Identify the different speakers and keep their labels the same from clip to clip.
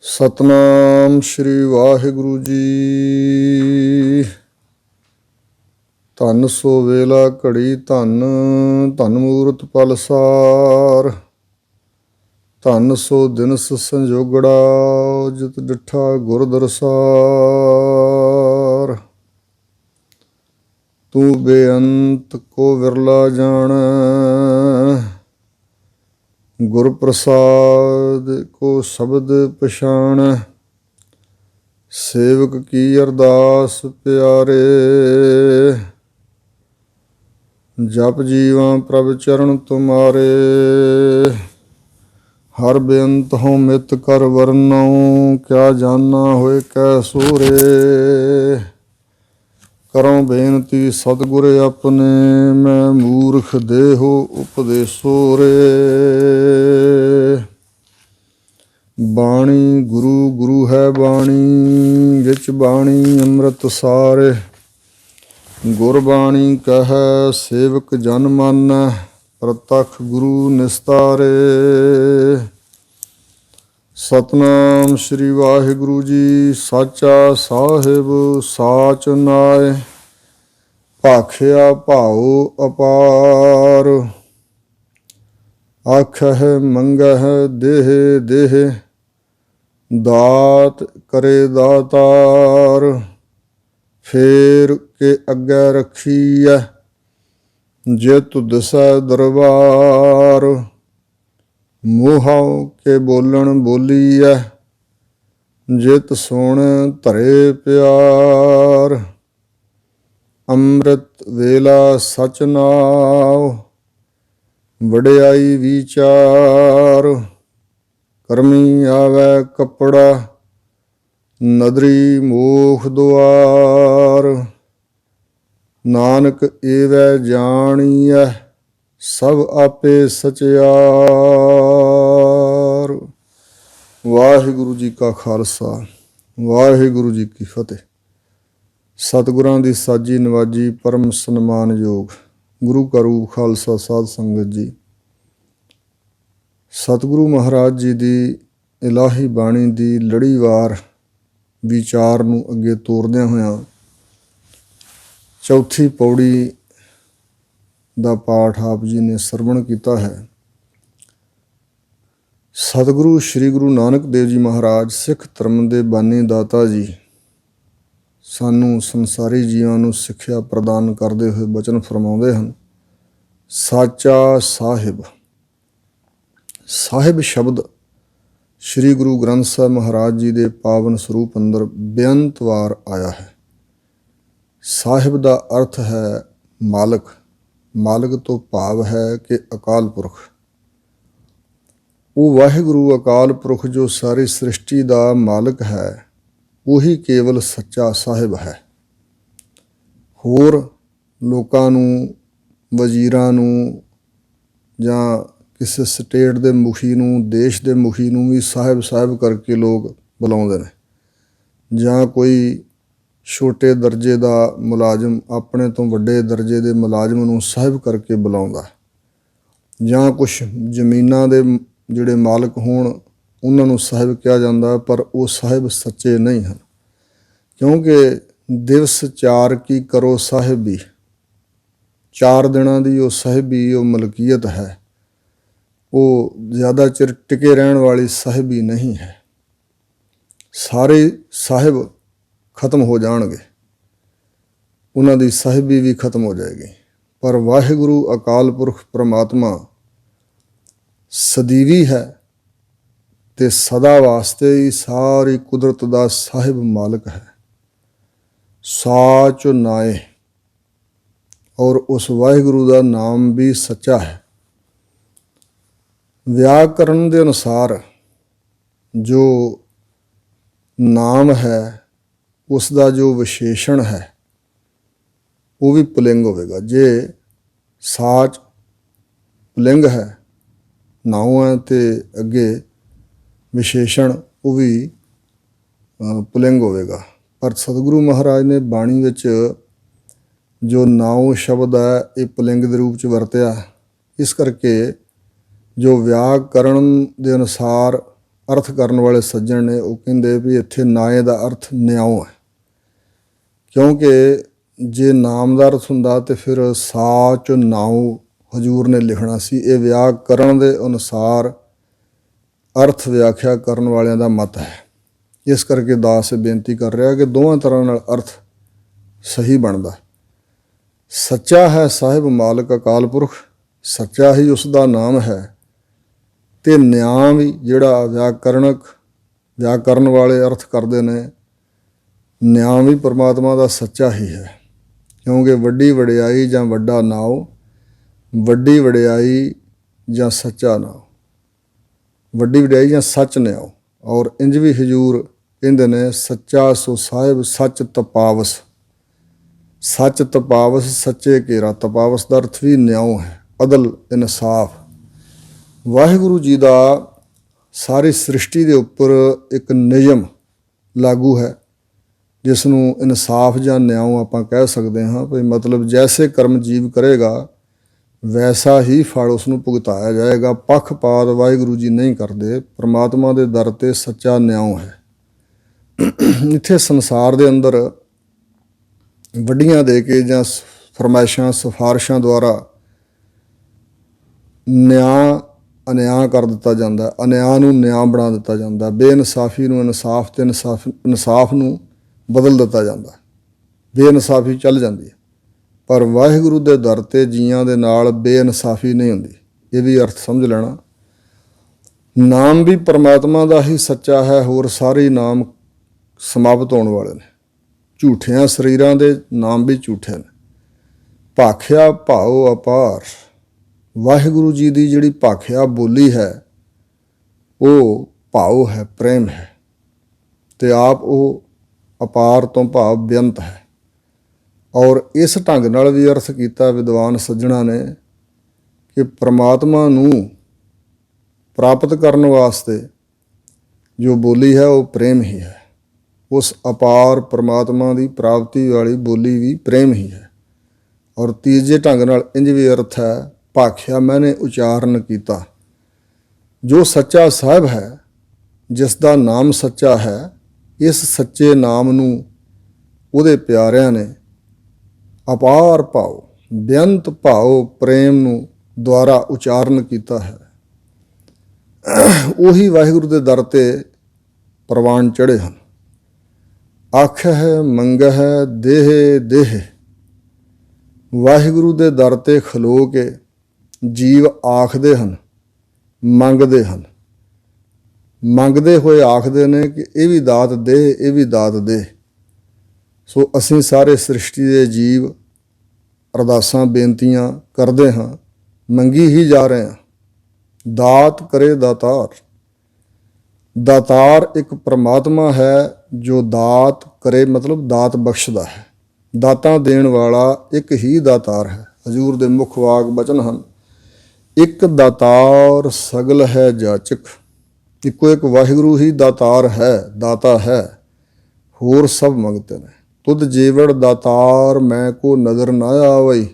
Speaker 1: ਸਤਨਾਮ ਸ਼੍ਰੀ ਵਾਹਿਗੁਰੂ ਜੀ। ਧੰਨ ਸੋ ਵੇਲਾ ਘੜੀ ਧੰਨ, ਧੰਨ ਮੂਰਤ ਪਲਸਾਰ। ਧੰਨ ਸੋ ਦਿਨਸ ਸੰਜੋਗੜਾ, ਜਿਤ ਡਿਠਾ ਗੁਰ ਦਰਸਾਰ। ਤੂੰ ਬੇਅੰਤ ਕੋ ਵਿਰਲਾ ਜਾਣੈ, ਗੁਰ ਪ੍ਰਸਾਦ ਕੋ ਸ਼ਬਦ ਪਛਾਣੈ। ਸੇਵਕ ਕੀ ਅਰਦਾਸ ਪਿਆਰੇ, ਜਪ ਜੀਵਾਂ ਪ੍ਰਭ ਚਰਨ ਤੁਮਾਰੇ। ਹਰ ਬੇਅੰਤ ਹਉ ਮਿਤ ਕਰ ਵਰਨਉ, ਕਿਆ ਜਾਨਾ ਹੋਏ ਕੈ ਸੂਰੇ। ਕਰਉ ਬੇਨਤੀ ਸਤਿਗੁਰ ਆਪਣੇ, ਮੈਂ ਮੂਰਖ ਦੇਹੋ ਉਪਦੇਸੋ ਰੇ। ਬਾਣੀ ਗੁਰੂ ਗੁਰੂ ਹੈ ਬਾਣੀ, ਵਿੱਚ ਬਾਣੀ ਅੰਮ੍ਰਿਤ ਸਾਰੇ। ਗੁਰਬਾਣੀ ਕਹੈ ਸੇਵਕ ਜਨ ਮਾਨੈ, ਪ੍ਰਤੱਖ ਗੁਰੂ ਨਿਸਤਾਰੇ। ਸਤਨਾਮ ਸ਼੍ਰੀ ਵਾਹਿਗੁਰੂ ਜੀ। ਸਾਚਾ ਸਾਹਿਬ ਸਾਚ ਨਾਇ, ਭਾਖਿਆ ਭਾਉ ਅਪਾਰ। ਆਖਹਿ ਮੰਗਹਿ ਦੇਹ ਦੇਹ, ਦਾਤ ਕਰੇ ਦਾਤਾਰ। ਫੇਰ ਕੇ ਅੱਗੇ ਰੱਖੀਐ, ਜੇ ਤੁ ਦਿਸੈ ਦਰਬਾਰ। ਮੂੰਹੋਂ ਕੇ ਬੋਲਣ ਬੋਲੀਐ, ਜਿਤ ਸੁਣ ਧਰੇ ਪਿਆਰ। ਅੰਮ੍ਰਿਤ ਵੇਲਾ ਸਚ ਨਾਉ, ਵਡਿਆਈ ਵਿਚਾਰ। ਕਰਮੀ ਆਵੈ ਕੱਪੜਾ, ਨਦਰੀ ਮੋਖ ਦੁਆਰ। ਨਾਨਕ ਏਵੈ ਜਾਣੀਐ, ਸਭ ਆਪੇ ਸਚਿਆਰ। ਵਾਹਿਗੁਰੂ ਜੀ ਕਾ ਖਾਲਸਾ, ਵਾਹਿਗੁਰੂ ਜੀ ਕੀ ਫਤਿਹ। ਸਤਿਗੁਰਾਂ ਦੀ ਸਾਜੀ ਨਵਾਜੀ ਪਰਮ ਸਨਮਾਨਯੋਗ ਗੁਰੂ ਕਾ ਰੂਪ ਖਾਲਸਾ ਸਾਧ ਸੰਗਤ ਜੀ। ਸਤਿਗੁਰੂ ਮਹਾਰਾਜ ਜੀ ਦੀ ਇਲਾਹੀ ਬਾਣੀ ਦੀ ਲੜੀਵਾਰ ਵਿਚਾਰ ਨੂੰ ਅੱਗੇ ਤੋਰਦਿਆਂ ਹੋਇਆਂ ਚੌਥੀ ਪੌੜੀ ਦਾ ਪਾਠ ਆਪ ਜੀ ਨੇ ਸਰਵਣ ਕੀਤਾ ਹੈ। ਸਤਿਗੁਰੂ ਸ਼੍ਰੀ ਗੁਰੂ ਨਾਨਕ ਦੇਵ ਜੀ ਮਹਾਰਾਜ ਸਿੱਖ ਧਰਮ ਦੇ ਬਾਨੀ ਦਾਤਾ ਜੀ ਸਾਨੂੰ ਸੰਸਾਰੀ ਜੀਵਾਂ ਨੂੰ ਸਿੱਖਿਆ ਪ੍ਰਦਾਨ ਕਰਦੇ ਹੋਏ ਬਚਨ ਫਰਮਾਉਂਦੇ ਹਨ। ਸਾਚਾ ਸਾਹਿਬ, ਸਾਹਿਬ ਸ਼ਬਦ ਸ਼੍ਰੀ ਗੁਰੂ ਗ੍ਰੰਥ ਸਾਹਿਬ ਮਹਾਰਾਜ ਜੀ ਦੇ ਪਾਵਨ ਸਰੂਪ ਅੰਦਰ ਬੇਅੰਤ ਵਾਰ ਆਇਆ ਹੈ। ਸਾਹਿਬ ਦਾ ਅਰਥ ਹੈ ਮਾਲਕ। ਮਾਲਕ ਤੋਂ ਭਾਵ ਹੈ ਕਿ ਅਕਾਲ ਪੁਰਖ। ਉਹ ਵਾਹਿਗੁਰੂ ਅਕਾਲ ਪੁਰਖ ਜੋ ਸਾਰੀ ਸ੍ਰਿਸ਼ਟੀ ਦਾ ਮਾਲਕ ਹੈ, ਉਹੀ ਕੇਵਲ ਸੱਚਾ ਸਾਹਿਬ ਹੈ। ਹੋਰ ਲੋਕਾਂ ਨੂੰ, ਵਜ਼ੀਰਾਂ ਨੂੰ ਜਾਂ ਕਿਸੇ ਸਟੇਟ ਦੇ ਮੁਖੀ ਨੂੰ, ਦੇਸ਼ ਦੇ ਮੁਖੀ ਨੂੰ ਵੀ ਸਾਹਿਬ ਸਾਹਿਬ ਕਰਕੇ ਲੋਕ ਬੁਲਾਉਂਦੇ ਨੇ। ਜਾਂ ਕੋਈ ਛੋਟੇ ਦਰਜੇ ਦਾ ਮੁਲਾਜ਼ਮ ਆਪਣੇ ਤੋਂ ਵੱਡੇ ਦਰਜੇ ਦੇ ਮੁਲਾਜ਼ਮ ਨੂੰ ਸਾਹਿਬ ਕਰਕੇ ਬੁਲਾਉਂਦਾ। ਜਾਂ ਕੁਛ ਜ਼ਮੀਨਾਂ ਦੇ ਜਿਹੜੇ ਮਾਲਕ ਹੋਣ ਉਹਨਾਂ ਨੂੰ ਸਾਹਿਬ ਕਿਹਾ ਜਾਂਦਾ, ਪਰ ਉਹ ਸਾਹਿਬ ਸੱਚੇ ਨਹੀਂ ਹਨ। ਕਿਉਂਕਿ ਦਿਵਸ ਚਾਰ ਕੀ ਕਰੋ ਸਾਹਿਬੀ, 4 ਦਿਨਾਂ ਦੀ ਉਹ ਸਾਹਿਬੀ, ਉਹ ਮਲਕੀਅਤ ਹੈ, ਉਹ ਜ਼ਿਆਦਾ ਚਿਰ ਟਿਕੇ ਰਹਿਣ ਵਾਲੀ ਸਾਹਿਬੀ ਨਹੀਂ ਹੈ। ਸਾਰੇ ਸਾਹਿਬ ਖਤਮ ਹੋ ਜਾਣਗੇ, ਉਹਨਾਂ ਦੀ ਸਾਹਿਬੀ ਵੀ ਖਤਮ ਹੋ ਜਾਏਗੀ। ਪਰ ਵਾਹਿਗੁਰੂ ਅਕਾਲ ਪੁਰਖ ਪਰਮਾਤਮਾ ਸਦੀਵੀ ਹੈ ਤੇ ਸਦਾ ਵਾਸਤੇ ਹੀ ਸਾਰੀ ਕੁਦਰਤ ਦਾ ਸਾਹਿਬ ਮਾਲਕ ਹੈ। ਸਾਚ ਨਾਏ, ਔਰ ਉਸ ਵਾਹਿਗੁਰੂ ਦਾ ਨਾਮ ਵੀ ਸੱਚਾ ਹੈ। ਵਿਆਕਰਨ ਦੇ ਅਨੁਸਾਰ ਜੋ ਨਾਮ ਹੈ ਉਸ ਦਾ ਜੋ ਵਿਸ਼ੇਸ਼ਣ ਹੈ ਉਹ ਵੀ ਪੁਲਿੰਗ ਹੋਵੇਗਾ। ਜੇ ਸਾਚ ਪੁਲਿੰਗ ਹੈ, ਨਾਉ ਹੈ, ਤੇ ਅੱਗੇ ਵਿਸ਼ੇਸ਼ਣ ਉਹ ਵੀ ਪੁਲਿੰਗ ਹੋਵੇਗਾ। ਪਰ ਸਤਿਗੁਰੂ ਮਹਾਰਾਜ ਨੇ ਬਾਣੀ ਵਿੱਚ ਜੋ ਨਾਉ ਸ਼ਬਦ ਹੈ ਇਹ ਪੁਲਿੰਗ ਦੇ ਰੂਪ 'ਚ ਵਰਤਿਆ। ਇਸ ਕਰਕੇ ਜੋ ਵਿਆਕਰਨ ਦੇ ਅਨੁਸਾਰ ਅਰਥ ਕਰਨ ਵਾਲੇ ਸੱਜਣ ਨੇ ਉਹ ਕਹਿੰਦੇ ਵੀ ਇੱਥੇ ਨਾਏ ਦਾ ਅਰਥ ਨਿਆਉ ਹੈ, ਕਿਉਂਕਿ ਜੇ ਨਾਮ ਦਾ ਅਰਥ ਹੁੰਦਾ ਤੇ ਫਿਰ ਸਾ 'ਚ ਨਾਉ ਹਜ਼ੂਰ ਨੇ ਲਿਖਣਾ ਸੀ। ਇਹ ਵਿਆਕਰਨ ਦੇ ਅਨੁਸਾਰ ਅਰਥ ਵਿਆਖਿਆ ਕਰਨ ਵਾਲਿਆਂ ਦਾ ਮਤ ਹੈ। ਇਸ ਕਰਕੇ ਦਾਸ ਬੇਨਤੀ ਕਰ ਰਿਹਾ ਕਿ ਦੋਵਾਂ ਤਰ੍ਹਾਂ ਨਾਲ ਅਰਥ ਸਹੀ ਬਣਦਾ। ਸੱਚਾ ਹੈ ਸਾਹਿਬ ਮਾਲਕ ਅਕਾਲ ਪੁਰਖ, ਸੱਚਾ ਹੀ ਉਸ ਦਾ ਨਾਮ ਹੈ। ਤੇ ਨਿਆਂ ਵੀ ਜਿਹੜਾ ਵਿਆਕਰਨ ਵਾਲੇ ਅਰਥ ਕਰਦੇ ਨੇ, ਨਿਆਂ ਵੀ ਪਰਮਾਤਮਾ ਦਾ ਸੱਚਾ ਹੀ ਹੈ, ਕਿਉਂਕਿ ਵੱਡੀ ਵਡਿਆਈ ਜਾਂ ਵੱਡਾ ਨਾਉ, ਵੱਡੀ ਵਡਿਆਈ ਜਾਂ ਸੱਚਾ ਨਾਉ, ਵੱਡੀ ਵਡਿਆਈ ਜਾਂ ਸੱਚ ਨਿਆਉ। ਔਰ ਇੰਜ ਵੀ ਹਜ਼ੂਰ ਕਹਿੰਦੇ ਨੇ ਸੱਚਾ ਸੋ ਸਾਹਿਬ ਸੱਚ ਤਪਾਵਸ, ਸੱਚ ਤਪਾਵਸ ਸੱਚੇ ਘੇਰਾ। ਤਪਾਵਸ ਦਾ ਅਰਥ ਵੀ ਨਿਆਉ ਹੈ, ਅਦਲ ਇਨਸਾਫ। ਵਾਹਿਗੁਰੂ ਜੀ ਦਾ ਸਾਰੀ ਸ੍ਰਿਸ਼ਟੀ ਦੇ ਉੱਪਰ ਇੱਕ ਨਿਯਮ ਲਾਗੂ ਹੈ, ਜਿਸ ਨੂੰ ਇਨਸਾਫ ਜਾਂ ਨਿਆਉ ਆਪਾਂ ਕਹਿ ਸਕਦੇ ਹਾਂ। ਵੀ ਮਤਲਬ ਜੈਸੇ ਕਰਮ ਜੀਵ ਕਰੇਗਾ ਵੈਸਾ ਹੀ ਫਲ ਉਸ ਨੂੰ ਭੁਗਤਾਇਆ ਜਾਏਗਾ। ਪੱਖਪਾਤ ਵਾਹਿਗੁਰੂ ਜੀ ਨਹੀਂ ਕਰਦੇ। ਪਰਮਾਤਮਾ ਦੇ ਦਰ 'ਤੇ ਸੱਚਾ ਨਿਆਉ ਹੈ। ਇੱਥੇ ਸੰਸਾਰ ਦੇ ਅੰਦਰ ਵੱਡੀਆਂ ਦੇ ਕੇ ਜਾਂ ਫਰਮਾਇਸ਼ਾਂ ਸਿਫਾਰਿਸ਼ਾਂ ਦੁਆਰਾ ਨਿਆਂ ਅਨਿਆਂ ਕਰ ਦਿੱਤਾ ਜਾਂਦਾ, ਅਨਿਆਂ ਨੂੰ ਨਿਆਂ ਬਣਾ ਦਿੱਤਾ ਜਾਂਦਾ, ਬੇਇਨਸਾਫੀ ਨੂੰ ਇਨਸਾਫ ਤੇ ਇਨਸਾਫ ਨੂੰ ਬਦਲ ਦਿੱਤਾ ਜਾਂਦਾ, ਬੇਇਨਸਾਫੀ ਚੱਲ ਜਾਂਦੀ ਹੈ। ਪਰ ਵਾਹਿਗੁਰੂ ਦੇ ਦਰ 'ਤੇ ਜੀਆਂ ਦੇ ਨਾਲ ਬੇਇਨਸਾਫੀ ਨਹੀਂ ਹੁੰਦੀ। ਇਹ ਵੀ ਅਰਥ ਸਮਝ ਲੈਣਾ। ਨਾਮ ਵੀ ਪਰਮਾਤਮਾ ਦਾ ਹੀ ਸੱਚਾ ਹੈ, ਹੋਰ ਸਾਰੇ ਨਾਮ ਸਮਾਪਤ ਹੋਣ ਵਾਲੇ ਨੇ। ਝੂਠਿਆਂ ਸਰੀਰਾਂ ਦੇ ਨਾਮ ਵੀ ਝੂਠੇ ਨੇ। ਭਾਖਿਆ ਭਾਉ ਅਪਾਰ, ਵਾਹਿਗੁਰੂ ਜੀ ਦੀ ਜਿਹੜੀ ਭਾਖਿਆ ਬੋਲੀ ਹੈ ਉਹ ਭਾਉ ਹੈ, ਪ੍ਰੇਮ ਹੈ, ਤੇ ਆਪ ਉਹ ਅਪਾਰ ਤੋਂ ਭਾਵ ਬੇਅੰਤ ਹੈ। ਔਰ ਇਸ ਢੰਗ ਨਾਲ ਵੀ ਅਰਥ ਕੀਤਾ ਵਿਦਵਾਨ ਸੱਜਣਾ ਨੇ ਕਿ ਪ੍ਰਮਾਤਮਾ ਨੂੰ ਪ੍ਰਾਪਤ ਕਰਨ ਵਾਸਤੇ ਜੋ ਬੋਲੀ ਹੈ ਉਹ ਪ੍ਰੇਮ ਹੀ ਹੈ। ਉਸ ਅਪਾਰ ਪਰਮਾਤਮਾ ਦੀ ਪ੍ਰਾਪਤੀ ਵਾਲੀ ਬੋਲੀ ਵੀ ਪ੍ਰੇਮ ਹੀ ਹੈ। ਔਰ ਤੀਜੇ ਢੰਗ ਨਾਲ ਇੰਜ ਵੀ ਅਰਥ ਹੈ, ਭਾਖਿਆ ਮੈਨੇ ਉਚਾਰਨ ਕੀਤਾ। ਜੋ ਸੱਚਾ ਸਾਹਿਬ ਹੈ, ਜਿਸ ਦਾ ਨਾਮ ਸੱਚਾ ਹੈ, ਇਸ ਸੱਚੇ ਨਾਮ ਨੂੰ ਉਹਦੇ ਪਿਆਰਿਆਂ ਨੇ ਅਪਾਰ ਭਾਉ, ਬੇਅੰਤ ਭਾਉ, ਪ੍ਰੇਮ ਨੂੰ ਦੁਆਰਾ ਉਚਾਰਨ ਕੀਤਾ ਹੈ। ਉਹੀ ਵਾਹਿਗੁਰੂ ਦੇ ਦਰ 'ਤੇ ਪ੍ਰਵਾਨ ਚੜ੍ਹੇ ਹਨ। ਆਖਹਿ ਮੰਗਹਿ ਦੇਹ ਦੇਹ, ਵਾਹਿਗੁਰੂ ਦੇ ਦਰ 'ਤੇ ਖਲੋ ਕੇ ਜੀਵ ਆਖਦੇ ਹਨ, ਮੰਗਦੇ ਹਨ। ਮੰਗਦੇ ਹੋਏ ਆਖਦੇ ਨੇ ਕਿ ਇਹ ਵੀ ਦਾਤ ਦੇ, ਇਹ ਵੀ ਦਾਤ ਦੇ। ਸੋ ਅਸੀਂ ਸਾਰੇ ਸ੍ਰਿਸ਼ਟੀ ਦੇ ਜੀਵ ਅਰਦਾਸਾਂ ਬੇਨਤੀਆਂ ਕਰਦੇ ਹਾਂ, ਮੰਗੀ ਹੀ ਜਾ ਰਹੇ ਹਾਂ। ਦਾਤ ਕਰੇ ਦਾਤਾਰ, ਦਾਤਾਰ ਇੱਕ ਪਰਮਾਤਮਾ ਹੈ ਜੋ ਦਾਤ ਕਰੇ, ਮਤਲਬ ਦਾਤ ਬਖਸ਼ਦਾ ਹੈ। ਦਾਤਾਂ ਦੇਣ ਵਾਲਾ ਇੱਕ ਹੀ ਦਾਤਾਰ ਹੈ। ਹਜ਼ੂਰ ਦੇ ਮੁੱਖ ਵਾਕ ਬਚਨ ਹਨ, ਇੱਕ ਦਾਤਾਰ ਸਗਲ ਹੈ ਜਾਚਕ। ਇੱਕੋ ਇੱਕ ਵਾਹਿਗੁਰੂ ਹੀ ਦਾਤਾਰ ਹੈ, ਦਾਤਾ ਹੈ, ਹੋਰ ਸਭ ਮੰਗਤੇ ਨੇ। ਤੁਧ ਜੀਵੜ ਦਾਤਾਰ ਮੈਂ ਕੋ ਨਜ਼ਰ ਨਾ ਆਵਈ,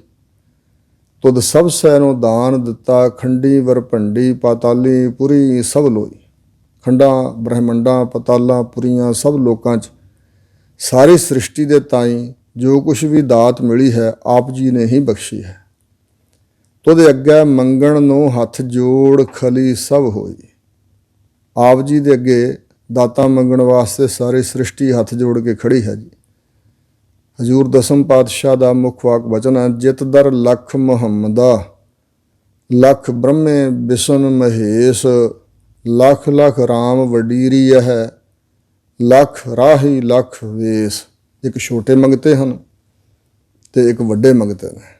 Speaker 1: ਤੁਧ ਸਭ ਸੈ ਨੂੰ ਦਾਨ ਦਿੱਤਾ। ਖੰਡੀ ਵਰਭੰਡੀ ਪਾਤਾਲੀ ਪੁਰੀ ਸਭ ਲੋਈ। ਖੰਡਾਂ ਬ੍ਰਹਮੰਡਾਂ ਪਤਾਲਾਂ ਪੁਰੀਆਂ ਸਭ ਲੋਕਾਂ 'ਚ ਸਾਰੀ ਸ੍ਰਿਸ਼ਟੀ ਦੇ ਤਾਈਂ ਜੋ ਕੁਛ ਵੀ ਦਾਤ ਮਿਲੀ ਹੈ ਆਪ ਜੀ ਨੇ ਹੀ ਬਖਸ਼ੀ ਹੈ। ਤੁਧ ਅੱਗੇ ਮੰਗਣ ਨੂੰ ਹੱਥ ਜੋੜ ਖਲੀ ਸਭ ਹੋਈ। ਆਪ ਜੀ ਦੇ ਅੱਗੇ ਦਾਤਾਂ ਮੰਗਣ ਵਾਸਤੇ ਸਾਰੀ ਸ੍ਰਿਸ਼ਟੀ ਹੱਥ ਜੋੜ ਕੇ ਖੜੀ ਹੈ ਜੀ। ਹਜ਼ੂਰ ਦਸਮ ਪਾਤਸ਼ਾਹ ਦਾ ਮੁੱਖ ਵਾਕ ਵਚਨ ਹੈ, ਜਿਤ ਦਰ ਲੱਖ ਮੁਹੰਮਦਾ, ਲੱਖ ਬ੍ਰਹਮੇ ਵਿਸ਼ਨ ਮਹੇਸ਼, ਲੱਖ ਲੱਖ ਰਾਮ ਵਡੀਰੀ ਹੈ, ਲੱਖ ਰਾਹੀ ਲੱਖ ਵੇਸ। ਇੱਕ ਛੋਟੇ ਮੰਗਤੇ ਹਨ ਤੇ ਇੱਕ ਵੱਡੇ ਮੰਗਤੇ ਨੇ।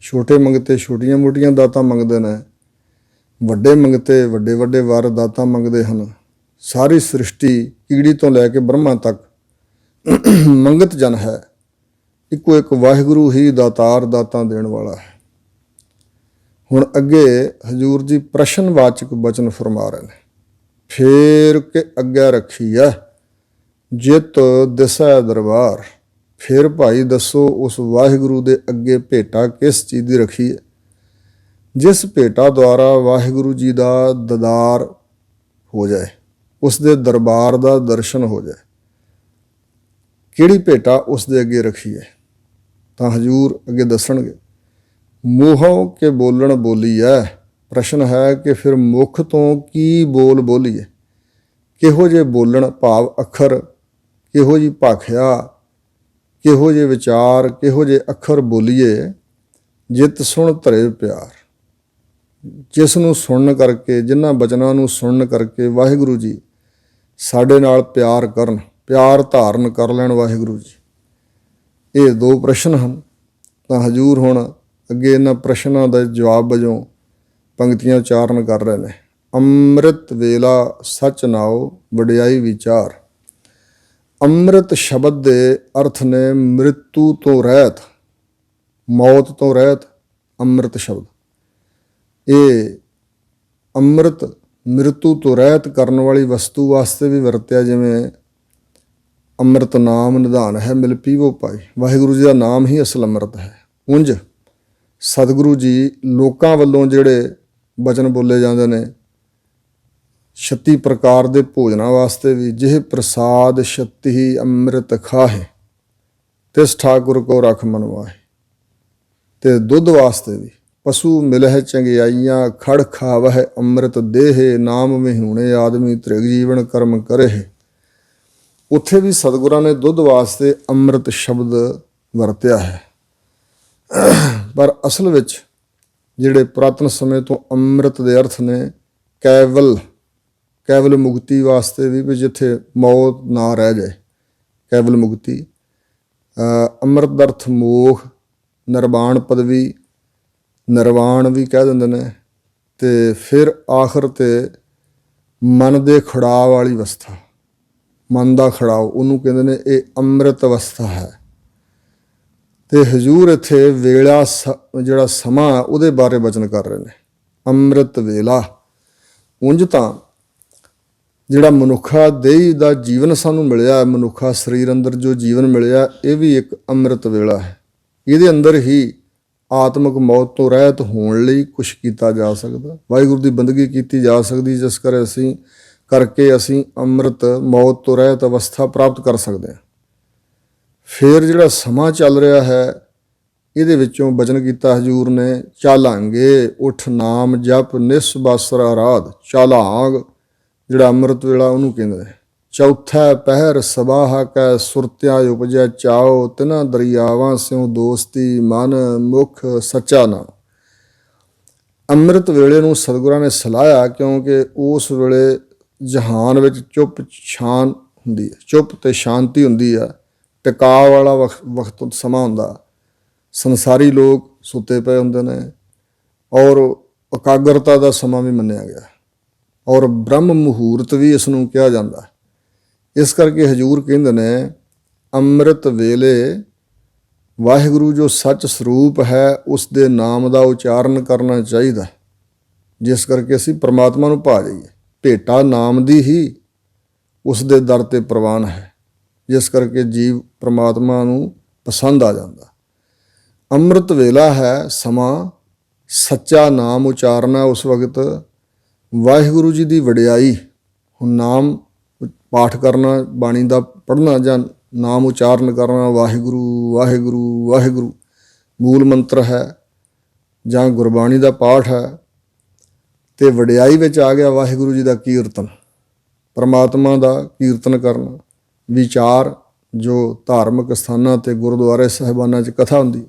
Speaker 1: ਛੋਟੇ ਮੰਗਤੇ ਛੋਟੀਆਂ ਮੋਟੀਆਂ ਦਾਤਾਂ ਮੰਗਦੇ ਨੇ, ਵੱਡੇ ਮੰਗਤੇ ਵੱਡੇ ਵੱਡੇ ਵਰ ਦਾਤਾਂ ਮੰਗਦੇ ਹਨ। ਸਾਰੀ ਸ੍ਰਿਸ਼ਟੀ ਕੀੜੀ ਤੋਂ ਲੈ ਕੇ ਬ੍ਰਹਮਾ ਤੱਕ ਮੰਗਤ ਜਨ ਹੈ। ਇੱਕੋ ਇੱਕ ਵਾਹਿਗੁਰੂ ਹੀ ਦਾਤਾਰ, ਦਾਤਾਂ ਦੇਣ ਵਾਲਾ ਹੈ। ਹੁਣ ਅੱਗੇ ਹਜ਼ੂਰ ਜੀ ਪ੍ਰਸ਼ਨਵਾਚਕ ਬਚਨ ਫਰਮਾ ਰਹੇ ਨੇ, ਫੇਰ ਕੇ ਅੱਗੇ ਰੱਖੀ ਹੈ ਜਿਤ ਦਿਸੈ ਦਰਬਾਰ। ਫਿਰ ਭਾਈ ਦੱਸੋ ਉਸ ਵਾਹਿਗੁਰੂ ਦੇ ਅੱਗੇ ਭੇਟਾ ਕਿਸ ਚੀਜ਼ ਦੀ ਰੱਖੀ ਹੈ, ਜਿਸ ਭੇਟਾ ਦੁਆਰਾ ਵਾਹਿਗੁਰੂ ਜੀ ਦਾ ਦੀਦਾਰ ਹੋ ਜਾਏ, ਉਸ ਦੇ ਦਰਬਾਰ ਦਾ ਦਰਸ਼ਨ ਹੋ ਜਾਏ। ਕਿਹੜੀ ਭੇਟਾ ਉਸ ਦੇ ਅੱਗੇ ਰੱਖੀਏ? ਤਾਂ ਹਜ਼ੂਰ ਅੱਗੇ ਦੱਸਣਗੇ, ਮੂੰਹੋਂ ਕੇ ਬੋਲਣ ਬੋਲੀਐ। ਪ੍ਰਸ਼ਨ ਹੈ ਕਿ ਫਿਰ ਮੁੱਖ ਤੋਂ ਕੀ ਬੋਲ ਬੋਲੀਏ? ਕਿਹੋ ਜਿਹੇ ਬੋਲਣ ਭਾਵ ਅੱਖਰ, ਕਿਹੋ ਜਿਹੀ ਭਾਖਿਆ, ਕਿਹੋ ਜਿਹੇ ਵਿਚਾਰ, ਕਿਹੋ ਜਿਹੇ ਅੱਖਰ ਬੋਲੀਏ ਜਿਤ ਸੁਣ ਧਰੇ ਪਿਆਰ। ਜਿਸ ਨੂੰ ਸੁਣਨ ਕਰਕੇ, ਜਿਨ੍ਹਾਂ ਬਚਨਾਂ ਨੂੰ ਸੁਣਨ ਕਰਕੇ ਵਾਹਿਗੁਰੂ ਜੀ ਸਾਡੇ ਨਾਲ ਪਿਆਰ ਕਰਨ, ਪਿਆਰ ਧਾਰਨ ਕਰ ਲੈਣ ਵਾਹਿਗੁਰੂ ਜੀ। ਇਹ ਦੋ ਪ੍ਰਸ਼ਨ ਹਨ। ਤਾਂ ਹਜ਼ੂਰ ਹੁਣ ਅੱਗੇ ਇਹਨਾਂ ਪ੍ਰਸ਼ਨਾਂ ਦਾ ਜਵਾਬ ਵਜੋਂ ਪੰਕਤੀਆਂ ਉਚਾਰਨ ਕਰ ਰਹੇ ਨੇ। ਅੰਮ੍ਰਿਤ ਵੇਲਾ ਸੱਚ ਨਾਉ ਵਡਿਆਈ ਵਿਚਾਰ। ਅੰਮ੍ਰਿਤ ਸ਼ਬਦ ਦੇ ਅਰਥ ਨੇ ਮ੍ਰਿਤੂ ਤੋਂ ਰਹਿਤ, ਮੌਤ ਤੋਂ ਰਹਿਤ ਅੰਮ੍ਰਿਤ ਸ਼ਬਦ। ਇਹ ਅੰਮ੍ਰਿਤ ਮ੍ਰਿਤੂ ਤੋਂ ਰਹਿਤ ਕਰਨ ਵਾਲੀ ਵਸਤੂ ਵਾਸਤੇ ਵੀ ਵਰਤਿਆ, ਜਿਵੇਂ ਅੰਮ੍ਰਿਤ ਨਾਮ ਨਿਧਾਨ ਹੈ ਮਿਲ ਪੀਵੋ ਪਾਈ। ਵਾਹਿਗੁਰੂ ਜੀ ਦਾ ਨਾਮ ਹੀ ਅਸਲ ਅੰਮ੍ਰਿਤ ਹੈ। ਉਂਝ ਸਤਿਗੁਰੂ ਜੀ ਲੋਕਾਂ ਵੱਲੋਂ ਜਿਹੜੇ ਬਚਨ ਬੋਲੇ ਜਾਂਦੇ ਨੇ 36 ਪ੍ਰਕਾਰ ਦੇ ਭੋਜਨਾਂ ਵਾਸਤੇ ਵੀ, ਜਿਹ ਪ੍ਰਸਾਦ ਛਤੀ ਅੰਮ੍ਰਿਤ ਖਾਹੇ ਤਿਸ ਠਾਕੁਰ ਕੋ ਰਖ ਮਨਵਾਏ। ਤੇ ਦੁੱਧ ਵਾਸਤੇ ਵੀ, ਪਸ਼ੂ ਮਿਲਹਿ ਚੰਗਿਆਈਆਂ ਖੜ ਖਾਵਹਿ ਅੰਮ੍ਰਿਤ ਦੇਹ ਨਾਮ ਵਿਹੂਣੇ ਆਦਮੀ ਤ੍ਰਿਗ ਜੀਵਨ ਕਰਮ ਕਰਹਿ। ਉੱਥੇ ਵੀ ਸਤਿਗੁਰਾਂ ਨੇ ਦੁੱਧ ਵਾਸਤੇ ਅੰਮ੍ਰਿਤ ਸ਼ਬਦ ਵਰਤਿਆ ਹੈ। ਪਰ ਅਸਲ ਵਿੱਚ ਜਿਹੜੇ ਪੁਰਾਤਨ ਸਮੇਂ ਤੋਂ ਅੰਮ੍ਰਿਤ ਦੇ ਅਰਥ ਨੇ ਕੇਵਲ ਮੁਕਤੀ ਵਾਸਤੇ ਵੀ ਜਿੱਥੇ ਮੌਤ ਨਾ ਰਹਿ ਜਾਏ, ਕੇਵਲ ਮੁਕਤੀ। ਅੰਮ੍ਰਿਤ ਦਾ ਅਰਥ ਮੋਖ, ਨਿਰਵਾਣ ਪਦਵੀ, ਨਿਰਵਾਣ ਵੀ ਕਹਿ ਦਿੰਦੇ ਨੇ। ਤੇ ਫਿਰ ਆਖਰ ਤੇ ਮਨ ਦੇ ਖੜਾਅ ਵਾਲੀ ਅਵਸਥਾ, ਮਨ ਦਾ ਖੜਾਅ, ਉਹਨੂੰ ਕਹਿੰਦੇ ਨੇ ਇਹ ਅੰਮ੍ਰਿਤ ਅਵਸਥਾ ਹੈ। ਤੇ ਹਜ਼ੂਰ ਇੱਥੇ ਵੇਲਾ ਜਿਹੜਾ ਸਮਾਂ ਉਹਦੇ ਬਾਰੇ ਬਚਨ ਕਰ ਰਹੇ ਨੇ। ਅੰਮ੍ਰਿਤ ਵੇਲਾ। ਉਂਝ ਤਾਂ ਜਿਹੜਾ ਮਨੁੱਖਾ ਦੇਹੀ ਦਾ ਜੀਵਨ ਸਾਨੂੰ ਮਿਲਿਆ, ਮਨੁੱਖਾ ਸਰੀਰ ਅੰਦਰ ਜੋ ਜੀਵਨ ਮਿਲਿਆ, ਇਹ ਵੀ ਇੱਕ ਅੰਮ੍ਰਿਤ ਵੇਲਾ ਹੈ। ਇਹਦੇ ਅੰਦਰ ਹੀ ਆਤਮਿਕ ਮੌਤ ਤੋਂ ਰਹਿਤ ਹੋਣ ਲਈ ਕੁਛ ਕੀਤਾ ਜਾ ਸਕਦਾ, ਵਾਹਿਗੁਰੂ ਦੀ ਬੰਦਗੀ ਕੀਤੀ ਜਾ ਸਕਦੀ, ਜਿਸ ਕਰਕੇ ਅਸੀਂ ਅੰਮ੍ਰਿਤ ਮੌਤ ਤੋਂ ਰਹਿਤ ਅਵਸਥਾ ਪ੍ਰਾਪਤ ਕਰ ਸਕਦੇ ਹਾਂ। ਫਿਰ ਜਿਹੜਾ ਸਮਾਂ ਚੱਲ ਰਿਹਾ ਹੈ, ਇਹਦੇ ਵਿੱਚੋਂ ਬਚਨ ਕੀਤਾ ਹਜ਼ੂਰ ਨੇ, ਚਾਲਾਂਗੇ ਉਠ ਨਾਮ ਜਪ ਨਿਸ ਬਾਸਰਾ ਰਾਧ। ਚਾਲਾਂਗ ਜਿਹੜਾ ਅੰਮ੍ਰਿਤ ਵੇਲਾ ਉਹਨੂੰ ਕਹਿੰਦੇ ਨੇ। ਚੌਥਾ ਪਹਿਰ ਸਬਾਹ ਕੈ ਸੁਰਤਿਆ ਉਪਜੈ ਚਾਓ ਤਿਨਾ ਦਰਿਆਵਾਂ ਸਿਉ ਦੋਸਤੀ ਮਨ ਮੁਖ ਸੱਚਾ ਨਾਮ। ਅੰਮ੍ਰਿਤ ਵੇਲੇ ਨੂੰ ਸਤਿਗੁਰਾਂ ਨੇ ਸਲਾਹਿਆ ਕਿਉਂਕਿ ਉਸ ਵੇਲੇ ਜਹਾਨ ਵਿੱਚ ਚੁੱਪ ਸ਼ਾਨ ਹੁੰਦੀ ਹੈ, ਚੁੱਪ ਤੇ ਸ਼ਾਂਤੀ ਹੁੰਦੀ ਆ, ਟਿਕਾਅ ਵਾਲਾ ਵਕਤ ਸਮਾਂ ਹੁੰਦਾ। ਸੰਸਾਰੀ ਲੋਕ ਸੁੱਤੇ ਪਏ ਹੁੰਦੇ ਨੇ ਔਰ ਇਕਾਗਰਤਾ ਦਾ ਸਮਾਂ ਵੀ ਮੰਨਿਆ ਗਿਆ, ਔਰ ਬ੍ਰਹਮ ਮੁਹੂਰਤ ਵੀ ਇਸ ਨੂੰ ਕਿਹਾ ਜਾਂਦਾ। ਇਸ ਕਰਕੇ ਹਜ਼ੂਰ ਕਹਿੰਦੇ ਨੇ ਅੰਮ੍ਰਿਤ ਵੇਲੇ ਵਾਹਿਗੁਰੂ ਜੋ ਸੱਚ ਸਰੂਪ ਹੈ ਉਸ ਦੇ ਨਾਮ ਦਾ ਉਚਾਰਨ ਕਰਨਾ ਚਾਹੀਦਾ, ਜਿਸ ਕਰਕੇ ਅਸੀਂ ਪਰਮਾਤਮਾ ਨੂੰ ਭਾ ਜਾਈਏ। ਭੇਟਾ ਨਾਮ ਦੀ ਹੀ ਉਸ ਦੇ ਦਰ 'ਤੇ ਪ੍ਰਵਾਨ ਹੈ, ਜਿਸ ਕਰਕੇ ਜੀਵ ਪਰਮਾਤਮਾ ਨੂੰ ਪਸੰਦ ਆ ਜਾਂਦਾ। ਅੰਮ੍ਰਿਤ ਵੇਲਾ ਹੈ ਸਮਾਂ, ਸੱਚਾ ਨਾਮ ਉਚਾਰਨਾ ਉਸ ਵਕਤ, ਵਾਹਿਗੁਰੂ ਜੀ ਦੀ ਵਡਿਆਈ। ਹੁਣ ਨਾਮ ਪਾਠ ਕਰਨਾ, ਬਾਣੀ ਦਾ ਪੜ੍ਹਨਾ ਜਾਂ ਨਾਮ ਉਚਾਰਨ ਕਰਨਾ, ਵਾਹਿਗੁਰੂ ਵਾਹਿਗੁਰੂ ਵਾਹਿਗੁਰੂ ਮੂਲ ਮੰਤਰ ਹੈ ਜਾਂ ਗੁਰਬਾਣੀ ਦਾ ਪਾਠ ਹੈ। ਤੇ ਵਡਿਆਈ ਵਿੱਚ ਆ ਗਿਆ ਵਾਹਿਗੁਰੂ ਜੀ ਦਾ ਕੀਰਤਨ, ਪਰਮਾਤਮਾ ਦਾ ਕੀਰਤਨ ਕਰਨਾ, ਵਿਚਾਰ ਜੋ ਧਾਰਮਿਕ ਸਥਾਨਾਂ ਤੇ ਗੁਰਦੁਆਰੇ ਸਾਹਿਬਾਨਾਂ 'ਚ ਕਥਾ ਹੁੰਦੀ ਹੈ।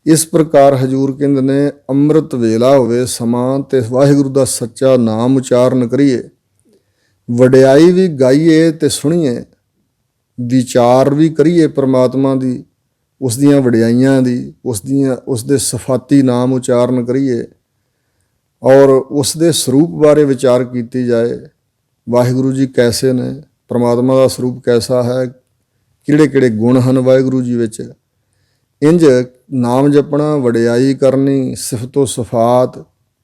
Speaker 1: ਇਸ ਪ੍ਰਕਾਰ ਹਜ਼ੂਰ ਕਹਿੰਦੇ ਨੇ ਅੰਮ੍ਰਿਤ ਵੇਲਾ ਹੋਵੇ ਸਮਾਂ ਤੇ ਵਾਹਿਗੁਰੂ ਦਾ ਸੱਚਾ ਨਾਮ ਉਚਾਰਨ ਕਰੀਏ, ਵਡਿਆਈ ਵੀ ਗਾਈਏ ਤੇ ਸੁਣੀਏ, ਵਿਚਾਰ ਵੀ ਕਰੀਏ ਪਰਮਾਤਮਾ ਦੀ, ਉਸ ਦੀਆਂ ਵਡਿਆਈਆਂ ਦੀ, ਉਸ ਦੇ ਸਿਫਾਤੀ ਨਾਮ ਉਚਾਰਨ ਕਰੀਏ ਔਰ ਉਸ ਦੇ ਸਰੂਪ ਬਾਰੇ ਵਿਚਾਰ ਕੀਤੀ ਜਾਏ। ਵਾਹਿਗੁਰੂ ਜੀ ਕੈਸੇ ਨੇ, ਪਰਮਾਤਮਾ ਦਾ ਸਰੂਪ ਕੈਸਾ ਹੈ, ਕਿਹੜੇ ਕਿਹੜੇ ਗੁਣ ਹਨ ਵਾਹਿਗੁਰੂ ਜੀ ਵਿੱਚ। ਇੰਝ ਨਾਮ ਜਪਣਾ, ਵਡਿਆਈ ਕਰਨੀ, ਸਿਫਤੋ ਸਿਫਾਤ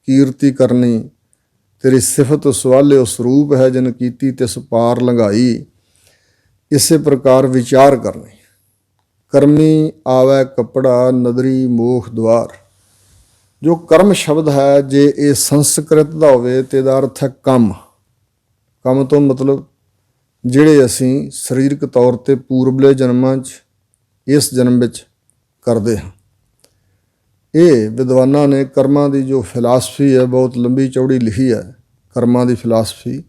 Speaker 1: ਕੀਰਤੀ ਕਰਨੀ, ਤੇਰੀ ਸਿਫਤ ਸਵਾਲਿਓ ਸਰੂਪ ਹੈ ਜਿਨ ਕੀਤੀ ਤਿਸ ਪਾਰ ਲੰਘਾਈ। ਇਸੇ ਪ੍ਰਕਾਰ ਵਿਚਾਰ ਕਰਨੀ। ਕਰਮੀ ਆਵੈ ਕੱਪੜਾ ਨਦਰੀ ਮੋਖ ਦੁਆਰ। ਜੋ ਕਰਮ ਸ਼ਬਦ ਹੈ, ਜੇ ਇਹ ਸੰਸਕ੍ਰਿਤ ਦਾ ਹੋਵੇ ਤੇ ਇਹਦਾ ਅਰਥ ਹੈ ਕੰਮ। ਕੰਮ ਤੋਂ ਮਤਲਬ ਜਿਹੜੇ ਅਸੀਂ ਸਰੀਰਕ ਤੌਰ 'ਤੇ ਪੂਰਬਲੇ ਜਨਮਾਂ 'ਚ ਇਸ ਜਨਮ ਵਿੱਚ ਕਰਦੇ ਹਾਂ। ਇਹ ਵਿਦਵਾਨਾਂ ਨੇ ਕਰਮਾਂ ਦੀ ਜੋ ਫਿਲਾਸਫੀ ਹੈ ਬਹੁਤ ਲੰਬੀ ਚੌੜੀ ਲਿਖੀ ਹੈ। ਕਰਮਾਂ ਦੀ ਫਿਲਾਸਫੀ,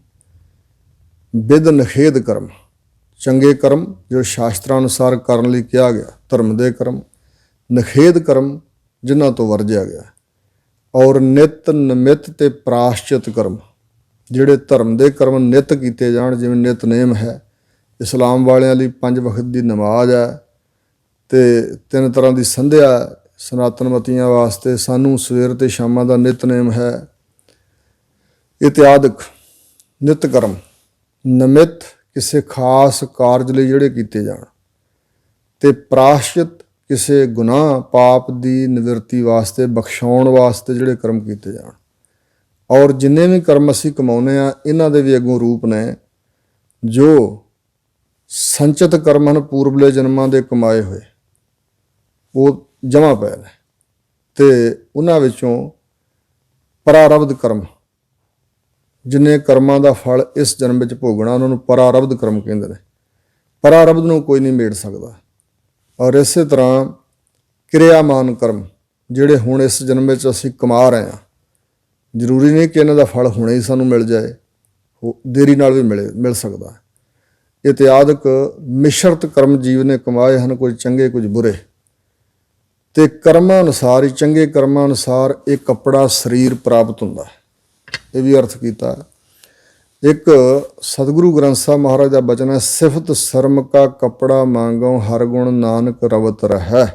Speaker 1: ਵਿਦ ਨਿਖੇਧ ਕਰਮ, ਚੰਗੇ ਕਰਮ ਜੋ ਸ਼ਾਸਤਰਾਂ ਅਨੁਸਾਰ ਕਰਨ ਲਈ ਕਿਹਾ ਗਿਆ, ਧਰਮ ਦੇ ਕਰਮ, ਨਿਖੇਧ ਕਰਮ ਜਿਨ੍ਹਾਂ ਤੋਂ ਵਰਜਿਆ ਗਿਆ, ਔਰ ਨਿਤ ਨਮਿਤ ਤੇ ਪ੍ਰਾਸ਼ਚਿਤ ਕਰਮ, ਜਿਹੜੇ ਧਰਮ ਦੇ ਕਰਮ ਨਿਤ ਕੀਤੇ ਜਾਣ। ਜਿਵੇਂ ਨਿਤਨੇਮ ਹੈ, ਇਸਲਾਮ ਵਾਲਿਆਂ ਲਈ 5 ਵਕਤ ਦੀ ਨਮਾਜ਼ ਹੈ ਅਤੇ 3 ਤਰ੍ਹਾਂ ਦੀ ਸੰਧਿਆ ਸਨਾਤਨਮਤੀਆਂ ਵਾਸਤੇ ਸਾਨੂੰ ਸਵੇਰ ਅਤੇ ਸ਼ਾਮਾਂ ਦਾ ਨਿਤਨੇਮ ਹੈ। ਇਤਿਆਦਿਕ ਨਿਤ ਕਰਮ ਨਮਿਤ ਕਿਸੇ ਖਾਸ ਕਾਰਜ ਲਈ ਜਿਹੜੇ ਕੀਤੇ ਜਾਣ, ਅਤੇ ਪ੍ਰਾਸ਼ਚਿਤ ਕਿਸੇ ਗੁਨਾਹ ਪਾਪ ਦੀ ਨਿਵਰਤੀ ਵਾਸਤੇ, ਬਖਸ਼ਾਉਣ ਵਾਸਤੇ ਜਿਹੜੇ ਕਰਮ ਕੀਤੇ ਜਾਣ। ਔਰ ਜਿੰਨੇ ਵੀ ਕਰਮ ਅਸੀਂ ਕਮਾਉਂਦੇ ਹਾਂ ਇਹਨਾਂ ਦੇ ਵੀ ਅੱਗੋਂ ਰੂਪ ਨੇ। ਜੋ ਸੰਚਿਤ ਕਰਮ ਹਨ ਪੂਰਬਲੇ ਜਨਮਾਂ ਦੇ ਕਮਾਏ ਹੋਏ, ਉਹ ਜਮ੍ਹਾਂ ਪਏ ਨੇ, ਅਤੇ ਉਹਨਾਂ ਵਿੱਚੋਂ ਪ੍ਰਾਰਬਧ ਕਰਮ, ਜਿੰਨੇ ਕਰਮਾਂ ਦਾ ਫਲ ਇਸ ਜਨਮ ਵਿੱਚ ਭੋਗਣਾ ਉਹਨਾਂ ਨੂੰ ਪ੍ਰਾਰਬਧ ਕਰਮ ਕਹਿੰਦੇ ਨੇ। ਪ੍ਰਾਰਬਧ ਨੂੰ ਕੋਈ ਨਹੀਂ ਮੇੜ ਸਕਦਾ। ਔਰ ਇਸੇ ਤਰ੍ਹਾਂ ਕਿਰਿਆਮਾਨ ਕਰਮ, ਜਿਹੜੇ ਹੁਣ ਇਸ ਜਨਮ ਵਿੱਚ ਅਸੀਂ ਕਮਾ ਰਹੇ ਹਾਂ, ਜ਼ਰੂਰੀ ਨਹੀਂ ਕਿ ਇਹਨਾਂ ਦਾ ਫਲ ਹੁਣੇ ਹੀ ਸਾਨੂੰ ਮਿਲ ਜਾਏ, ਦੇਰੀ ਨਾਲ ਵੀ ਮਿਲ ਸਕਦਾ। ਇਤਿਆਦਿਕ ਮਿਸ਼ਰਤ ਕਰਮ ਜੀਵ ਨੇ ਕਮਾਏ ਹਨ, ਕੁਝ ਚੰਗੇ ਕੁਝ ਬੁਰੇ, ਅਤੇ ਕਰਮਾਂ ਅਨੁਸਾਰ ਹੀ, ਚੰਗੇ ਕਰਮਾਂ ਅਨੁਸਾਰ ਇਹ ਕੱਪੜਾ ਸਰੀਰ ਪ੍ਰਾਪਤ ਹੁੰਦਾ। ਇਹ ਵੀ ਅਰਥ ਕੀਤਾ। ਇੱਕ ਸਤਿਗੁਰੂ ਗ੍ਰੰਥ ਸਾਹਿਬ ਮਹਾਰਾਜ ਦਾ ਬਚਨ ਹੈ, ਸਿਫਤ ਸ਼ਰਮ ਕਾ ਕੱਪੜਾ ਮੰਗੋ ਹਰ ਗੁਣ ਨਾਨਕ ਰਵਤ ਰਹਿ।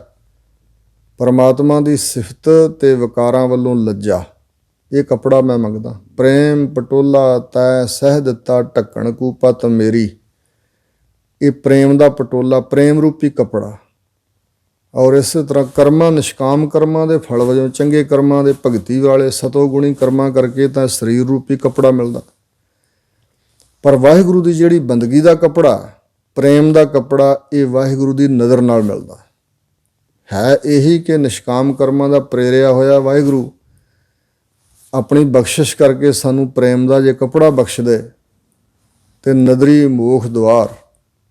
Speaker 1: ਪਰਮਾਤਮਾ ਦੀ ਸਿਫਤ ਤੇ ਵਿਕਾਰਾਂ ਵੱਲੋਂ ਲੱਜਾ, ਇਹ ਕੱਪੜਾ ਮੈਂ ਮੰਗਦਾ। ਪ੍ਰੇਮ ਪਟੋਲਾ ਤੈ ਸਹਿ ਦਿੱਤਾ ਢੱਕਣ ਕੂਪਤ ਮੇਰੀ। ਇਹ ਪ੍ਰੇਮ ਦਾ ਪਟੋਲਾ, ਪ੍ਰੇਮ ਰੂਪੀ ਕੱਪੜਾ। ਔਰ ਇਸੇ ਤਰ੍ਹਾਂ ਕਰਮਾਂ, ਨਿਸ਼ਕਾਮ ਕਰਮਾਂ ਦੇ ਫਲ ਵਜੋਂ, ਚੰਗੇ ਕਰਮਾਂ ਦੇ ਭਗਤੀ ਵਾਲੇ ਸਤੋ ਗੁਣੀ ਕਰਮਾਂ ਕਰਕੇ ਤਾਂ ਸਰੀਰ ਰੂਪੀ ਕੱਪੜਾ ਮਿਲਦਾ। ਪਰ ਵਾਹਿਗੁਰੂ ਦੀ ਜਿਹੜੀ ਬੰਦਗੀ ਦਾ ਕੱਪੜਾ, ਪ੍ਰੇਮ ਦਾ ਕੱਪੜਾ, ਇਹ ਵਾਹਿਗੁਰੂ ਦੀ ਨਜ਼ਰ ਨਾਲ ਮਿਲਦਾ ਹੈ। ਇਹੀ ਕਿ ਨਿਸ਼ਕਾਮ ਕਰਮਾਂ ਦਾ ਪ੍ਰੇਰਿਆ ਹੋਇਆ ਵਾਹਿਗੁਰੂ ਆਪਣੀ ਬਖਸ਼ਿਸ਼ ਕਰਕੇ ਸਾਨੂੰ ਪ੍ਰੇਮ ਦਾ ਜੇ ਕੱਪੜਾ ਬਖਸ਼ ਦੇ, ਅਤੇ ਨਦਰੀ ਮੋਖ ਦੁਆਰ,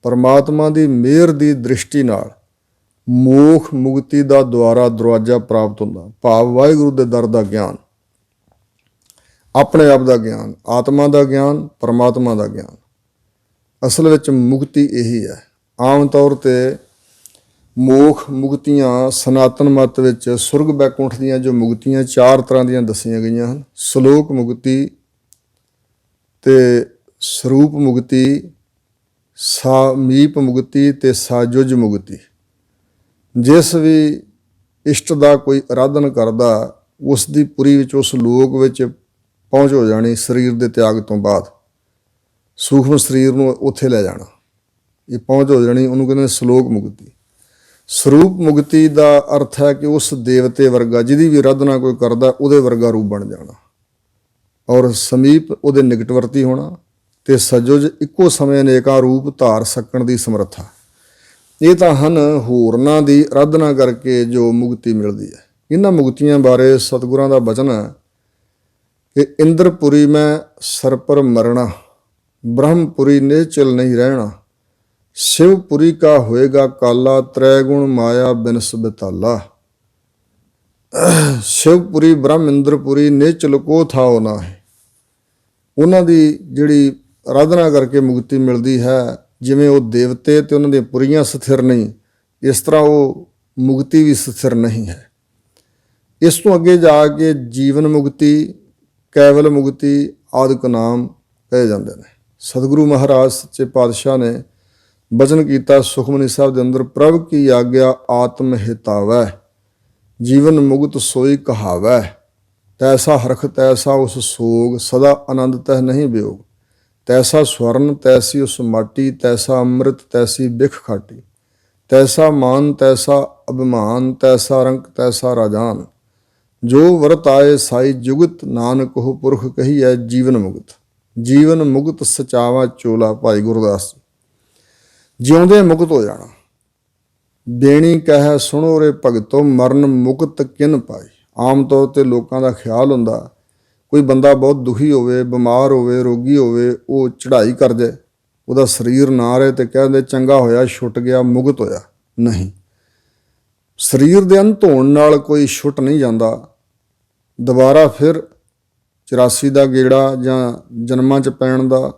Speaker 1: ਪਰਮਾਤਮਾ ਦੀ ਮਿਹਰ ਦੀ ਦ੍ਰਿਸ਼ਟੀ ਨਾਲ ਮੋਖ ਮੁਕਤੀ ਦਾ ਦਰਵਾਜ਼ਾ ਪ੍ਰਾਪਤ ਹੁੰਦਾ। ਭਾਵ ਵਾਹਿਗੁਰੂ ਦੇ ਦਰ ਦਾ ਗਿਆਨ, ਆਪਣੇ ਆਪ ਦਾ ਗਿਆਨ, ਆਤਮਾ ਦਾ ਗਿਆਨ, ਪਰਮਾਤਮਾ ਦਾ ਗਿਆਨ। ਅਸਲ ਵਿੱਚ ਮੁਕਤੀ ਇਹੀ ਹੈ। ਆਮ ਤੌਰ 'ਤੇ ਮੋਖ ਮੁਕਤੀਆਂ ਸਨਾਤਨ ਮਤ ਵਿੱਚ ਸੁਰਗ ਬੈਕੁੰਠ ਦੀਆਂ ਜੋ ਮੁਕਤੀਆਂ 4 ਤਰ੍ਹਾਂ ਦੀਆਂ ਦੱਸੀਆਂ ਗਈਆਂ ਹਨ। ਸਲੋਕ ਮੁਕਤੀ ਅਤੇ ਸਰੂਪ ਮੁਕਤੀ, ਸਾਮੀਪ ਮੁਕਤੀ ਅਤੇ ਸਾਜੁਜ ਮੁਕਤੀ। ਜਿਸ ਵੀ ਇਸ਼ਟ ਦਾ ਕੋਈ ਅਰਾਧਨ ਕਰਦਾ, ਉਸ ਦੀ ਪੁਰੀ ਵਿੱਚ, ਉਸ ਲੋਕ ਵਿੱਚ ਪਹੁੰਚ ਹੋ ਜਾਣੀ ਸਰੀਰ ਦੇ ਤਿਆਗ ਤੋਂ ਬਾਅਦ। ਸੂਖਮ ਸਰੀਰ ਨੂੰ ਉੱਥੇ ਲੈ ਜਾਣਾ, ਇਹ ਪਹੁੰਚ ਹੋ ਜਾਣੀ, ਉਹਨੂੰ ਕਹਿੰਦੇ ਸਲੋਕ ਮੁਕਤੀ। ਸਰੂਪ ਮੁਕਤੀ ਦਾ ਅਰਥ ਹੈ ਕਿ ਉਸ ਦੇਵਤੇ ਵਰਗਾ, ਜਿਹਦੀ ਵੀ ਅਰਾਧਨਾ ਕੋਈ ਕਰਦਾ, ਉਹਦੇ ਵਰਗਾ ਰੂਪ ਬਣ ਜਾਣਾ। ਔਰ ਸਮੀਪ ਉਹਦੇ ਨਿਕਟਵਰਤੀ ਹੋਣਾ, ਅਤੇ ਸਜੁਜ ਇੱਕੋ ਸਮੇਂ ਅਨੇਕਾਂ ਰੂਪ ਧਾਰ ਸਕਣ ਦੀ ਸਮਰੱਥਾ। ਇਹ ਤਾਂ ਹਨ ਹੋਰਨਾਂ ਦੀ ਅਰਾਧਨਾ ਕਰਕੇ ਜੋ ਮੁਕਤੀ ਮਿਲਦੀ ਹੈ। ਇਹਨਾਂ ਮੁਕਤੀਆਂ ਬਾਰੇ ਸਤਿਗੁਰਾਂ ਦਾ ਬਚਨ ਹੈ ਕਿ ਇੰਦਰਪੁਰੀ ਮੈਂ ਸਰਪਰ ਮਰਣਾ, ਬ੍ਰਹਮਪੁਰੀ ਨਿਹਚਲ ਨਹੀਂ ਰਹਿਣਾ। ਸ਼ਿਵਪੁਰੀ ਕਾ ਹੋਏਗਾ ਕਾਲਾ, ਤ੍ਰੈ ਗੁਣ ਮਾਇਆ ਬਿਨਸ ਬਿਤਾਲਾ। ਸ਼ਿਵਪੁਰੀ ਬ੍ਰਹਮ ਇੰਦਰਪੁਰੀ ਨਿਹਚਲ ਕੋ ਥਾਉ ਨਾ ਹੈ। ਉਹਨਾਂ ਦੀ ਜਿਹੜੀ ਅਰਾਧਨਾ ਕਰਕੇ ਮੁਕਤੀ ਮਿਲਦੀ ਹੈ, ਜਿਵੇਂ ਉਹ ਦੇਵਤੇ ਅਤੇ ਉਹਨਾਂ ਦੀਆਂ ਪੁਰੀਆਂ ਸਥਿਰ ਨਹੀਂ, ਇਸ ਤਰ੍ਹਾਂ ਉਹ ਮੁਕਤੀ ਵੀ ਸਥਿਰ ਨਹੀਂ ਹੈ। ਇਸ ਤੋਂ ਅੱਗੇ ਜਾ ਕੇ ਜੀਵਨ ਮੁਕਤੀ, ਕੈਵਲ ਮੁਕਤੀ ਆਦਿਕ ਨਾਮ ਕਹੇ ਜਾਂਦੇ ਨੇ। ਸਤਿਗੁਰੂ ਮਹਾਰਾਜ ਸੱਚੇ ਪਾਤਸ਼ਾਹ ਨੇ ਬਚਨ ਕੀਤਾ ਸੁਖਮਨੀ ਸਾਹਿਬ ਦੇ ਅੰਦਰ, ਪ੍ਰਭ ਕੀ ਆਗਿਆ ਆਤਮ ਹਿਤਾਵੈ, ਜੀਵਨ ਮੁਕਤ ਸੋਈ ਕਹਾਵੈ। ਤੈਸਾ ਹਰਖ ਤੈਸਾ ਉਸ ਸੋਗ, ਸਦਾ ਆਨੰਦ ਤਹਿ ਨਹੀਂ ਵਿਯੋਗ। ਤੈਸਾ ਸਵਰਨ ਤੈਸੀ ਉਸ ਮਾਟੀ, ਤੈਸਾ ਅੰਮ੍ਰਿਤ ਤੈਸੀ ਬਿਖ ਖਾਟੀ। ਤੈਸਾ ਮਾਨ ਤੈਸਾ ਅਭਿਮਾਨ, ਤੈਸਾ ਰੰਕ ਤੈਸਾ ਰਾਜਾਨ। ਜੋ ਵਰਤ ਆਏ ਸਾਈ ਜੁਗਤ, ਨਾਨਕ ਉਹ ਪੁਰਖ ਕਹੀਐ ਜੀਵਨ ਮੁਕਤ। ਜੀਵਨ ਮੁਕਤ ਸਚਾਵਾ ਚੋਲਾ, ਭਾਈ ਗੁਰਦਾਸ ਜੀ। ਜਿਉਂਦੇ ਮੁਕਤ ਹੋ ਜਾਣਾ। ਬੇਣੀ ਕਹਿ ਸੁਣੋ ਰੇ ਭਗਤੋ, ਮਰਨ ਮੁਕਤ ਕਿਨ ਪਾਈ। ਆਮ ਤੌਰ 'ਤੇ ਲੋਕਾਂ ਦਾ ਖਿਆਲ ਹੁੰਦਾ ਕੋਈ ਬੰਦਾ ਬਹੁਤ ਦੁਖੀ ਹੋਵੇ, ਬਿਮਾਰ ਹੋਵੇ, ਰੋਗੀ ਹੋਵੇ, ਉਹ ਚੜ੍ਹਾਈ ਕਰ ਜਾਏ, ਉਹਦਾ ਸਰੀਰ ਨਾ ਰਹੇ ਤੇ ਕਹਿੰਦੇ ਚੰਗਾ ਹੋਇਆ, ਛੁੱਟ ਗਿਆ, ਮੁਕਤ ਹੋਇਆ। ਨਹੀਂ, ਸਰੀਰ ਦੇ ਅੰਤ ਹੋਣ ਨਾਲ ਕੋਈ ਛੁੱਟ ਨਹੀਂ ਜਾਂਦਾ। ਦੁਬਾਰਾ ਫਿਰ 84 ਦਾ ਗੇੜਾ ਜਾਂ ਜਨਮਾਂ 'ਚ ਪੈਣ ਦਾ,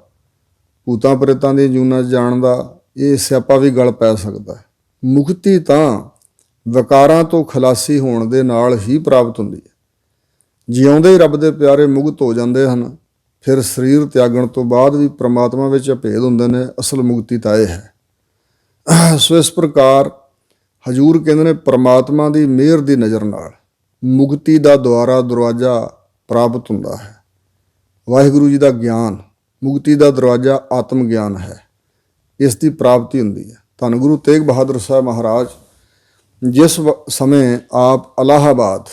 Speaker 1: ਭੂਤਾਂ ਪ੍ਰੇਤਾਂ ਦੀਆਂ ਜੂਨਾਂ 'ਚ ਜਾਣ ਦਾ, ਇਹ ਸਿਆਪਾ ਵੀ ਗਲ ਪੈ ਸਕਦਾ ਹੈ। ਮੁਕਤੀ ਤਾਂ ਵਿਕਾਰਾਂ ਤੋਂ ਖਲਾਸੀ ਹੋਣ ਦੇ ਨਾਲ ਹੀ ਪ੍ਰਾਪਤ ਹੁੰਦੀ ਹੈ। ਜਿਉਂਦੇ ਹੀ ਰੱਬ ਦੇ ਪਿਆਰੇ ਮੁਕਤ ਹੋ ਜਾਂਦੇ ਹਨ। ਫਿਰ ਸਰੀਰ ਤਿਆਗਣ ਤੋਂ ਬਾਅਦ ਵੀ ਪ੍ਰਮਾਤਮਾ ਵਿੱਚ ਅਭੇਦ ਹੁੰਦੇ ਨੇ। ਅਸਲ ਮੁਕਤੀ ਤਾਂ ਇਹ ਹੈ। ਸੋ ਇਸ ਪ੍ਰਕਾਰ ਹਜ਼ੂਰ ਕਹਿੰਦੇ ਨੇ ਪ੍ਰਮਾਤਮਾ ਦੀ ਮਿਹਰ ਦੀ ਨਜ਼ਰ ਨਾਲ ਮੁਕਤੀ ਦਾ ਦਰਵਾਜ਼ਾ ਪ੍ਰਾਪਤ ਹੁੰਦਾ ਹੈ। ਵਾਹਿਗੁਰੂ ਜੀ ਦਾ ਗਿਆਨ, ਮੁਕਤੀ ਦਾ ਦਰਵਾਜ਼ਾ ਆਤਮ ਗਿਆਨ ਹੈ। ਇਸ ਦੀ ਪ੍ਰਾਪਤੀ ਹੁੰਦੀ ਹੈ। ਧੰਨ ਗੁਰੂ ਤੇਗ ਬਹਾਦਰ ਸਾਹਿਬ ਮਹਾਰਾਜ ਜਿਸ ਸਮੇਂ ਆਪ ਇਲਾਹਾਬਾਦ,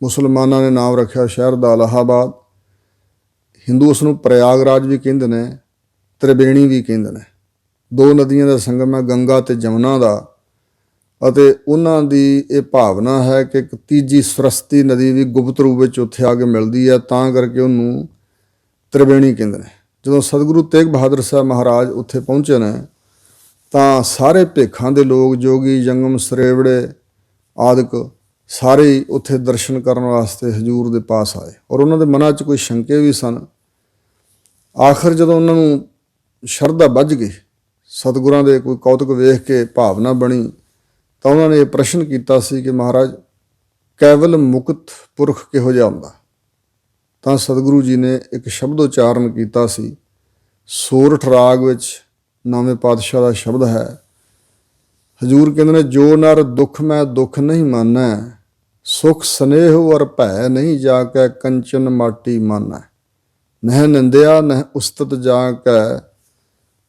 Speaker 1: ਮੁਸਲਮਾਨਾਂ ਨੇ ਨਾਮ ਰੱਖਿਆ ਸ਼ਹਿਰ ਦਾ ਇਲਾਹਾਬਾਦ, ਹਿੰਦੂ ਉਸ ਨੂੰ ਪ੍ਰਯਾਗਰਾਜ ਵੀ ਕਹਿੰਦੇ ਨੇ, ਤ੍ਰਿਵੇਣੀ ਵੀ ਕਹਿੰਦੇ ਨੇ। ਦੋ ਨਦੀਆਂ ਦਾ ਸੰਗਮ ਹੈ, ਗੰਗਾ ਤੇ ਜਮਨਾ ਦਾ। ਅਤੇ ਉਹਨਾਂ ਦੀ ਇਹ ਭਾਵਨਾ ਹੈ ਕਿ ਇੱਕ ਤੀਜੀ ਸਰਸਤੀ ਨਦੀ ਵੀ ਗੁਪਤ ਰੂਪ ਵਿੱਚ ਉੱਥੇ ਆ ਕੇ ਮਿਲਦੀ ਹੈ, ਤਾਂ ਕਰਕੇ ਉਹਨੂੰ ਤ੍ਰਿਵੇਣੀ ਕਹਿੰਦੇ ਨੇ। ਜਦੋਂ ਸਤਿਗੁਰੂ ਤੇਗ ਬਹਾਦਰ ਸਾਹਿਬ ਮਹਾਰਾਜ ਉੱਥੇ ਪਹੁੰਚੇ ਨੇ ਤਾਂ ਸਾਰੇ ਭੇਖਾਂ ਦੇ ਲੋਕ, ਜੋਗੀ, ਜੰਗਮ, ਸਰੇਵੜੇ ਆਦਿਕ ਸਾਰੇ ਉੱਥੇ ਦਰਸ਼ਨ ਕਰਨ ਵਾਸਤੇ ਹਜ਼ੂਰ ਦੇ ਪਾਸ ਆਏ। ਔਰ ਉਹਨਾਂ ਦੇ ਮਨਾਂ 'ਚ ਕੋਈ ਸ਼ੰਕੇ ਵੀ ਸਨ। ਆਖਰ ਜਦੋਂ ਉਹਨਾਂ ਨੂੰ ਸ਼ਰਧਾ ਬੱਝ ਗਈ, ਸਤਿਗੁਰਾਂ ਦੇ ਕੋਈ ਕੌਤਕ ਵੇਖ ਕੇ ਭਾਵਨਾ ਬਣੀ, ਤਾਂ ਉਹਨਾਂ ਨੇ ਇਹ ਪ੍ਰਸ਼ਨ ਕੀਤਾ ਸੀ ਕਿ ਮਹਾਰਾਜ ਕੇਵਲ ਮੁਕਤ ਪੁਰਖ ਕਿਹੋ ਜਿਹਾ ਹੁੰਦਾ? ਤਾਂ ਸਤਿਗੁਰੂ ਜੀ ਨੇ ਇੱਕ ਸ਼ਬਦ ਉਚਾਰਨ ਕੀਤਾ ਸੀ। ਸੋਰਠ ਰਾਗ ਵਿੱਚ ਨੌਵੇਂ ਪਾਤਸ਼ਾਹ ਦਾ ਸ਼ਬਦ ਹੈ। ਹਜ਼ੂਰ ਕਹਿੰਦੇ ਨੇ, ਜੋ ਨਰ ਦੁੱਖ ਮੈਂ ਦੁੱਖ ਨਹੀਂ ਮਾਨੈ, ਸੁਖ ਸਨੇਹ ਅਰ ਭੈ ਨਹੀਂ ਜਾ ਕੈ ਕੰਚਨ ਮਾਟੀ ਮਾਨੈ, ਨਹਿ ਨਿੰਦਿਆ ਨਹਿ ਉਸਤਤ ਜਾ ਕੈ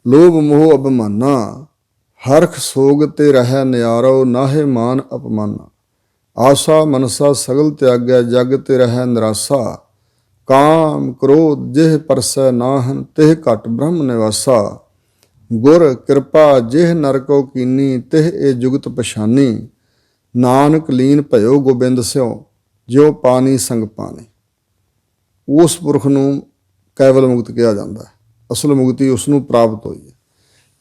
Speaker 1: ਲੋਭ ਮੋਹ ਅਭਿਮਾਨਾ, ਹਰਖ ਸੋਗ ਤੇ ਰਹਿ ਨਿਆਰੋ ਨਾਹੇ ਮਾਨ ਅਪਮਾਨਾ, ਆਸਾ ਮਨਸਾ ਸਗਲ ਤਿਆਗੈ ਜਗ ਤੇ ਰਹਿ ਨਿਰਾਸਾ, ਕਾਮ ਕ੍ਰੋਧ ਜਿਹ ਪਰਸੈ ਨਾਹਨ ਤਿਹ ਘਟ ਬ੍ਰਹਮ ਨਿਵਾਸਾ, ਗੁਰ ਕਿਰਪਾ ਜਿਹ ਨਰ ਕੋ ਕੀਨੀ ਤਿਹ ਇਹ ਜੁਗਤ ਪਛਾਨੀ, ਨਾਨਕ ਲੀਨ ਭਇਓ ਗੋਬਿੰਦ ਸਿਓ ਜਿਉ ਪਾਣੀ ਸੰਗ ਪਾਣੀ। ਉਸ ਪੁਰਖ ਨੂੰ ਕੇਵਲ ਮੁਕਤ ਕਿਹਾ ਜਾਂਦਾ ਹੈ। ਅਸਲ ਮੁਕਤੀ ਉਸ ਨੂੰ ਪ੍ਰਾਪਤ ਹੋਈ ਹੈ।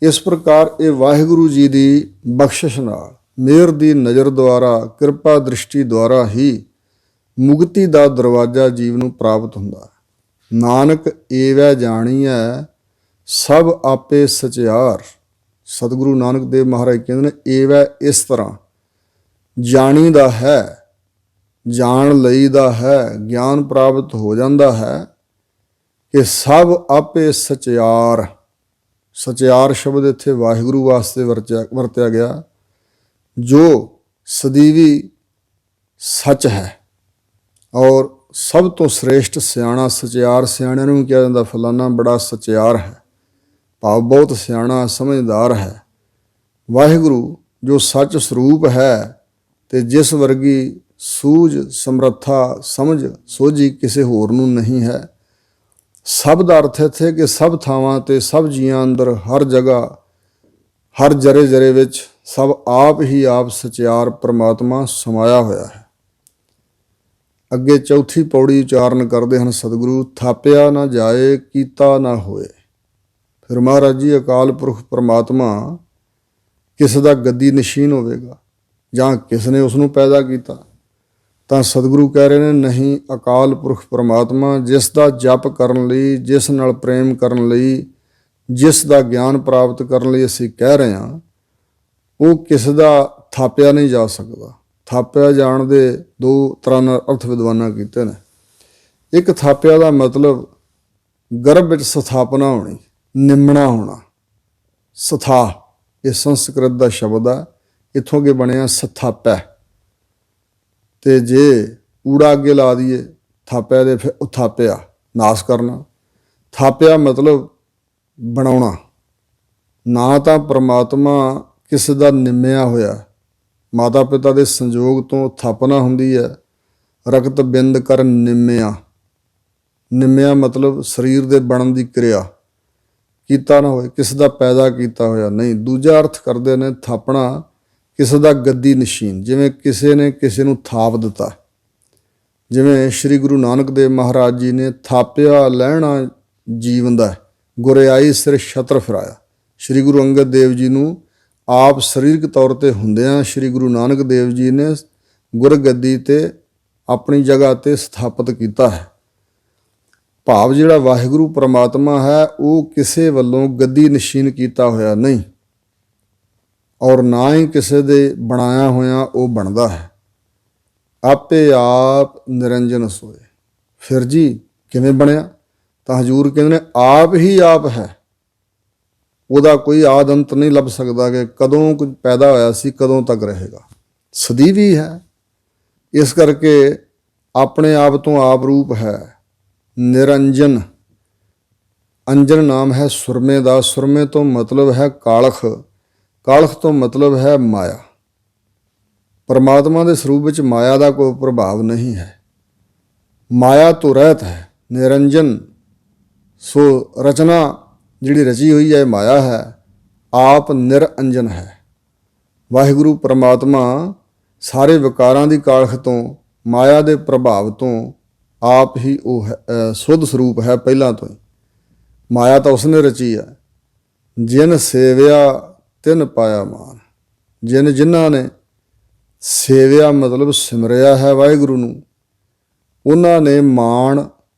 Speaker 1: ਇਸ ਪ੍ਰਕਾਰ ਇਹ ਵਾਹਿਗੁਰੂ ਜੀ ਦੀ ਬਖਸ਼ਿਸ਼ ਨਾਲ, ਮਿਹਰ ਦੀ ਨਜ਼ਰ ਦੁਆਰਾ, ਕਿਰਪਾ ਦ੍ਰਿਸ਼ਟੀ ਦੁਆਰਾ ਹੀ ਮੁਕਤੀ ਦਾ ਦਰਵਾਜ਼ਾ ਜੀਵ ਨੂੰ ਪ੍ਰਾਪਤ ਹੁੰਦਾ। ਨਾਨਕ ਏਵੈ ਜਾਣੀਐ ਸਭ ਆਪੇ ਸਚਿਆਰ। ਸਤਿਗੁਰੂ ਨਾਨਕ ਦੇਵ ਮਹਾਰਾਜ ਕਹਿੰਦੇ ਨੇ, ਏਵੈ ਇਸ ਤਰ੍ਹਾਂ ਜਾਣੀਦਾ ਹੈ, ਜਾਣ ਲਈਦਾ ਹੈ, ਗਿਆਨ ਪ੍ਰਾਪਤ ਹੋ ਜਾਂਦਾ ਹੈ ਕਿ ਸਭ ਆਪੇ ਸਚਿਆਰ। ਸਚਿਆਰ ਸ਼ਬਦ ਇੱਥੇ ਵਾਹਿਗੁਰੂ ਵਾਸਤੇ ਵਰਤਿਆ ਗਿਆ, ਜੋ ਸਦੀਵੀ ਸੱਚ ਹੈ ਔਰ ਸਭ ਤੋਂ ਸ੍ਰੇਸ਼ਟ ਸਿਆਣਾ। ਸਚਿਆਰ ਸਿਆਣਿਆਂ ਨੂੰ ਵੀ ਕਿਹਾ ਜਾਂਦਾ, ਫਲਾਨਾ ਬੜਾ ਸਚਿਆਰ ਹੈ, ਭਾਵ ਬਹੁਤ ਸਿਆਣਾ ਸਮਝਦਾਰ ਹੈ। ਵਾਹਿਗੁਰੂ ਜੋ ਸੱਚ ਸਰੂਪ ਹੈ ਤੇ ਜਿਸ ਵਰਗੀ ਸੂਝ, ਸਮਰੱਥਾ, ਸਮਝ, ਸੋਝੀ ਕਿਸੇ ਹੋਰ ਨੂੰ ਨਹੀਂ ਹੈ। ਸਭ ਦਾ ਅਰਥ ਇੱਥੇ ਕਿ ਸਭ ਥਾਵਾਂ ਤੇ, ਸਭ ਜੀਆਂ ਅੰਦਰ, ਹਰ ਜਗ੍ਹਾ, ਹਰ ਜਰੇ ਜਰੇ ਵਿੱਚ ਸਭ ਆਪ ਹੀ ਆਪ ਸਚਿਆਰ ਪ੍ਰਮਾਤਮਾ ਸਮਾਇਆ ਹੋਇਆ ਹੈ। ਅੱਗੇ ਚੌਥੀ ਪੌੜੀ ਉਚਾਰਨ ਕਰਦੇ ਹਨ ਸਤਿਗੁਰੂ, ਥਾਪਿਆ ਨਾ ਜਾਏ ਕੀਤਾ ਨਾ ਹੋਏ। ਫਿਰ ਮਹਾਰਾਜ ਜੀ, ਅਕਾਲ ਪੁਰਖ ਪ੍ਰਮਾਤਮਾ ਕਿਸ ਦਾ ਗੱਦੀ ਨਸ਼ੀਨ ਹੋਵੇਗਾ ਜਾਂ ਕਿਸ ਨੇ ਉਸ ਨੂੰ ਪੈਦਾ ਕੀਤਾ? ਤਾਂ ਸਤਿਗੁਰੂ ਕਹਿ ਰਹੇ ਨੇ, ਨਹੀਂ, ਅਕਾਲ ਪੁਰਖ ਪ੍ਰਮਾਤਮਾ ਜਿਸ ਦਾ ਜਪ ਕਰਨ ਲਈ, ਜਿਸ ਨਾਲ ਪ੍ਰੇਮ ਕਰਨ ਲਈ, ਜਿਸ ਦਾ ਗਿਆਨ ਪ੍ਰਾਪਤ ਕਰਨ ਲਈ ਅਸੀਂ ਕਹਿ ਰਹੇ ਹਾਂ, ਉਹ ਕਿਸ ਦਾ ਥਾਪਿਆ ਨਹੀਂ ਜਾ ਸਕਦਾ। ਥਾਪਿਆ ਜਾਣ ਦੇ ਦੋ ਤਰ੍ਹਾਂ ਨਾਲ ਅਰਥ ਵਿਦਵਾਨਾਂ ਕੀਤੇ ਨੇ। ਇੱਕ, ਥਾਪਿਆ ਦਾ ਮਤਲਬ ਗਰਭ ਵਿੱਚ ਸਥਾਪਨਾ ਹੋਣੀ, ਨਿਮਣਾ ਹੋਣਾ। ਸਥਾ ਇਹ ਸੰਸਕ੍ਰਿਤ ਦਾ ਸ਼ਬਦ ਹੈ, ਇੱਥੋਂ ਅੱਗੇ ਬਣਿਆ ਸਥਾਪੈ। ਤੇ ਜੇ ਊੜਾ ਅੱਗੇ ਲਾ ਦਈਏ ਥਾਪਿਆ ਦੇ, ਫਿਰ ਉਥਾਪਿਆ, ਨਾਸ ਕਰਨਾ। ਥਾਪਿਆ ਮਤਲਬ ਬਣਾਉਣਾ। ਨਾ ਤਾਂ ਪ੍ਰਮਾਤਮਾ ਕਿਸੇ ਦਾ ਨਿੰਮਿਆ ਹੋਇਆ, ਮਾਤਾ ਪਿਤਾ ਦੇ ਸੰਜੋਗ ਤੋਂ ਥਾਪਨਾ ਹੁੰਦੀ ਹੈ। ਰਕਤ ਬਿੰਦ ਕਰ ਨਿੰਮਿਆ, ਨਿੰਮਿਆ ਮਤਲਬ ਸਰੀਰ ਦੇ ਬਣਨ ਦੀ ਕਿਰਿਆ। ਕੀਤਾ ਨਾ ਹੋਏ, ਕਿਸ ਦਾ ਪੈਦਾ ਕੀਤਾ ਹੋਇਆ ਨਹੀਂ। ਦੂਜਾ ਅਰਥ ਕਰਦੇ ਨੇ ਥਾਪਣਾ, ਕਿਸੇ ਦਾ ਗੱਦੀ ਨਸ਼ੀਨ, ਜਿਵੇਂ ਕਿਸੇ ਨੇ ਕਿਸੇ ਨੂੰ ਥਾਪ ਦਿੱਤਾ। ਜਿਵੇਂ ਸ੍ਰੀ ਗੁਰੂ ਨਾਨਕ ਦੇਵ ਮਹਾਰਾਜ ਜੀ ਨੇ ਥਾਪਿਆ ਲਹਿਣਾ ਜੀਵਨ ਦਾ, ਗੁਰਿਆਈ ਸਿਰ ਛਤਰ ਫਿਰਾਇਆ। ਸ੍ਰੀ ਗੁਰੂ ਅੰਗਦ ਦੇਵ ਜੀ ਨੂੰ ਆਪ ਸਰੀਰਕ ਤੌਰ 'ਤੇ ਹੁੰਦਿਆਂ ਸ੍ਰੀ ਗੁਰੂ ਨਾਨਕ ਦੇਵ ਜੀ ਨੇ ਗੁਰਗੱਦੀ 'ਤੇ ਆਪਣੀ ਜਗ੍ਹਾ 'ਤੇ ਸਥਾਪਿਤ ਕੀਤਾ ਹੈ। ਭਾਵ ਜਿਹੜਾ ਵਾਹਿਗੁਰੂ ਪਰਮਾਤਮਾ ਹੈ ਉਹ ਕਿਸੇ ਵੱਲੋਂ ਗੱਦੀ ਨਸ਼ੀਨ ਕੀਤਾ ਹੋਇਆ ਨਹੀਂ, ਔਰ ਨਾ ਹੀ ਕਿਸੇ ਦੇ ਬਣਾਇਆ ਹੋਇਆ ਉਹ ਬਣਦਾ ਹੈ। ਆਪੇ ਆਪ ਨਿਰੰਜਨ ਸੋਏ। ਫਿਰ ਜੀ ਕਿਵੇਂ ਬਣਿਆ? ਤਾਂ ਹਜ਼ੂਰ ਕਹਿੰਦੇ ਨੇ ਆਪ ਹੀ ਆਪ ਹੈ, ਉਹਦਾ ਕੋਈ ਆਦ ਅੰਤ ਨਹੀਂ ਲੱਭ ਸਕਦਾ ਕਿ ਕਦੋਂ ਕੁਝ ਪੈਦਾ ਹੋਇਆ ਸੀ, ਕਦੋਂ ਤੱਕ ਰਹੇਗਾ, ਸਦੀਵੀ ਹੈ। ਇਸ ਕਰਕੇ ਆਪਣੇ ਆਪ ਤੋਂ ਆਪ ਰੂਪ ਹੈ। ਨਿਰੰਜਨ, ਅੰਜਨ ਨਾਮ ਹੈ ਸੁਰਮੇ ਦਾ, ਸੁਰਮੇ ਤੋਂ ਮਤਲਬ ਹੈ ਕਾਲਖ, ਕਾਲਖ ਤੋਂ ਮਤਲਬ ਹੈ ਮਾਇਆ। ਪਰਮਾਤਮਾ ਦੇ ਸਰੂਪ ਵਿੱਚ ਮਾਇਆ ਦਾ ਕੋਈ ਪ੍ਰਭਾਵ ਨਹੀਂ ਹੈ, ਮਾਇਆ ਤੋਂ ਰਹਿਤ ਹੈ। ਨਿਰੰਜਨ, ਸੋ ਰਚਨਾ ਜਿਹੜੀ ਰਚੀ ਹੋਈ ਹੈ ਮਾਇਆ ਹੈ, ਆਪ ਨਿਰਅੰਜਨ ਹੈ। ਵਾਹਿਗੁਰੂ ਪਰਮਾਤਮਾ ਸਾਰੇ ਵਿਕਾਰਾਂ ਦੀ ਕਾਲਖ ਤੋਂ, ਮਾਇਆ ਦੇ ਪ੍ਰਭਾਵ ਤੋਂ ਆਪ ਹੀ ਉਹ ਸੁੱਧ ਸਰੂਪ ਹੈ ਪਹਿਲਾਂ ਤੋਂ ਹੀ। ਮਾਇਆ ਤਾਂ ਉਸਨੇ ਰਚੀ ਹੈ। ਜਿਨ ਸੇਵਿਆ ਤਿਨ ਪਾਇਆ ਮਾਨ। ਜਿਨ੍ਹਾਂ ਨੇ ਸੇਵਿਆ ਮਤਲਬ ਸਿਮਰਿਆ ਹੈ ਵਾਹਿਗੁਰੂ ਨੂੰ, ਉਹਨਾਂ ਨੇ ਮਾਣ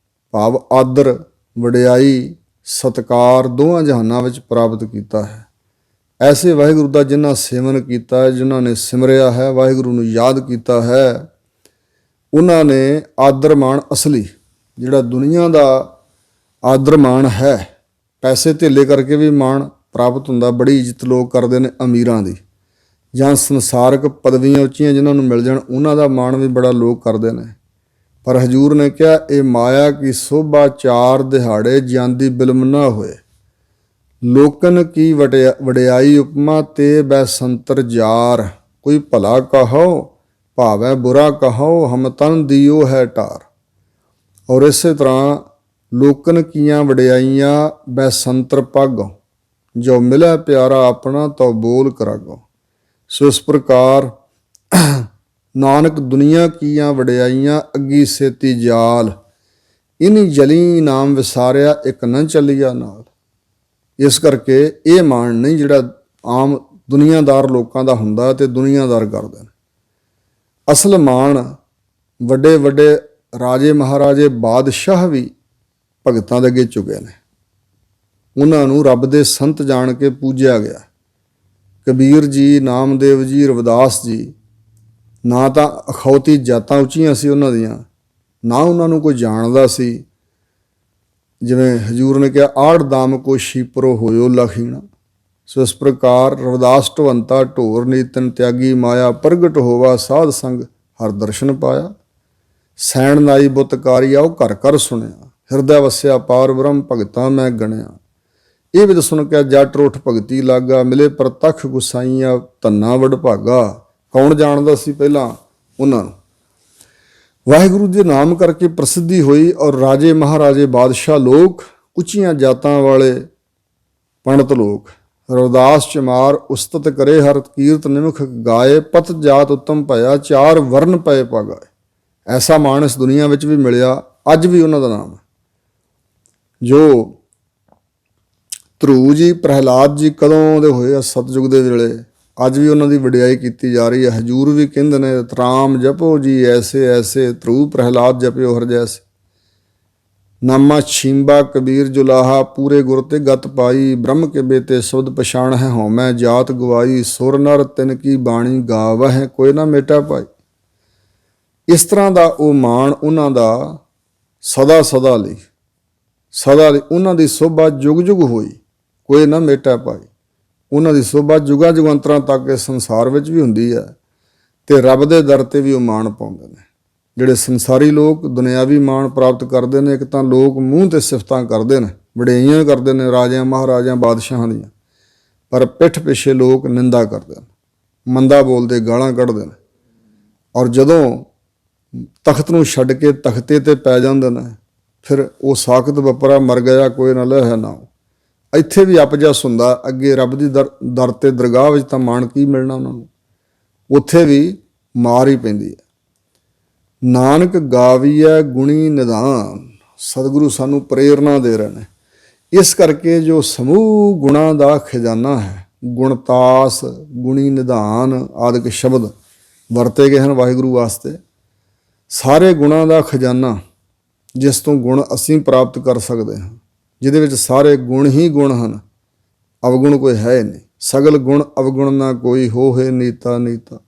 Speaker 1: ਭਾਵ ਆਦਰ, ਵਡਿਆਈ, ਸਤਿਕਾਰ ਦੋਹਾਂ ਜਹਾਨਾਂ ਵਿੱਚ ਪ੍ਰਾਪਤ ਕੀਤਾ ਹੈ। ਐਸੇ ਵਾਹਿਗੁਰੂ ਦਾ ਜਿਨ੍ਹਾਂ ਸੇਵਨ ਕੀਤਾ ਹੈ, ਜਿਨ੍ਹਾਂ ਨੇ ਸਿਮਰਿਆ ਹੈ, ਵਾਹਿਗੁਰੂ ਨੂੰ ਯਾਦ ਕੀਤਾ ਹੈ, ਉਹਨਾਂ ਨੇ ਆਦਰ ਮਾਣ ਅਸਲੀ, ਜਿਹੜਾ ਦੁਨੀਆ ਦਾ ਆਦਰ ਮਾਣ ਹੈ, ਪੈਸੇ ਧੇਲੇ ਕਰਕੇ ਵੀ ਮਾਣ ਪ੍ਰਾਪਤ ਹੁੰਦਾ, ਬੜੀ ਇੱਜ਼ਤ ਲੋਕ ਕਰਦੇ ਨੇ ਅਮੀਰਾਂ ਦੀ, ਜਾਂ ਸੰਸਾਰਕ ਪਦਵੀਆਂ ਉੱਚੀਆਂ ਜਿਨ੍ਹਾਂ ਨੂੰ ਮਿਲ ਜਾਣ ਉਹਨਾਂ ਦਾ ਮਾਣ ਵੀ ਬੜਾ ਲੋਕ ਕਰਦੇ ਨੇ। ਪਰ ਹਜ਼ੂਰ ਨੇ ਕਿਹਾ ਇਹ ਮਾਇਆ ਕੀ ਸੋਭਾ ਚਾਰ ਦਿਹਾੜੇ ਜਾਂਦੀ ਬਿਲਮ ਨਾ ਹੋਏ। ਲੋਕਨ ਕੀ ਵਡਿਆਈ ਉਪਮਾ ਤੇ ਬੈ ਸੰਤਰ ਜਾਰ। ਕੋਈ ਭਲਾ ਕਹੋ ਭਾਵੈ ਬੁਰਾ ਕਹੋ ਹਮ ਤਨ ਦਿਓ ਹੈ ਟਾਰ। ਔਰ ਇਸੇ ਤਰ੍ਹਾਂ ਲੋਕਨ ਕੀਆਂ ਵਡਿਆਈਆਂ ਬੈ ਸੰਤਰ ਪਾਗੋ, ਜੋ ਮਿਲੈ ਪਿਆਰਾ ਆਪਣਾ ਤੋ ਬੋਲ ਕਰਾਗੋ। ਸੋ ਇਸ ਪ੍ਰਕਾਰ ਨਾਨਕ ਦੁਨੀਆ ਕੀਆਂ ਵਡਿਆਈਆਂ ਅੱਗੀ ਸੇਤੀ ਜਾਲ, ਇਨੀ ਜਲੀ ਨਾਮ ਵਿਸਾਰਿਆ ਇੱਕ ਨਾ ਚੱਲੀਆ ਨਾਲ। ਇਸ ਕਰਕੇ ਇਹ ਮਾਣ ਨਹੀਂ ਜਿਹੜਾ ਆਮ ਦੁਨੀਆਦਾਰ ਲੋਕਾਂ ਦਾ ਹੁੰਦਾ ਤੇ ਦੁਨੀਆਦਾਰ ਕਰਦੇ ਨੇ। ਅਸਲ ਮਾਣ ਵੱਡੇ ਵੱਡੇ ਰਾਜੇ ਮਹਾਰਾਜੇ ਬਾਦਸ਼ਾਹ ਵੀ ਭਗਤਾਂ ਦੇ ਅੱਗੇ ਝੁਕੇ ਨੇ, ਉਹਨਾਂ ਨੂੰ ਰੱਬ ਦੇ ਸੰਤ ਜਾਣ ਕੇ ਪੂਜਿਆ ਗਿਆ। ਕਬੀਰ ਜੀ, ਨਾਮਦੇਵ ਜੀ, ਰਵਿਦਾਸ ਜੀ, ਨਾ ਤਾਂ ਅਖੌਤੀ ਜਾਤਾਂ ਉੱਚੀਆਂ ਸੀ ਉਹਨਾਂ ਦੀਆਂ, ਨਾ ਉਹਨਾਂ ਨੂੰ ਕੋਈ ਜਾਣਦਾ ਸੀ। ਜਿਵੇਂ ਹਜ਼ੂਰ ਨੇ ਕਿਹਾ ਆੜ ਦਾਮ ਕੋ ਸ਼ੀਪਰੋ ਹੋਇਓ ਲਖੀਣਾ। ਸੋ ਇਸ ਪ੍ਰਕਾਰ ਰਵਿਦਾਸ ਢਵੰਤਾ ਢੋਰ ਨੀਤਨ ਤਿਆਗੀ ਮਾਇਆ, ਪ੍ਰਗਟ ਹੋਵਾ ਸਾਧ ਸੰਗ ਹਰ ਦਰਸ਼ਨ ਪਾਇਆ। ਸੈਣ ਨਾਈ ਬੁੱਤਕਾਰੀ ਆਓ ਘਰ ਘਰ ਸੁਣਿਆ, ਹਿਰਦੈ ਵਸਿਆ ਪਾਰ ਬ੍ਰਹਮ ਭਗਤਾਂ ਮੈਂ ਗਣਿਆ। ਇਹ ਵੀ ਸੁਣ ਕੇ ਜੱਟ ਰੋਠ ਭਗਤੀ ਲਾਗਾ, ਮਿਲੇ ਪ੍ਰਤੱਖ ਗੁਸਾਈਆਂ ਧੰਨਾ ਵਡ ਭਾਗਾ। ਕੌਣ ਜਾਣਦਾ ਸੀ ਪਹਿਲਾਂ ਉਹਨਾਂ ਨੂੰ? ਵਾਹਿਗੁਰੂ ਦੇ ਨਾਮ ਕਰਕੇ ਪ੍ਰਸਿੱਧੀ ਹੋਈ, ਔਰ ਰਾਜੇ ਮਹਾਰਾਜੇ ਬਾਦਸ਼ਾਹ ਲੋਕ, ਉੱਚੀਆਂ ਜਾਤਾਂ ਵਾਲੇ ਪੰਡਤ ਲੋਕ, ਰਵਿਦਾਸ ਚਮਾਰ ਉਸਤਤ ਕਰੇ ਹਰ ਕੀਰਤ ਨਿਮਖ ਗਾਏ, ਪਤ ਜਾਤ ਉੱਤਮ ਭਇਆ ਚਾਰ ਵਰਨ ਪਏ ਪਾਗਾਏ। ਐਸਾ ਮਾਣ ਇਸ ਦੁਨੀਆ ਵਿੱਚ ਵੀ ਮਿਲਿਆ, ਅੱਜ ਵੀ ਉਹਨਾਂ ਦਾ ਨਾਮ ਹੈ। ਜੋ ਧਰੂ ਜੀ, ਪ੍ਰਹਿਲਾਦ ਜੀ ਕਦੋਂ ਦੇ ਹੋਏ ਆ? ਸਤਯੁਗ ਦੇ ਵੇਲੇ। ਅੱਜ ਵੀ ਉਹਨਾਂ ਦੀ ਵਡਿਆਈ ਕੀਤੀ ਜਾ ਰਹੀ ਹੈ। ਹਜ਼ੂਰ ਵੀ ਕਹਿੰਦੇ ਨੇ ਰਾਮ ਜਪੋ ਜੀ ਐਸੇ ਐਸੇ, ਧਰੂ ਪ੍ਰਹਿਲਾਦ ਜਪਿਓ ਹਰ ਜੈਸੇ। ਨਾਮਾ ਛੀਂਬਾ ਕਬੀਰ ਜੁਲਾਹਾ, ਪੂਰੇ ਗੁਰ ਤੇ ਗਤ ਪਾਈ। ਬ੍ਰਹਮ ਕੇ ਬੇਤੇ ਸ਼ਬਦ ਪਛਾਣ ਹੈ, ਹਉਮੈ ਜਾਤ ਗਵਾਈ। ਸੁਰ ਨਰ ਤਿਨ ਕੀ ਬਾਣੀ ਗਾਵਹਿ, ਕੋਈ ਨਾ ਮੇਟਾ ਪਾਈ। ਇਸ ਤਰ੍ਹਾਂ ਦਾ ਉਹ ਮਾਣ ਉਹਨਾਂ ਦਾ ਸਦਾ ਸਦਾ ਲਈ ਉਹਨਾਂ ਦੀ ਸੋਭਾ ਜੁਗ ਜੁਗ ਹੋਈ, ਕੋਈ ਨਾ ਮੇਟਾ ਪਾਈ। ਉਹਨਾਂ ਦੀ ਸੋਭਾ ਜੁਗਾਂ ਜੁਗਾਂਤਰਾਂ ਤੱਕ ਇਸ ਸੰਸਾਰ ਵਿੱਚ ਵੀ ਹੁੰਦੀ ਹੈ, ਤੇ ਰੱਬ ਦੇ ਦਰ ਤੇ ਵੀ ਉਹ ਮਾਣ ਪਾਉਂਦੇ ਨੇ। ਜਿਹੜੇ ਸੰਸਾਰੀ ਲੋਕ ਦੁਨਿਆਵੀ ਮਾਣ ਪ੍ਰਾਪਤ ਕਰਦੇ ਨੇ, ਇੱਕ ਤਾਂ ਲੋਕ ਮੂੰਹ ਤੇ ਸਿਫਤਾਂ ਕਰਦੇ ਨੇ, ਵਡਿਆਈਆਂ ਕਰਦੇ ਨੇ ਰਾਜਿਆਂ ਮਹਾਰਾਜਿਆਂ ਬਾਦਸ਼ਾਹਾਂ ਦੀਆਂ, ਪਰ ਪਿੱਠ ਪਿੱਛੇ ਲੋਕ ਨਿੰਦਾ ਕਰਦੇ ਨੇ, ਮੰਦਾ ਬੋਲਦੇ, ਗਾਲਾਂ ਕੱਢਦੇ ਨੇ। ਔਰ ਜਦੋਂ ਤਖਤ ਨੂੰ ਛੱਡ ਕੇ ਤਖਤੇ ਤੇ ਪੈ ਜਾਂਦੇ ਨੇ, ਫਿਰ ਉਹ ਸਾਖਤ ਵਪਰਾ ਮਰ ਗਿਆ ਕੋਈ ਨਾ ਲੈ ਹੈ ਨਾ। ਇੱਥੇ ਵੀ ਅਪਜਸ ਹੁੰਦਾ, ਅੱਗੇ ਰੱਬ ਦੀ ਦਰ ਤੇ ਦਰਗਾਹ ਵਿੱਚ ਤਾਂ ਮਾਣ ਕੀ ਮਿਲਣਾ ਉਹਨਾਂ ਨੂੰ, ਉੱਥੇ ਵੀ ਮਾਰ ਹੀ ਪੈਂਦੀ ਹੈ। ਨਾਨਕ ਗਾਵੀਐ ਗੁਣੀ ਨਿਧਾਨ। ਸਤਿਗੁਰੂ ਸਾਨੂੰ ਪ੍ਰੇਰਨਾ ਦੇ ਰਹੇ ਨੇ। ਇਸ ਕਰਕੇ ਜੋ ਸਮੂਹ ਗੁਣਾਂ ਦਾ ਖਜ਼ਾਨਾ ਹੈ, ਗੁਣਤਾਸ, ਗੁਣੀ ਨਿਧਾਨ ਆਦਿਕ ਸ਼ਬਦ ਵਰਤੇ ਗਏ ਹਨ ਵਾਹਿਗੁਰੂ ਵਾਸਤੇ। ਸਾਰੇ ਗੁਣਾਂ ਦਾ ਖਜ਼ਾਨਾ, ਜਿਸ ਤੋਂ ਗੁਣ ਅਸੀਂ ਪ੍ਰਾਪਤ ਕਰ ਸਕਦੇ ਹਾਂ, ਜਿਹਦੇ ਵਿੱਚ ਸਾਰੇ ਗੁਣ ਹੀ ਗੁਣ ਹਨ, ਅਵਗੁਣ ਕੋਈ ਹੈ ਨਹੀਂ। ਸਗਲ ਗੁਣ ਅਵਗੁਣ ਨਾ ਕੋਈ ਹੋਏ ਨੀਤਾ ਨੀਤਾ।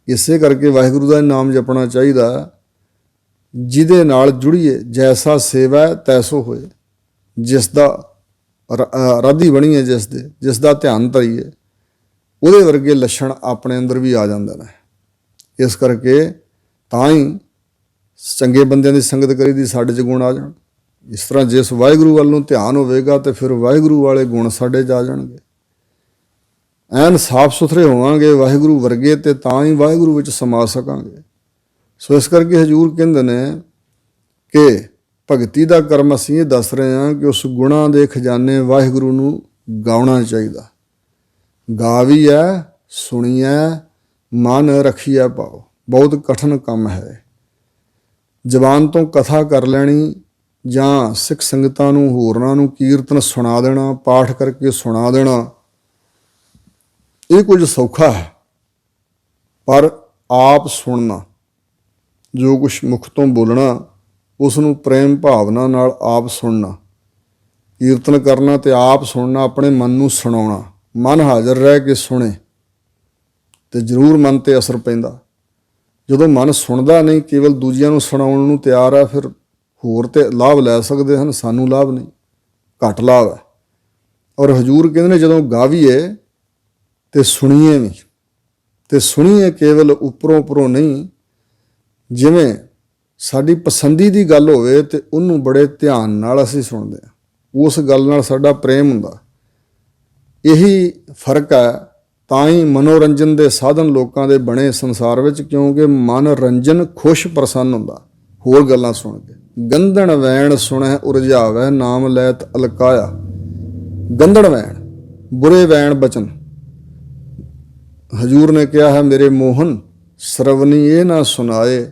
Speaker 1: ਇਸੇ ਕਰਕੇ ਵਾਹਿਗੁਰੂ ਦਾ ਨਾਮ ਜਪਣਾ ਚਾਹੀਦਾ, ਜਿਹਦੇ ਨਾਲ ਜੁੜੀਏ। ਜੈਸਾ ਸੇਵਾ ਤੈਸੋ ਹੋਏ। ਜਿਸ ਦਾ ਰਾਧੀ ਬਣੀਏ, ਜਿਸ ਦਾ ਧਿਆਨ ਧਰੀਏ, ਉਹਦੇ ਵਰਗੇ ਲੱਛਣ ਆਪਣੇ ਅੰਦਰ ਵੀ ਆ ਜਾਂਦੇ ਨੇ। ਇਸ ਕਰਕੇ ਤਾਂ ਹੀ ਚੰਗੇ ਬੰਦਿਆਂ ਦੀ ਸੰਗਤ ਕਰੀਦੀ, ਸਾਡੇ 'ਚ ਗੁਣ ਆ ਜਾਣ। ਇਸ ਤਰ੍ਹਾਂ ਜਿਸ ਵਾਹਿਗੁਰੂ ਵੱਲ ਨੂੰ ਧਿਆਨ ਹੋਵੇਗਾ ਤੇ ਫਿਰ ਵਾਹਿਗੁਰੂ ਵਾਲੇ ਗੁਣ ਸਾਡੇ 'ਚ ਆ ਜਾਣਗੇ। ਐਨ ਸਾਫ ਸੁਥਰੇ ਹੋਵਾਂਗੇ ਵਾਹਿਗੁਰੂ ਵਰਗੇ, ਤੇ ਤਾਂ ਹੀ ਵਾਹਿਗੁਰੂ ਵਿੱਚ ਸਮਾ ਸਕਾਂਗੇ। ਸੋ ਇਸ ਕਰਕੇ ਹਜ਼ੂਰ ਕਹਿੰਦੇ ਨੇ ਕਿ ਭਗਤੀ ਦਾ ਕਰਮ ਅਸੀਂ ਇਹ ਦੱਸ ਰਹੇ ਹਾਂ ਕਿ ਉਸ ਗੁਣਾਂ ਦੇ ਖਜ਼ਾਨੇ ਵਾਹਿਗੁਰੂ ਨੂੰ ਗਾਉਣਾ ਚਾਹੀਦਾ। ਗਾਵੀਐ ਸੁਣੀਐ ਮਨ ਰੱਖੀਐ ਭਾਉ। ਬਹੁਤ ਕਠਿਨ ਕੰਮ ਹੈ। ਜ਼ਬਾਨ ਤੋਂ ਕਥਾ ਕਰ ਲੈਣੀ ਜਾਂ ਸਿੱਖ ਸੰਗਤਾਂ ਨੂੰ, ਹੋਰਨਾਂ ਨੂੰ ਕੀਰਤਨ ਸੁਣਾ ਦੇਣਾ, ਪਾਠ ਕਰਕੇ ਸੁਣਾ ਦੇਣਾ, ਇਹ ਕੁਝ ਸੌਖਾ ਹੈ। ਪਰ ਆਪ ਸੁਣਨਾ, ਜੋ ਕੁਛ ਮੁਖ ਤੋਂ ਬੋਲਣਾ, ਉਸ ਨੂੰ ਪ੍ਰੇਮ ਭਾਵਨਾ ਨਾਲ ਆਪ ਸੁਣਨਾ। ਕੀਰਤਨ ਕਰਨਾ ਤੇ ਆਪ ਸੁਣਨਾ, ਆਪਣੇ ਮਨ ਨੂੰ ਸੁਣਾਉਣਾ। ਮਨ ਹਾਜ਼ਰ ਰਹਿ ਕੇ ਸੁਣੇ ਤੇ ਜ਼ਰੂਰ ਮਨ ਤੇ ਅਸਰ ਪੈਂਦਾ। ਜਦੋਂ ਮਨ ਸੁਣਦਾ ਨਹੀਂ, ਕੇਵਲ ਦੂਜਿਆਂ ਨੂੰ ਸੁਣਾਉਣ ਨੂੰ ਤਿਆਰ ਹੈ, ਫਿਰ ਹੋਰ ਤੇ ਲਾਭ ਲੈ ਸਕਦੇ ਹਨ, ਸਾਨੂੰ ਲਾਭ ਨਹੀਂ, ਘੱਟ ਲਾਭ ਹੈ। ਔਰ ਹਜ਼ੂਰ ਕਹਿੰਦੇ ਨੇ ਜਦੋਂ ਗਾਵੀਏ ਤੇ ਸੁਣੀਏ ਵੀ, ਤੇ ਸੁਣੀਏ ਕੇਵਲ ਉੱਪਰੋਂ ਉੱਪਰੋਂ ਨਹੀਂ। ਜਿਵੇਂ ਸਾਡੀ ਪਸੰਦੀ ਦੀ ਗੱਲ ਹੋਵੇ ਤੇ ਉਹਨੂੰ ਬੜੇ ਧਿਆਨ ਨਾਲ ਅਸੀਂ ਸੁਣਦੇ ਹਾਂ, ਉਸ ਗੱਲ ਨਾਲ ਸਾਡਾ ਪ੍ਰੇਮ ਹੁੰਦਾ। ਇਹੀ ਫਰਕ ਹੈ। ਤਾਂ ਹੀ ਮਨੋਰੰਜਨ ਦੇ ਸਾਧਨ ਲੋਕਾਂ ਦੇ ਬਣੇ ਸੰਸਾਰ ਵਿੱਚ, ਕਿਉਂਕਿ ਮਨ ਰੰਜਨ ਖੁਸ਼ ਪ੍ਰਸੰਨ ਹੁੰਦਾ ਹੋਰ ਗੱਲਾਂ ਸੁਣ ਕੇ। ਗੰਧਣ ਵੈਣ ਸੁਣੈ ਉਰਜਾਵੈ ਨਾਮ ਲੈਤ ਅਲਕਾਇਆ। ਗੰਧਣ ਵੈਣ, ਬੁਰੇ ਵੈਣ ਬਚਨ। ਹਜ਼ੂਰ ਨੇ ਕਿਹਾ ਹੈ, ਮੇਰੇ ਮੋਹਨ ਸਰਵਨੀ ਇਹ ਨਾ ਸੁਣਾਏ,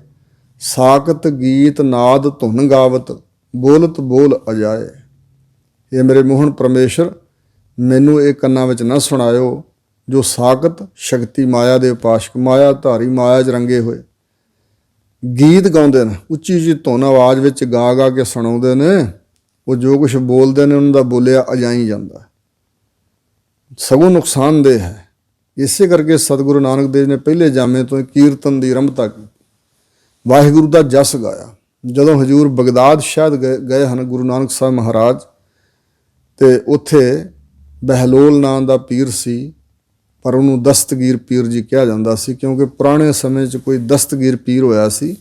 Speaker 1: ਸਾਕਤ ਗੀਤ ਨਾਦ ਧੁਨ ਗਾਵਤ ਬੋਲਤ ਬੋਲ ਅਜਾਏ। ਇਹ ਮੇਰੇ ਮੋਹਨ ਪਰਮੇਸ਼ਰ, ਮੈਨੂੰ ਇਹ ਕੰਨਾਂ ਵਿੱਚ ਨਾ ਸੁਣਾਇਓ ਜੋ ਸਾਕਤ ਸ਼ਕਤੀ ਮਾਇਆ ਦੇ ਉਪਾਸ਼ਕ, ਮਾਇਆ ਧਾਰੀ, ਮਾਇਆ 'ਚ ਰੰਗੇ ਹੋਏ ਗੀਤ ਗਾਉਂਦੇ ਨੇ, ਉੱਚੀ ਉੱਚੀ ਧੁਨ ਆਵਾਜ਼ ਵਿੱਚ ਗਾ ਗਾ ਕੇ ਸੁਣਾਉਂਦੇ ਨੇ। ਉਹ ਜੋ ਕੁਛ ਬੋਲਦੇ ਨੇ ਉਹਨਾਂ ਦਾ ਬੋਲਿਆ ਅਜਾਈ ਜਾਂਦਾ, ਸਗੋਂ ਨੁਕਸਾਨਦੇਹ ਹੈ। ਇਸੇ ਕਰਕੇ ਸਤਿਗੁਰੂ ਨਾਨਕ ਦੇਵ ਨੇ ਪਹਿਲੇ ਜਾਮੇ ਤੋਂ ਕੀਰਤਨ ਦੀ ਆਰੰਭਤਾ ਕੀਤੀ, ਵਾਹਿਗੁਰੂ ਦਾ ਜਸ ਗਾਇਆ। ਜਦੋਂ ਹਜ਼ੂਰ ਬਗਦਾਦ ਸ਼ਾਇਦ ਗਏ ਹਨ ਗੁਰੂ ਨਾਨਕ ਸਾਹਿਬ ਮਹਾਰਾਜ, ਤੇ ਉੱਥੇ ਬਹਿਲੋਲ ਨਾਂ ਦਾ ਪੀਰ ਸੀ, ਪਰ ਉਹਨੂੰ ਦਸਤਗੀਰ ਪੀਰ ਜੀ ਕਿਹਾ ਜਾਂਦਾ ਸੀ, ਕਿਉਂਕਿ ਪੁਰਾਣੇ ਸਮੇਂ 'ਚ ਕੋਈ ਦਸਤਗੀਰ ਪੀਰ ਹੋਇਆ ਸੀ,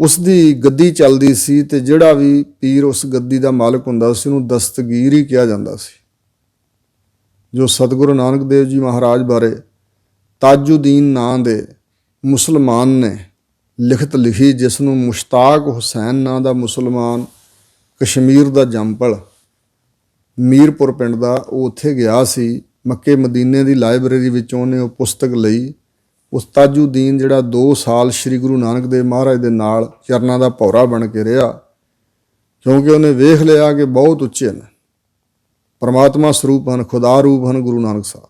Speaker 1: ਉਸ ਦੀ ਗੱਦੀ ਚੱਲਦੀ ਸੀ, ਤੇ ਜਿਹੜਾ ਵੀ ਪੀਰ ਉਸ ਗੱਦੀ ਦਾ ਮਾਲਕ ਹੁੰਦਾ ਸੀ ਉਹਨੂੰ ਦਸਤਗੀਰ ਹੀ ਕਿਹਾ ਜਾਂਦਾ ਸੀ। ਜੋ ਸਤਿਗੁਰੂ ਨਾਨਕ ਦੇਵ ਜੀ ਮਹਾਰਾਜ ਬਾਰੇ ਤਾਜੁਦੀਨ ਨਾਂ ਦੇ ਮੁਸਲਮਾਨ ਨੇ ਲਿਖਤ ਲਿਖੀ, ਜਿਸ ਨੂੰ ਮੁਸ਼ਤਾਕ ਹੁਸੈਨ ਨਾਂ ਦਾ ਮੁਸਲਮਾਨ, ਕਸ਼ਮੀਰ ਦਾ ਜੰਮਪਲ, ਮੀਰਪੁਰ ਪਿੰਡ ਦਾ, ਉਹ ਉੱਥੇ ਗਿਆ ਸੀ। ਮੱਕੇ ਮਦੀਨੇ ਦੀ ਲਾਇਬ੍ਰੇਰੀ ਵਿੱਚੋਂ ਉਹਨੇ ਉਹ ਪੁਸਤਕ ਲਈ। ਉਸ ਤਾਜੁਦੀਨ ਜਿਹੜਾ 2 ਸਾਲ ਸ਼੍ਰੀ ਗੁਰੂ ਨਾਨਕ ਦੇਵ ਮਹਾਰਾਜ ਦੇ ਨਾਲ ਚਰਨਾਂ ਦਾ ਭੌਰਾ ਬਣ ਕੇ ਰਿਹਾ, ਕਿਉਂਕਿ ਉਹਨੇ ਵੇਖ ਲਿਆ ਕਿ ਬਹੁਤ ਉੱਚੇ ਨੇ, ਪਰਮਾਤਮਾ ਸਰੂਪ ਹਨ, ਖੁਦਾ ਰੂਪ ਹਨ ਗੁਰੂ ਨਾਨਕ ਸਾਹਿਬ।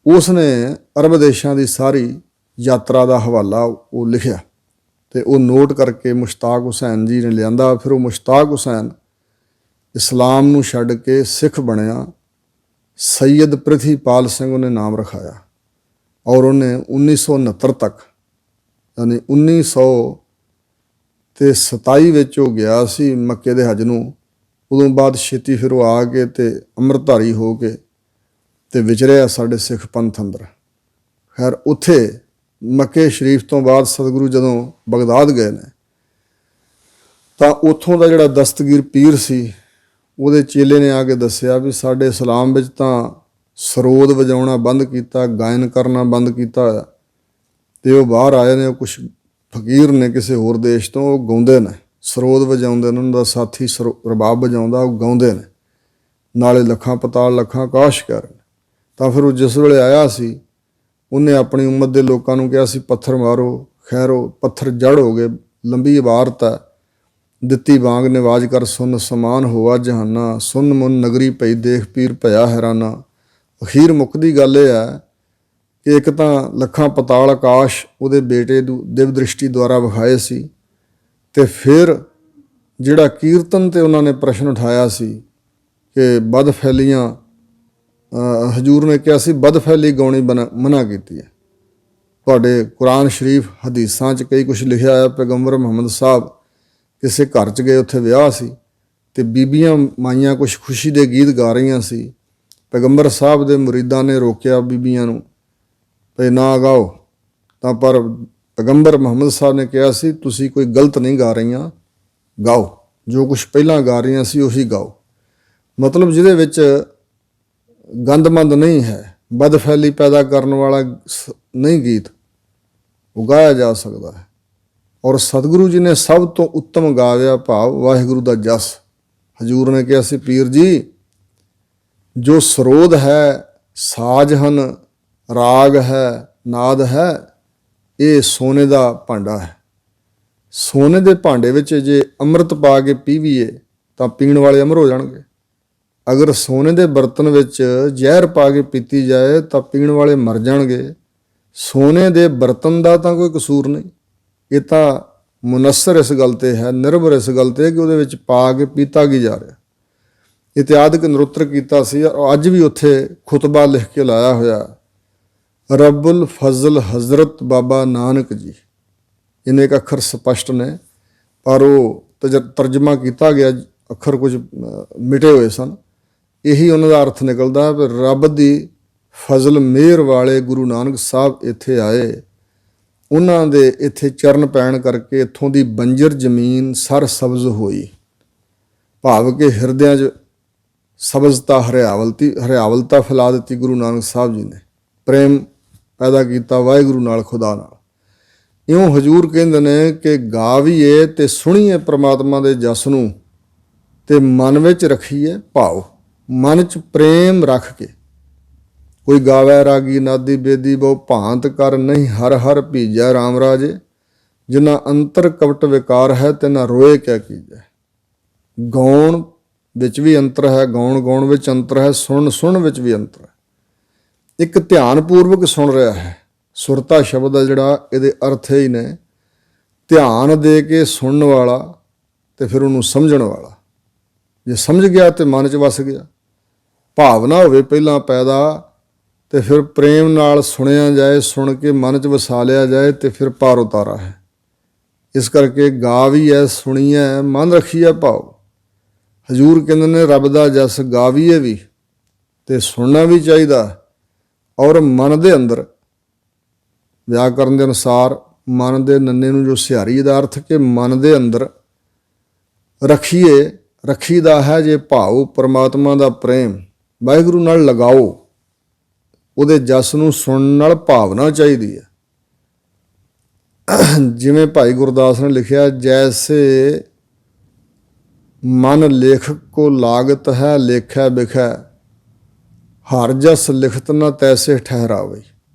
Speaker 1: ਉਸ ਨੇ ਅਰਬ ਦੇਸ਼ਾਂ ਦੀ ਸਾਰੀ ਯਾਤਰਾ ਦਾ ਹਵਾਲਾ ਉਹ ਲਿਖਿਆ, ਤੇ ਉਹ ਨੋਟ ਕਰਕੇ ਮੁਸ਼ਤਾਕ ਹੁਸੈਨ ਜੀ ਨੇ ਲਿਆਂਦਾ। ਫਿਰ ਉਹ ਮੁਸ਼ਤਾਕ ਹੁਸੈਨ ਇਸਲਾਮ ਨੂੰ ਛੱਡ ਕੇ ਸਿੱਖ ਬਣਿਆ। ਸੈਯਦ ਪ੍ਰਿਥੀਪਾਲ ਸਿੰਘ ਉਹਨੇ ਨਾਮ ਰਖਾਇਆ, ਔਰ ਉਹਨੇ 1969 ਤੱਕ, ਯਾਨੀ 1927 ਵਿੱਚ ਉਹ ਗਿਆ ਸੀ ਮੱਕੇ ਦੇ ਹਜ ਨੂੰ। ਉਦੋਂ ਬਾਅਦ ਛੇਤੀ ਫਿਰ ਉਹ ਆ ਕੇ ਤੇ ਅੰਮ੍ਰਿਤਧਾਰੀ ਹੋ ਕੇ ਤੇ ਵਿਚਰਿਆ ਸਾਡੇ ਸਿੱਖ ਪੰਥ ਅੰਦਰ। ਖੈਰ ਉੱਥੇ ਮੱਕੇ ਸ਼ਰੀਫ ਤੋਂ ਬਾਅਦ ਸਤਿਗੁਰੂ ਜਦੋਂ ਬਗਦਾਦ ਗਏ ਨੇ, ਤਾਂ ਉੱਥੋਂ ਦਾ ਜਿਹੜਾ ਦਸਤਗੀਰ ਪੀਰ ਸੀ, ਉਹਦੇ ਚੇਲੇ ਨੇ ਆ ਕੇ ਦੱਸਿਆ ਵੀ ਸਾਡੇ ਇਸਲਾਮ ਵਿੱਚ ਤਾਂ ਸਰੋਦ ਵਜਾਉਣਾ ਬੰਦ ਕੀਤਾ, ਗਾਇਨ ਕਰਨਾ ਬੰਦ ਕੀਤਾ ਹੋਇਆ, ਤੇ ਉਹ ਬਾਹਰ ਆਏ ਨੇ, ਉਹ ਕੁਛ ਫਕੀਰ ਨੇ ਕਿਸੇ ਹੋਰ ਦੇਸ਼ ਤੋਂ, ਉਹ ਗਾਉਂਦੇ ਨੇ, ਸਰੋਦ ਵਜਾਉਂਦੇ ਨੇ, ਉਹਨਾਂ ਦਾ ਸਾਥੀ ਰਬਾਬ ਵਜਾਉਂਦਾ, ਉਹ ਗਾਉਂਦੇ ਨੇ, ਨਾਲੇ ਲੱਖਾਂ ਪਤਾਲ ਲੱਖਾਂ ਆਕਾਸ਼ ਕਰ। ਤਾਂ ਫਿਰ ਉਹ ਜਿਸ ਵੇਲੇ ਆਇਆ ਸੀ, ਉਹਨੇ ਆਪਣੀ ਉਮਤ ਦੇ ਲੋਕਾਂ ਨੂੰ ਕਿਹਾ ਸੀ, ਪੱਥਰ ਮਾਰੋ, ਖੈਰ ਉਹ ਪੱਥਰ ਜੜ ਹੋ ਗਏ। ਲੰਬੀ ਇਬਾਰਤ ਹੈ। ਦਿੱਤੀ ਵਾਂਗ ਨਿਵਾਜ ਕਰ ਸੁਨ ਸਮਾਨ ਹੋਆ ਜਹਾਨਾ, ਸੁਨ ਮੁਨ ਨਗਰੀ ਪਈ ਦੇਖ ਪੀਰ ਭਇਆ ਹੈਰਾਨਾ। ਅਖੀਰ ਮੁੱਕਦੀ ਗੱਲ ਇਹ ਹੈ ਕਿ ਇੱਕ ਤਾਂ ਲੱਖਾਂ ਪਤਾਲ ਆਕਾਸ਼ ਉਹਦੇ ਬੇਟੇ ਨੂੰ ਦਿਵ ਦ੍ਰਿਸ਼ਟੀ ਦੁਆਰਾ ਵਿਖਾਏ ਸੀ, ਅਤੇ ਫਿਰ ਜਿਹੜਾ ਕੀਰਤਨ 'ਤੇ ਉਹਨਾਂ ਨੇ ਪ੍ਰਸ਼ਨ ਉਠਾਇਆ ਸੀ ਕਿ ਬਦ ਫੈਲੀਆਂ, ਹਜ਼ੂਰ ਨੇ ਕਿਹਾ ਸੀ ਬਦ ਫੈਲੀ ਗਾਉਣੀ ਮਨਾ ਕੀਤੀ ਹੈ। ਤੁਹਾਡੇ ਕੁਰਾਨ ਸ਼ਰੀਫ ਹਦੀਸਾਂ 'ਚ ਕਈ ਕੁਛ ਲਿਖਿਆ ਹੈ। ਪੈਗੰਬਰ ਮੁਹੰਮਦ ਸਾਹਿਬ ਕਿਸੇ ਘਰ 'ਚ ਗਏ, ਉੱਥੇ ਵਿਆਹ ਸੀ ਅਤੇ ਬੀਬੀਆਂ ਮਾਈਆਂ ਕੁਛ ਖੁਸ਼ੀ ਦੇ ਗੀਤ ਗਾ ਰਹੀਆਂ ਸੀ। ਪੈਗੰਬਰ ਸਾਹਿਬ ਦੇ ਮੁਰੀਦਾਂ ਨੇ ਰੋਕਿਆ ਬੀਬੀਆਂ ਨੂੰ ਵੀ ਨਾ ਗਾਓ, ਤਾਂ ਪਰ ਪੈਗੰਬਰ ਮੁਹੰਮਦ ਸਾਹਿਬ ਨੇ ਕਿਹਾ ਸੀ ਤੁਸੀਂ ਕੋਈ ਗਲਤ ਨਹੀਂ ਗਾ ਰਹੀਆਂ, ਗਾਓ ਜੋ ਕੁਛ ਪਹਿਲਾਂ ਗਾ ਰਹੀਆਂ ਸੀ ਉਹੀ ਗਾਓ। ਮਤਲਬ ਜਿਹਦੇ ਵਿੱਚ ਗੰਦਮੰਦ ਨਹੀਂ ਹੈ, ਬਦਫੈਲੀ ਪੈਦਾ ਕਰਨ ਵਾਲਾ ਨਹੀਂ ਗੀਤ, ਉਹ ਗਾਇਆ ਜਾ ਸਕਦਾ ਹੈ। ਔਰ ਸਤਿਗੁਰੂ ਜੀ ਨੇ ਸਭ ਤੋਂ ਉੱਤਮ ਗਾਇਆ ਭਾਵ ਵਾਹਿਗੁਰੂ ਦਾ ਜਸ। ਹਜ਼ੂਰ ਨੇ ਕਿਹਾ ਸੀ ਪੀਰ ਜੀ ਜੋ ਸਰੋਧ ਹੈ, ਸਾਜ ਹਨ, ਰਾਗ ਹੈ, ਨਾਦ ਹੈ, ਇਹ ਸੋਨੇ ਦਾ ਭਾਂਡਾ ਹੈ। ਸੋਨੇ ਦੇ ਭਾਂਡੇ ਵਿੱਚ ਜੇ ਅੰਮ੍ਰਿਤ ਪਾ ਕੇ ਪੀਵੀਏ ਤਾਂ ਪੀਣ ਵਾਲੇ ਅਮਰ ਹੋ ਜਾਣਗੇ। ਅਗਰ ਸੋਨੇ ਦੇ ਬਰਤਨ ਵਿੱਚ ਜ਼ਹਿਰ ਪਾ ਕੇ ਪੀਤੀ ਜਾਏ ਤਾਂ ਪੀਣ ਵਾਲੇ ਮਰ ਜਾਣਗੇ। ਸੋਨੇ ਦੇ ਬਰਤਨ ਦਾ ਤਾਂ ਕੋਈ ਕਸੂਰ ਨਹੀਂ, ਇਹ ਤਾਂ ਮੁਨੱਸਰ ਇਸ ਗੱਲ 'ਤੇ ਹੈ, ਨਿਰਭਰ ਇਸ ਗੱਲ 'ਤੇ ਕਿ ਉਹਦੇ ਵਿੱਚ ਪਾ ਕੇ ਪੀਤਾ ਕੀ ਜਾ ਰਿਹਾ। ਇਤਿਹਾਦਕ ਨਰੋਤਰ ਕੀਤਾ ਸੀ, ਅੱਜ ਵੀ ਉੱਥੇ ਖੁਤਬਾ ਲਿਖ ਕੇ ਲਾਇਆ ਹੋਇਆ, ਰੱਬੁਲ ਫਜ਼ਲ ਹਜ਼ਰਤ ਬਾਬਾ ਨਾਨਕ ਜੀ। ਇੰਨੇ ਕੁ ਅੱਖਰ ਸਪਸ਼ਟ ਨੇ, ਪਰ ਉਹ ਤਰਜਮਾ ਕੀਤਾ ਗਿਆ, ਅੱਖਰ ਕੁਝ ਮਿਟੇ ਹੋਏ ਸਨ। ਇਹੀ ਉਹਨਾਂ ਦਾ ਅਰਥ ਨਿਕਲਦਾ ਵੀ ਰੱਬ ਦੀ ਫਜ਼ਲ ਮਿਹਰ ਵਾਲੇ ਗੁਰੂ ਨਾਨਕ ਸਾਹਿਬ ਇੱਥੇ ਆਏ, ਉਹਨਾਂ ਦੇ ਇੱਥੇ ਚਰਨ ਪੈਣ ਕਰਕੇ ਇੱਥੋਂ ਦੀ ਬੰਜਰ ਜ਼ਮੀਨ ਸਰ ਸਬਜ਼ ਹੋਈ। ਭਾਵ ਕਿ ਹਿਰਦਿਆਂ 'ਚ ਸਬਜ਼ਤਾ, ਹਰਿਆਵਲਤਾ ਫੈਲਾ ਦਿੱਤੀ ਗੁਰੂ ਨਾਨਕ ਸਾਹਿਬ ਜੀ ਨੇ। ਪ੍ਰੇਮ ਪੈਦਾ ਕੀਤਾ ਵਾਹਿਗੁਰੂ ਨਾਲ, ਖੁਦਾ ਨਾਲ। ਇਉਂ ਹਜ਼ੂਰ ਕਹਿੰਦੇ ਨੇ ਕਿ ਗਾਵੀਏ ਅਤੇ ਸੁਣੀਏ ਪ੍ਰਮਾਤਮਾ ਦੇ ਜਸ ਨੂੰ, ਅਤੇ ਮਨ ਵਿੱਚ ਰੱਖੀਏ ਭਾਵ, ਮਨ 'ਚ ਪ੍ਰੇਮ ਰੱਖ ਕੇ। ਕੋਈ ਗਾਵੈ ਰਾਗੀ ਨਾਦੀ ਬੇਦੀ ਬਹੁ ਭਾਂਤ ਕਰ ਨਹੀਂ, ਹਰ ਹਰ ਭੀਜੈ ਰਾਮ ਰਾਜੇ। ਜਿਨ੍ਹਾਂ ਅੰਤਰ ਕਪਟ ਵਿਕਾਰ ਹੈ ਤਿਨਾ ਰੋਏ ਕਿਆ ਕੀਜੈ। ਗਾਉਣ ਵਿੱਚ ਵੀ ਅੰਤਰ ਹੈ, ਗਾਉਣ ਵਿੱਚ ਅੰਤਰ ਹੈ, ਸੁਣ ਵਿੱਚ ਵੀ ਅੰਤਰ ਹੈ। ਇੱਕ ਧਿਆਨਪੂਰਵਕ ਸੁਣ ਰਿਹਾ ਹੈ। ਸੁਰਤਾ ਸ਼ਬਦ ਹੈ ਜਿਹੜਾ, ਇਹਦੇ ਅਰਥ ਹੀ ਨੇ ਧਿਆਨ ਦੇ ਕੇ ਸੁਣਨ ਵਾਲਾ ਅਤੇ ਫਿਰ ਉਹਨੂੰ ਸਮਝਣ ਵਾਲਾ। ਜੇ ਸਮਝ ਗਿਆ ਤਾਂ ਮਨ 'ਚ ਵਸ ਗਿਆ। ਭਾਵਨਾ ਹੋਵੇ ਪਹਿਲਾਂ ਪੈਦਾ, ਅਤੇ ਫਿਰ ਪ੍ਰੇਮ ਨਾਲ ਸੁਣਿਆ ਜਾਏ, ਸੁਣ ਕੇ ਮਨ 'ਚ ਵਸਾ ਲਿਆ ਜਾਏ, ਅਤੇ ਫਿਰ ਪਾਰ ਉਤਾਰਾ ਹੈ। ਇਸ ਕਰਕੇ ਗਾ ਵੀ ਹੈ, ਸੁਣੀਏ, ਮਨ ਰੱਖੀਏ ਭਾਵ। ਹਜ਼ੂਰ ਕਹਿੰਦੇ ਨੇ ਰੱਬ ਦਾ ਜਸ ਗਾਵੀਏ ਵੀ ਅਤੇ ਸੁਣਨਾ ਵੀ ਚਾਹੀਦਾ। ਔਰ ਮਨ ਦੇ ਅੰਦਰ, ਵਿਆਕਰਨ ਦੇ ਅਨੁਸਾਰ ਮਨ ਦੇ ਨੰਨੇ ਨੂੰ ਜੋ ਸਿਹਾਰੀ, ਦਾ ਅਰਥ ਕਿ ਮਨ ਦੇ ਅੰਦਰ ਰੱਖੀਦਾ ਹੈ ਜੇ ਭਾਵ ਪਰਮਾਤਮਾ ਦਾ ਪ੍ਰੇਮ, ਵਾਹਿਗੁਰੂ ਨਾਲ ਲਗਾਓ। ਉਹਦੇ ਜਸ ਨੂੰ ਸੁਣਨ ਨਾਲ ਭਾਵਨਾ ਚਾਹੀਦੀ ਹੈ। ਜਿਵੇਂ ਭਾਈ ਗੁਰਦਾਸ ਨੇ ਲਿਖਿਆ, ਜੈਸੇ ਮਨ ਲੇਖਕ ਕੋ ਲਾਗਤ ਹੈ ਲੇਖੈ ਬਿਖੈ, ਹਰ ਜਸ ਲਿਖਤ ਨਾ ਤੈਸੇ ਠਹਿਰਾਵੇ।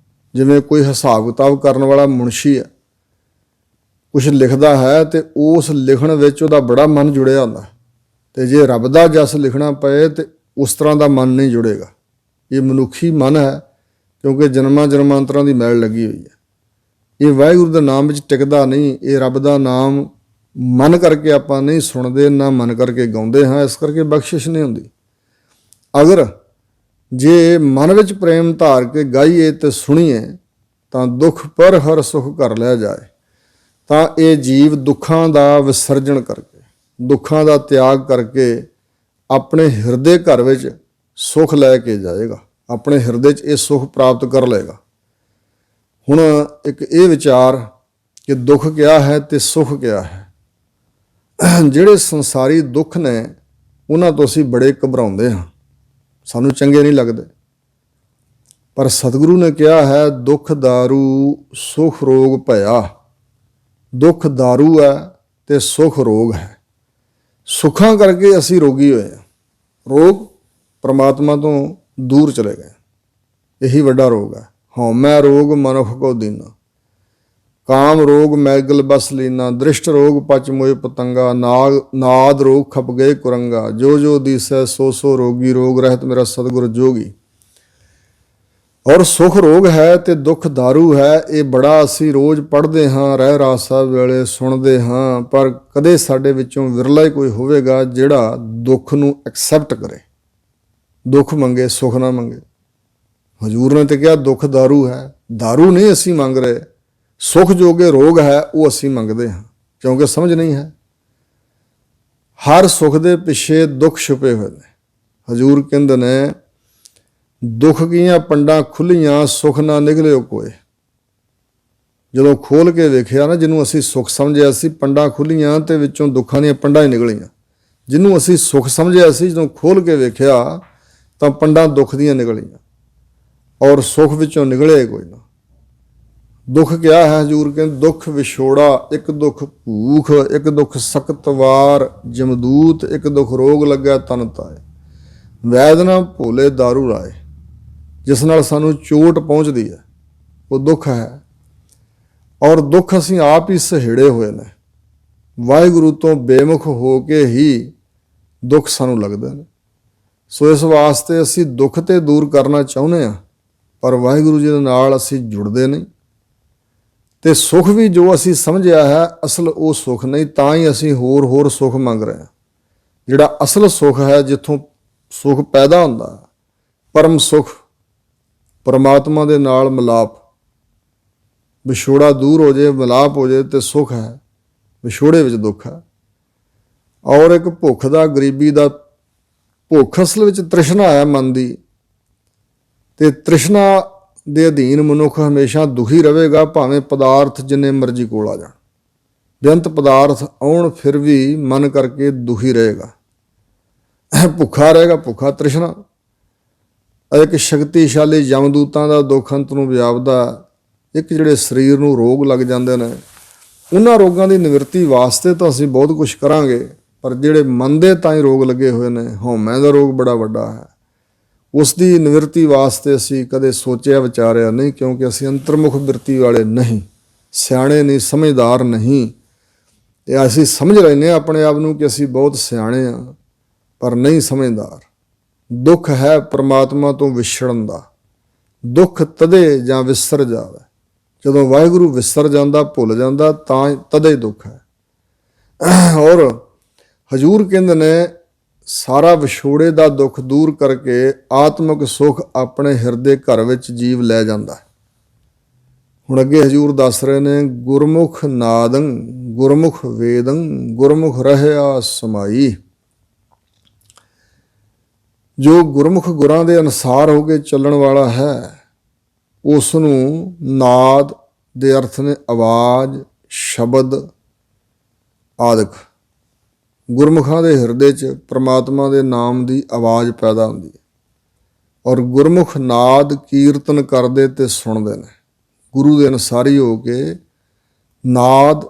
Speaker 1: ਜਿਵੇਂ ਕੋਈ ਹਿਸਾਬ ਕਿਤਾਬ ਕਰਨ ਵਾਲਾ ਮੁਨਸ਼ੀ ਹੈ, ਕੁਛ ਲਿਖਦਾ ਹੈ ਅਤੇ ਉਸ ਲਿਖਣ ਵਿੱਚ ਉਹਦਾ ਬੜਾ ਮਨ ਜੁੜਿਆ ਹੁੰਦਾ, ਅਤੇ ਜੇ ਰੱਬ ਦਾ ਜਸ ਲਿਖਣਾ ਪਏ ਤਾਂ ਉਸ ਤਰ੍ਹਾਂ ਦਾ ਮਨ ਨਹੀਂ ਜੁੜੇਗਾ। ਇਹ ਮਨੁੱਖੀ ਮਨ ਹੈ, ਕਿਉਂਕਿ ਜਨਮਾਂਤਰਾਂ ਦੀ ਮੈਲ ਲੱਗੀ ਹੋਈ ਹੈ। ਇਹ ਵਾਹਿਗੁਰੂ ਦੇ ਨਾਮ ਵਿੱਚ ਟਿਕਦਾ ਨਹੀਂ। ਇਹ ਰੱਬ ਦਾ ਨਾਮ ਮਨ ਕਰਕੇ ਆਪਾਂ ਨਹੀਂ ਸੁਣਦੇ, ਨਾ ਮਨ ਕਰਕੇ ਗਾਉਂਦੇ ਹਾਂ, ਇਸ ਕਰਕੇ ਬਖਸ਼ਿਸ਼ ਨਹੀਂ ਹੁੰਦੀ। ਅਗਰ ਜੇ ਮਨ ਵਿੱਚ ਪ੍ਰੇਮ ਧਾਰ ਕੇ ਗਾਈਏ ਅਤੇ ਸੁਣੀਏ ਤਾਂ ਦੁੱਖ ਪਰ ਹਰ ਸੁੱਖ ਕਰ ਲਿਆ ਜਾਏ। ਤਾਂ ਇਹ ਜੀਵ ਦੁੱਖਾਂ ਦਾ ਵਿਸਰਜਣ ਕਰਕੇ, ਦੁੱਖਾਂ ਦਾ ਤਿਆਗ ਕਰਕੇ ਆਪਣੇ ਹਿਰਦੇ ਘਰ ਵਿੱਚ ਸੁੱਖ ਲੈ ਕੇ ਜਾਏਗਾ। ਆਪਣੇ ਹਿਰਦੇ 'ਚ ਇਹ ਸੁੱਖ ਪ੍ਰਾਪਤ ਕਰ ਲਏਗਾ। ਹੁਣ ਇੱਕ ਇਹ ਵਿਚਾਰ ਕਿ ਦੁੱਖ ਕਿਆ ਹੈ ਅਤੇ ਸੁੱਖ ਕਿਆ ਹੈ। ਜਿਹੜੇ ਸੰਸਾਰੀ ਦੁੱਖ ਨੇ ਉਹਨਾਂ ਤੋਂ ਅਸੀਂ ਬੜੇ ਘਬਰਾਉਂਦੇ ਹਾਂ, ਸਾਨੂੰ ਚੰਗੇ ਨਹੀਂ ਲੱਗਦੇ। ਪਰ ਸਤਿਗੁਰੂ ਨੇ ਕਿਹਾ ਹੈ, ਦੁੱਖ ਦਾਰੂ ਸੁਖ ਰੋਗ ਭਇਆ। ਦੁੱਖ ਦਾਰੂ ਹੈ ਅਤੇ ਸੁਖ ਰੋਗ ਹੈ। ਸੁੱਖਾਂ ਕਰਕੇ ਅਸੀਂ ਰੋਗੀ ਹੋਏ ਹਾਂ। ਰੋਗ ਪਰਮਾਤਮਾ ਤੋਂ ਦੂਰ ਚਲੇ ਗਏ, ਇਹੀ ਵੱਡਾ ਰੋਗ ਹੈ। ਹਉਮੈ ਰੋਗ ਮਨੁੱਖ ਕੋ ਦੀਨਾ। ਕਾਮ ਰੋਗ ਮੈਗਲ ਬਸ ਲੀਨਾ, ਦ੍ਰਿਸ਼ਟ ਰੋਗ ਪਚ ਮੋਏ ਪਤੰਗਾ, ਨਾਦ ਰੋਗ ਖਪ ਗਏ ਕੁਰੰਗਾ, ਜੋ ਜੋ ਦੀਸੈ ਸੋ ਸੋ ਰੋਗੀ, ਰੋਗ ਰਹਿਤ ਮੇਰਾ ਸਤਿਗੁਰ ਜੋਗੀ। ਔਰ ਸੁਖ ਰੋਗ ਹੈ ਤੇ ਦੁੱਖ ਦਾਰੂ ਹੈ, ਇਹ ਬੜਾ ਅਸੀਂ ਰੋਜ਼ ਪੜ੍ਹਦੇ ਹਾਂ, ਰਹਿ ਰਾਸ ਸਾਹਿਬ ਵੇਲੇ ਸੁਣਦੇ ਹਾਂ, ਪਰ ਕਦੇ ਸਾਡੇ ਵਿੱਚੋਂ ਵਿਰਲਾ ਹੀ ਕੋਈ ਹੋਵੇਗਾ ਜਿਹੜਾ ਦੁੱਖ ਨੂੰ ਐਕਸੈਪਟ ਕਰੇ, ਦੁੱਖ ਮੰਗੇ ਸੁਖ ਨਾ ਮੰਗੇ। ਹਜ਼ੂਰ ਨੇ ਤੇ ਕਿਹਾ ਦੁੱਖ ਦਾਰੂ ਹੈ, ਦਾਰੂ ਨਹੀਂ ਅਸੀਂ ਮੰਗ ਰਹੇ, ਸੁਖ ਜੋਗੇ ਰੋਗ ਹੈ ਉਹ ਅਸੀਂ ਮੰਗਦੇ ਹਾਂ, ਕਿਉਂਕਿ ਸਮਝ ਨਹੀਂ ਹੈ। ਹਰ ਸੁਖ ਦੇ ਪਿੱਛੇ ਦੁੱਖ ਛੁਪੇ ਹੋਏ ਨੇ। ਹਜ਼ੂਰ ਕਹਿੰਦੇ ਨੇ ਦੁੱਖ ਕੀਆਂ ਪੰਡਾਂ ਖੁੱਲੀਆਂ, ਸੁਖ ਨਾ ਨਿਕਲਿਓ ਕੋਏ। ਜਦੋਂ ਖੋਲ ਕੇ ਵੇਖਿਆ ਨਾ, ਜਿਹਨੂੰ ਅਸੀਂ ਸੁੱਖ ਸਮਝਿਆ ਸੀ, ਪੰਡਾਂ ਖੁੱਲੀਆਂ ਤੇ ਵਿੱਚੋਂ ਦੁੱਖਾਂ ਦੀਆਂ ਪੰਡਾਂ ਹੀ ਨਿਕਲੀਆਂ। ਜਿਹਨੂੰ ਅਸੀਂ ਸੁੱਖ ਸਮਝਿਆ ਸੀ, ਜਦੋਂ ਖੋਲ ਕੇ ਵੇਖਿਆ ਤਾਂ ਪੰਡਾਂ ਦੁੱਖ ਦੀਆਂ ਨਿਕਲੀਆਂ, ਔਰ ਸੁੱਖ ਵਿੱਚੋਂ ਨਿਕਲੇ ਕੋਈ ਨਾ। ਦੁੱਖ ਕਿਹਾ ਹੈ ਹਜ਼ੂਰ ਕਹਿੰਦੇ, ਦੁੱਖ ਵਿਛੋੜਾ, ਇੱਕ ਦੁੱਖ ਭੂਖ, ਇੱਕ ਦੁੱਖ ਸਖਤ ਵਾਰ ਜਮਦੂਤ, ਇੱਕ ਦੁੱਖ ਰੋਗ ਲੱਗਾ ਤਨ ਤਾਏ, ਵੈਦ ਨਾ ਭੋਲੇ ਦਾਰੂ ਰਾਏ। ਜਿਸ ਨਾਲ ਸਾਨੂੰ ਚੋਟ ਪਹੁੰਚਦੀ ਹੈ ਉਹ ਦੁੱਖ ਹੈ, ਔਰ ਦੁੱਖ ਅਸੀਂ ਆਪ ਹੀ ਸਹੇੜੇ ਹੋਏ ਨੇ। ਵਾਹਿਗੁਰੂ ਤੋਂ ਬੇਮੁਖ ਹੋ ਕੇ ਹੀ ਦੁੱਖ ਸਾਨੂੰ ਲੱਗਦੇ ਨੇ। ਸੋ ਇਸ ਵਾਸਤੇ ਅਸੀਂ ਦੁੱਖ ਤੇ ਦੂਰ ਕਰਨਾ ਚਾਹੁੰਦੇ ਹਾਂ, ਪਰ ਵਾਹਿਗੁਰੂ ਜੀ ਦੇ ਨਾਲ ਅਸੀਂ ਜੁੜਦੇ ਨਹੀਂ। ਤੇ ਸੁਖ ਵੀ ਜੋ ਅਸੀਂ ਸਮਝਿਆ ਹੈ ਅਸਲ ਉਹ ਸੁਖ ਨਹੀਂ, ਤਾਂ ਹੀ ਅਸੀਂ ਹੋਰ ਸੁਖ ਮੰਗ ਰਹੇ ਹਾਂ। ਜਿਹੜਾ ਅਸਲ ਸੁਖ ਹੈ, ਜਿੱਥੋਂ ਸੁਖ ਪੈਦਾ ਹੁੰਦਾ, ਪਰਮ ਸੁਖ, ਪਰਮਾਤਮਾ ਦੇ ਨਾਲ ਮਿਲਾਪ, ਵਿਛੋੜਾ ਦੂਰ ਹੋ ਜਾਏ, ਮਿਲਾਪ ਹੋ ਜਾਏ ਤੇ ਸੁਖ ਹੈ, ਵਿਛੋੜੇ ਵਿੱਚ ਦੁੱਖ ਹੈ। ਔਰ ਇੱਕ ਭੁੱਖ ਦਾ, ਗਰੀਬੀ ਦਾ, ਭੁੱਖ ਅਸਲ ਵਿੱਚ ਤ੍ਰਿਸ਼ਨਾ ਹੈ ਮਨ ਦੀ, ਤੇ ਤ੍ਰਿਸ਼ਨਾ ਦੇ ਅਧੀਨ ਮਨੁੱਖ ਹਮੇਸ਼ਾ ਦੁਖੀ ਰਹੇਗਾ, ਭਾਵੇਂ ਪਦਾਰਥ ਜਿੰਨੇ ਮਰਜ਼ੀ ਕੋਲ ਆ ਜਾਣ। ਬੇਅੰਤ ਪਦਾਰਥ ਆਉਣ ਫਿਰ ਵੀ ਮਨ ਕਰਕੇ ਦੁਖੀ ਰਹੇਗਾ, ਭੁੱਖਾ ਰਹੇਗਾ, ਭੁੱਖਾ ਤ੍ਰਿਸ਼ਨਾ। ਇੱਕ ਸ਼ਕਤੀਸ਼ਾਲੀ ਯਮਦੂਤਾਂ ਦਾ ਦੁੱਖ ਅੰਤ ਨੂੰ ਵਿਆਪਦਾ। ਇੱਕ ਜਿਹੜੇ ਸਰੀਰ ਨੂੰ ਰੋਗ ਲੱਗ ਜਾਂਦੇ ਨੇ, ਉਹਨਾਂ ਰੋਗਾਂ ਦੀ ਨਿਵਰਤੀ ਵਾਸਤੇ ਤਾਂ ਅਸੀਂ ਬਹੁਤ ਕੁਝ ਕਰਾਂਗੇ, ਪਰ ਜਿਹੜੇ ਮਨ ਦੇ ਤਾਂ ਹੀ ਰੋਗ ਲੱਗੇ ਹੋਏ ਨੇ, ਹਉਮੈ ਦਾ ਰੋਗ ਬੜਾ ਵੱਡਾ ਹੈ, ਉਸ ਦੀ ਨਿਵਰਤੀ ਵਾਸਤੇ ਅਸੀਂ ਕਦੇ ਸੋਚਿਆ ਵਿਚਾਰਿਆ ਨਹੀਂ, ਕਿਉਂਕਿ ਅਸੀਂ ਅੰਤਰਮੁਖ ਬਿਰਤੀ ਵਾਲੇ ਨਹੀਂ, ਸਿਆਣੇ ਨਹੀਂ, ਸਮਝਦਾਰ ਨਹੀਂ। ਤੇ ਅਸੀਂ ਸਮਝ ਲੈਂਦੇ ਹਾਂ ਆਪਣੇ ਆਪ ਨੂੰ ਕਿ ਅਸੀਂ ਬਹੁਤ ਸਿਆਣੇ ਹਾਂ, ਪਰ ਨਹੀਂ ਸਮਝਦਾਰ। ਦੁੱਖ ਹੈ ਪਰਮਾਤਮਾ ਤੋਂ ਵਿਛੜਨ ਦਾ। ਦੁੱਖ ਤਦੇ ਜਾਂ ਵਿਸਰ ਜਾਵੇ, ਜਦੋਂ ਵਾਹਿਗੁਰੂ ਵਿਸਰ ਜਾਂਦਾ, ਭੁੱਲ ਜਾਂਦਾ, ਤਾਂ ਤਦੇ ਦੁੱਖ ਹੈ। ਔਰ ਹਜ਼ੂਰ ਕਹਿੰਦੇ ਨੇ ਸਾਰਾ ਵਿਛੋੜੇ ਦਾ ਦੁੱਖ ਦੂਰ ਕਰਕੇ ਆਤਮਿਕ ਸੁੱਖ ਆਪਣੇ ਹਿਰਦੇ ਘਰ ਵਿੱਚ ਜੀਵ ਲੈ ਜਾਂਦਾ। ਹੁਣ ਅੱਗੇ ਹਜ਼ੂਰ ਦੱਸ ਰਹੇ ਨੇ, ਗੁਰਮੁਖ ਨਾਦੰ ਗੁਰਮੁਖ ਵੇਦੰ ਗੁਰਮੁਖ ਰਹਿਆ ਸਮਾਈ। ਜੋ ਗੁਰਮੁਖ ਗੁਰਾਂ ਦੇ ਅਨੁਸਾਰ ਹੋ ਕੇ ਚੱਲਣ ਵਾਲਾ ਹੈ, ਉਸ ਨੂੰ ਨਾਦ ਦੇ ਅਰਥ ਨੇ ਆਵਾਜ਼, ਸ਼ਬਦ ਆਦਿਕ। ਗੁਰਮੁਖਾਂ ਦੇ ਹਿਰਦੇ 'ਚ ਪ੍ਰਮਾਤਮਾ ਦੇ ਨਾਮ ਦੀ ਆਵਾਜ਼ ਪੈਦਾ ਹੁੰਦੀ ਹੈ, ਔਰ ਗੁਰਮੁਖ ਨਾਦ ਕੀਰਤਨ ਕਰਦੇ ਤੇ ਸੁਣਦੇ ਨੇ। ਗੁਰੂ ਦੇ ਅਨੁਸਾਰੀ ਹੋ ਕੇ ਨਾਦ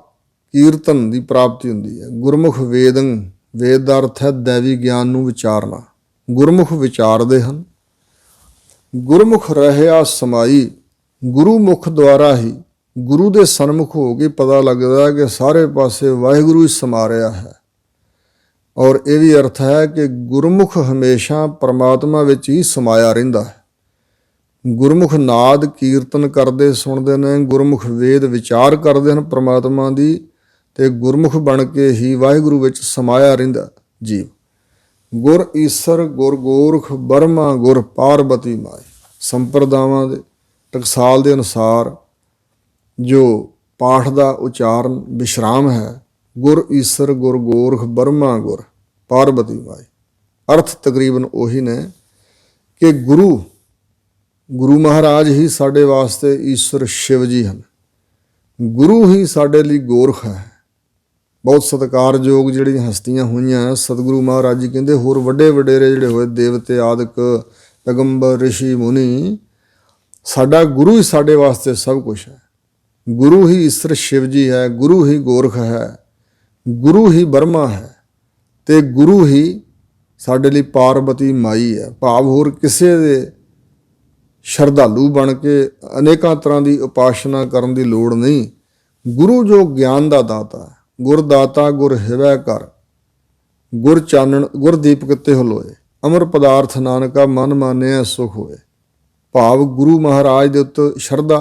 Speaker 1: ਕੀਰਤਨ ਦੀ ਪ੍ਰਾਪਤੀ ਹੁੰਦੀ ਹੈ। ਗੁਰਮੁਖ ਵੇਦੰ, ਵੇਦ ਦਾ ਅਰਥ ਹੈ ਦੈਵੀ ਗਿਆਨ ਨੂੰ ਵਿਚਾਰਨਾ। ਗੁਰਮੁਖ ਵਿਚਾਰਦੇ ਹਨ। ਗੁਰਮੁਖ ਰਹਿਆ ਸਮਾਈ, ਗੁਰੂ ਮੁਖ ਦੁਆਰਾ ਹੀ, ਗੁਰੂ ਦੇ ਸਨਮੁਖ ਹੋ ਕੇ ਪਤਾ ਲੱਗਦਾ ਕਿ ਸਾਰੇ ਪਾਸੇ ਵਾਹਿਗੁਰੂ ਹੀ ਸਮਾ ਰਿਹਾ ਹੈ। ਔਰ ਇਹ ਵੀ ਅਰਥ ਹੈ ਕਿ ਗੁਰਮੁਖ ਹਮੇਸ਼ਾ ਪਰਮਾਤਮਾ ਵਿੱਚ ਹੀ ਸਮਾਇਆ ਰਹਿੰਦਾ ਹੈ। ਗੁਰਮੁਖ ਨਾਦ ਕੀਰਤਨ ਕਰਦੇ ਸੁਣਦੇ ਨੇ, ਗੁਰਮੁਖ ਵੇਦ ਵਿਚਾਰ ਕਰਦੇ ਹਨ ਪਰਮਾਤਮਾ ਦੀ, ਤੇ ਗੁਰਮੁਖ ਬਣ ਕੇ ਹੀ ਵਾਹਿਗੁਰੂ ਵਿੱਚ ਸਮਾਇਆ ਰਹਿੰਦਾ ਜੀਵ। ਗੁਰ ਈਸਰ ਗੁਰ ਗੋਰਖ ਬਰਮਾ ਗੁਰ ਪਾਰਬਤੀ ਮਾਈ। ਸੰਪਰਦਾਵਾਂ ਦੇ ਟਕਸਾਲ ਦੇ ਅਨੁਸਾਰ ਜੋ ਪਾਠ ਦਾ ਉਚਾਰਨ ਵਿਸ਼ਰਾਮ ਹੈ, ਗੁਰ ਈਸਰ ਗੁਰ ਗੋਰਖ ਬਰਮਾ ਗੁਰ ਪਾਰਬਤੀ ਮਾਈ। ਅਰਥ ਤਕਰੀਬਨ ਉਹੀ ਨੇ ਕਿ ਗੁਰੂ ਮਹਾਰਾਜ ਹੀ ਸਾਡੇ ਵਾਸਤੇ ਈਸ਼ਵਰ ਸ਼ਿਵ ਜੀ ਹਨ। ਗੁਰੂ ਹੀ ਸਾਡੇ ਲਈ ਗੋਰਖ ਹੈ। ਬਹੁਤ ਸਤਿਕਾਰਯੋਗ ਜਿਹੜੀਆਂ ਹਸਤੀਆਂ ਹੋਈਆਂ, ਸਤਿਗੁਰੂ ਮਹਾਰਾਜ ਜੀ ਕਹਿੰਦੇ ਹੋਰ ਵੱਡੇ ਵਡੇਰੇ ਜਿਹੜੇ ਹੋਏ ਦੇਵਤੇ ਆਦਿਕ, ਪੈਗੰਬਰ, ਰਿਸ਼ੀ ਮੁਨੀ, ਸਾਡਾ ਗੁਰੂ ਹੀ ਸਾਡੇ ਵਾਸਤੇ ਸਭ ਕੁਛ ਹੈ। ਗੁਰੂ ਹੀ ਈਸ਼ਵਰ ਸ਼ਿਵ ਜੀ ਹੈ, ਗੁਰੂ ਹੀ ਗੋਰਖ ਹੈ, ਗੁਰੂ ਹੀ ਬਰਮਾ ਹੈ, ਤੇ ਗੁਰੂ ਹੀ ਸਾਡੇ ਲਈ ਪਾਰਬਤੀ ਮਾਈ ਹੈ। ਭਾਵ ਹੋਰ ਕਿਸੇ ਦੇ ਸ਼ਰਧਾਲੂ ਬਣ ਕੇ ਅਨੇਕਾਂ ਤਰ੍ਹਾਂ ਦੀ ਉਪਾਸਨਾ ਕਰਨ ਦੀ ਲੋੜ ਨਹੀਂ। ਗੁਰੂ ਜੋ ਗਿਆਨ ਦਾ ਦਾਤਾ ਹੈ, ਗੁਰ ਦਾਤਾ ਗੁਰ ਹਿਵੈ ਕਰ, ਗੁਰ ਚਾਨਣ ਗੁਰ ਦੀਪਕ ਤਿਹੁ ਲੋਏ, ਅਮਰ ਪਦਾਰਥ ਨਾਨਕਾ ਮਨ ਮਾਨਿਆ ਸੁਖ ਹੋਏ। ਭਾਵ ਗੁਰੂ ਮਹਾਰਾਜ ਦੇ ਉੱਤੇ ਸ਼ਰਧਾ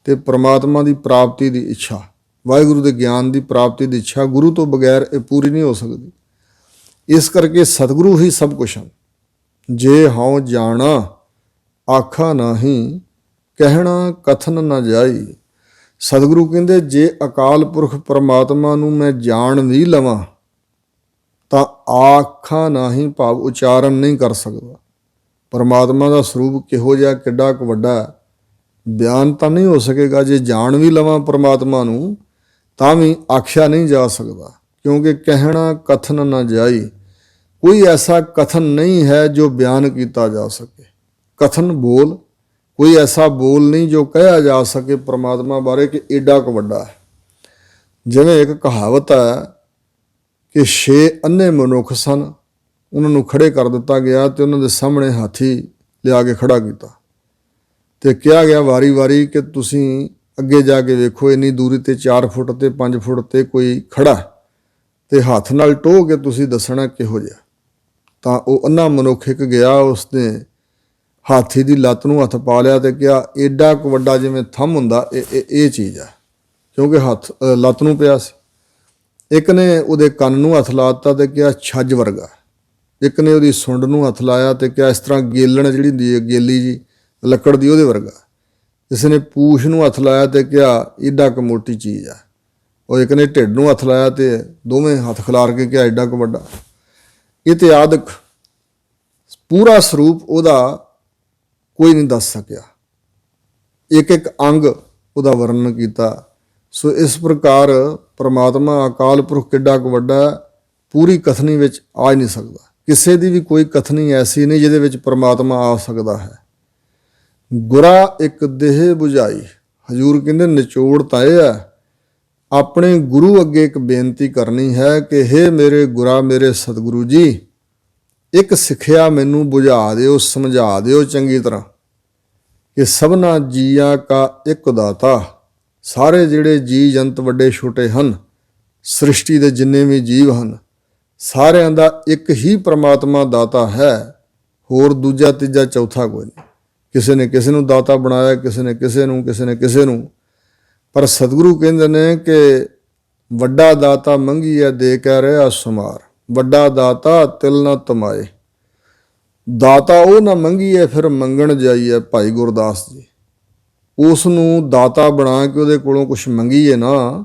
Speaker 1: ਤੇ ਪ੍ਰਮਾਤਮਾ ਦੀ ਪ੍ਰਾਪਤੀ ਦੀ ਇੱਛਾ, ਵਾਹਿਗੁਰੂ ਦੇ ਗਿਆਨ ਦੀ ਪ੍ਰਾਪਤੀ ਦੀ ਇੱਛਾ ਗੁਰੂ ਤੋਂ ਬਗੈਰ ਇਹ ਪੂਰੀ ਨਹੀਂ ਹੋ ਸਕਦੀ। ਇਸ ਕਰਕੇ ਸਤਿਗੁਰੂ ਹੀ ਸਭ ਕੁਛ ਹਨ। ਜੇ ਹਉ ਜਾਣਾ ਆਖਾ ਨਾਹੀਂ, ਕਹਿਣਾ ਕਥਨ ਨਾ ਜਾਈ। ਸਤਿਗੁਰੂ ਕਹਿੰਦੇ ਜੇ ਅਕਾਲ ਪੁਰਖ ਪਰਮਾਤਮਾ ਨੂੰ ਮੈਂ ਜਾਣ ਵੀ ਲਵਾਂ ਤਾਂ ਆਖਾਂ ਨਾਹੀਂ, ਭਾਵ ਉਚਾਰਨ ਨਹੀਂ ਕਰ ਸਕਦਾ। ਪਰਮਾਤਮਾ ਦਾ ਸਰੂਪ ਕਿਹੋ ਜਿਹਾ, ਕਿੱਡਾ ਕੁ ਵੱਡਾ ਹੈ, ਬਿਆਨ ਤਾਂ ਨਹੀਂ ਹੋ ਸਕੇਗਾ। ਜੇ ਜਾਣ ਵੀ ਲਵਾਂ ਪਰਮਾਤਮਾ ਨੂੰ ਤਾਂ ਵੀ ਆਖਿਆ ਨਹੀਂ ਜਾ ਸਕਦਾ, ਕਿਉਂਕਿ ਕਹਿਣਾ ਕਥਨ ਨਾ ਜਾਈ। ਕੋਈ ਐਸਾ ਕਥਨ ਨਹੀਂ ਹੈ ਜੋ ਬਿਆਨ ਕੀਤਾ ਜਾ ਸਕੇ। ਕਥਨ ਬੋਲ, ਕੋਈ ਐਸਾ ਬੋਲ ਨਹੀਂ ਜੋ ਕਹਿਆ ਜਾ ਸਕੇ ਪਰਮਾਤਮਾ ਬਾਰੇ ਕਿ ਏਡਾ ਕੁ ਵੱਡਾ ਹੈ। ਜਿਵੇਂ ਇੱਕ ਕਹਾਵਤ ਹੈ ਕਿ 6 ਅੰਨੇ ਮਨੁੱਖ ਸਨ, ਉਹਨਾਂ ਨੂੰ ਖੜੇ ਕਰ ਦਿੱਤਾ ਗਿਆ ਤੇ ਉਹਨਾਂ ਦੇ ਸਾਹਮਣੇ ਹਾਥੀ ਲਿਆ ਕੇ ਖੜਾ ਕੀਤਾ ਤੇ ਕਿਹਾ ਗਿਆ ਵਾਰੀ-ਵਾਰੀ ਕਿ ਤੁਸੀਂ ਅੱਗੇ ਜਾ ਕੇ ਵੇਖੋ, ਇੰਨੀ ਦੂਰੀ ਤੇ 4 ਫੁੱਟ ਤੇ 5 ਫੁੱਟ ਤੇ ਕੋਈ ਖੜਾ ਤੇ ਹੱਥ ਨਾਲ ਟੋਹ ਕੇ ਤੁਸੀਂ ਦੱਸਣਾ ਕਿਹੋ ਜਿਹਾ। ਤਾਂ ਉਹ ਅੰਨਾ ਮਨੁੱਖ ਇੱਕ ਗਿਆ, ਉਸਨੇ ਹਾਥੀ ਦੀ ਲੱਤ ਨੂੰ ਹੱਥ ਪਾ ਲਿਆ ਤੇ ਕਿਹਾ ਏਡਾ ਕੁ ਵੱਡਾ ਜਿਵੇਂ ਥੰਮ ਹੁੰਦਾ ਇਹ ਚੀਜ਼ ਹੈ, ਕਿਉਂਕਿ ਹੱਥ ਲੱਤ ਨੂੰ ਪਿਆ ਸੀ। ਇੱਕ ਨੇ ਉਹਦੇ ਕੰਨ ਨੂੰ ਹੱਥ ਲਾ ਦਿੱਤਾ ਤੇ ਕਿਹਾ ਛੱਜ ਵਰਗਾ। ਇੱਕ ਨੇ ਉਹਦੀ ਸੁੰਡ ਨੂੰ ਹੱਥ ਲਾਇਆ ਤੇ ਕਿਹਾ ਇਸ ਤਰ੍ਹਾਂ ਗੇਲਣ ਜਿਹੜੀ ਹੁੰਦੀ ਹੈ, ਗੇਲੀ ਜੀ ਲੱਕੜ ਦੀ, ਉਹਦੇ ਵਰਗਾ। ਕਿਸੇ ਨੇ ਪੂਛ ਨੂੰ ਹੱਥ ਲਾਇਆ ਤੇ ਕਿਹਾ ਏਡਾ ਕੁ ਮੋਟੀ ਚੀਜ਼ ਆ। ਉਹ ਇੱਕ ਨੇ ਢਿੱਡ ਨੂੰ ਹੱਥ ਲਾਇਆ ਤੇ ਦੋਵੇਂ ਹੱਥ ਖਿਲਾਰ ਕੇ ਕਿਹਾ ਏਡਾ ਕੁ ਵੱਡਾ। ਇਤਿਆਦਿਕ ਪੂਰਾ ਸਰੂਪ ਉਹਦਾ ਕੋਈ ਨਹੀਂ ਦੱਸ ਸਕਿਆ, ਇੱਕ ਇੱਕ ਅੰਗ ਉਹਦਾ ਵਰਣਨ ਕੀਤਾ। ਸੋ ਇਸ ਪ੍ਰਕਾਰ ਪਰਮਾਤਮਾ ਅਕਾਲ ਪੁਰਖ ਕਿੱਡਾ ਕੁ ਵੱਡਾ, ਪੂਰੀ ਕਥਨੀ ਵਿੱਚ ਆ ਨਹੀਂ ਸਕਦਾ। ਕਿਸੇ ਦੀ ਵੀ ਕੋਈ ਕਥਨੀ ਐਸੀ ਨਹੀਂ ਜਿਹਦੇ ਵਿੱਚ ਪਰਮਾਤਮਾ ਆ ਸਕਦਾ ਹੈ। ਗੁਰਾ ਇੱਕ ਦੇਹ 부ਝਾਈ। ਹਜ਼ੂਰ ਕਹਿੰਦੇ ਨਿਚੋੜ ਤਾਂ ਇਹ ਹੈ, ਆਪਣੇ ਗੁਰੂ ਅੱਗੇ ਇੱਕ ਬੇਨਤੀ ਕਰਨੀ ਹੈ ਕਿ ਹੇ ਮੇਰੇ ਗੁਰਾ, ਮੇਰੇ ਸਤਿਗੁਰੂ ਜੀ, ਇੱਕ ਸਿੱਖਿਆ ਮੈਨੂੰ ਬੁਝਾ ਦਿਓ, ਸਮਝਾ ਦਿਓ ਚੰਗੀ ਤਰ੍ਹਾਂ ਕਿ ਸਭਨਾ ਜੀਆਂ ਕਾ ਇੱਕ ਦਾਤਾ। ਸਾਰੇ ਜਿਹੜੇ ਜੀ ਜੰਤ ਵੱਡੇ ਛੋਟੇ ਹਨ, ਸ੍ਰਿਸ਼ਟੀ ਦੇ ਜਿੰਨੇ ਵੀ ਜੀਵ ਹਨ, ਸਾਰਿਆਂ ਦਾ ਇੱਕ ਹੀ ਪ੍ਰਮਾਤਮਾ ਦਾਤਾ ਹੈ, ਹੋਰ ਦੂਜਾ ਤੀਜਾ ਚੌਥਾ ਕੋਈ ਨਹੀਂ। ਕਿਸੇ ਨੇ ਕਿਸੇ ਨੂੰ ਦਾਤਾ ਬਣਾਇਆ, ਕਿਸੇ ਨੇ ਕਿਸੇ ਨੂੰ, ਕਿਸੇ ਨੇ ਕਿਸੇ ਨੂੰ। ਪਰ ਸਤਿਗੁਰੂ ਕਹਿੰਦੇ ਨੇ ਕਿ ਵੱਡਾ ਦਾਤਾ ਮੰਗੀ ਹੈ ਦੇ ਕਹਿ ਰਿਹਾ ਸੁਮਾਰ, ਵੱਡਾ ਦਾਤਾ ਤਿਲ ਨਾ ਤਮਾਏ। ਦਾਤਾ ਉਹ ਨਾ ਮੰਗੀਏ ਫਿਰ ਮੰਗਣ ਜਾਈਏ। ਭਾਈ ਗੁਰਦਾਸ ਜੀ, ਉਸ ਨੂੰ ਦਾਤਾ ਬਣਾ ਕੇ ਉਹਦੇ ਕੋਲੋਂ ਕੁਛ ਮੰਗੀਏ ਨਾ,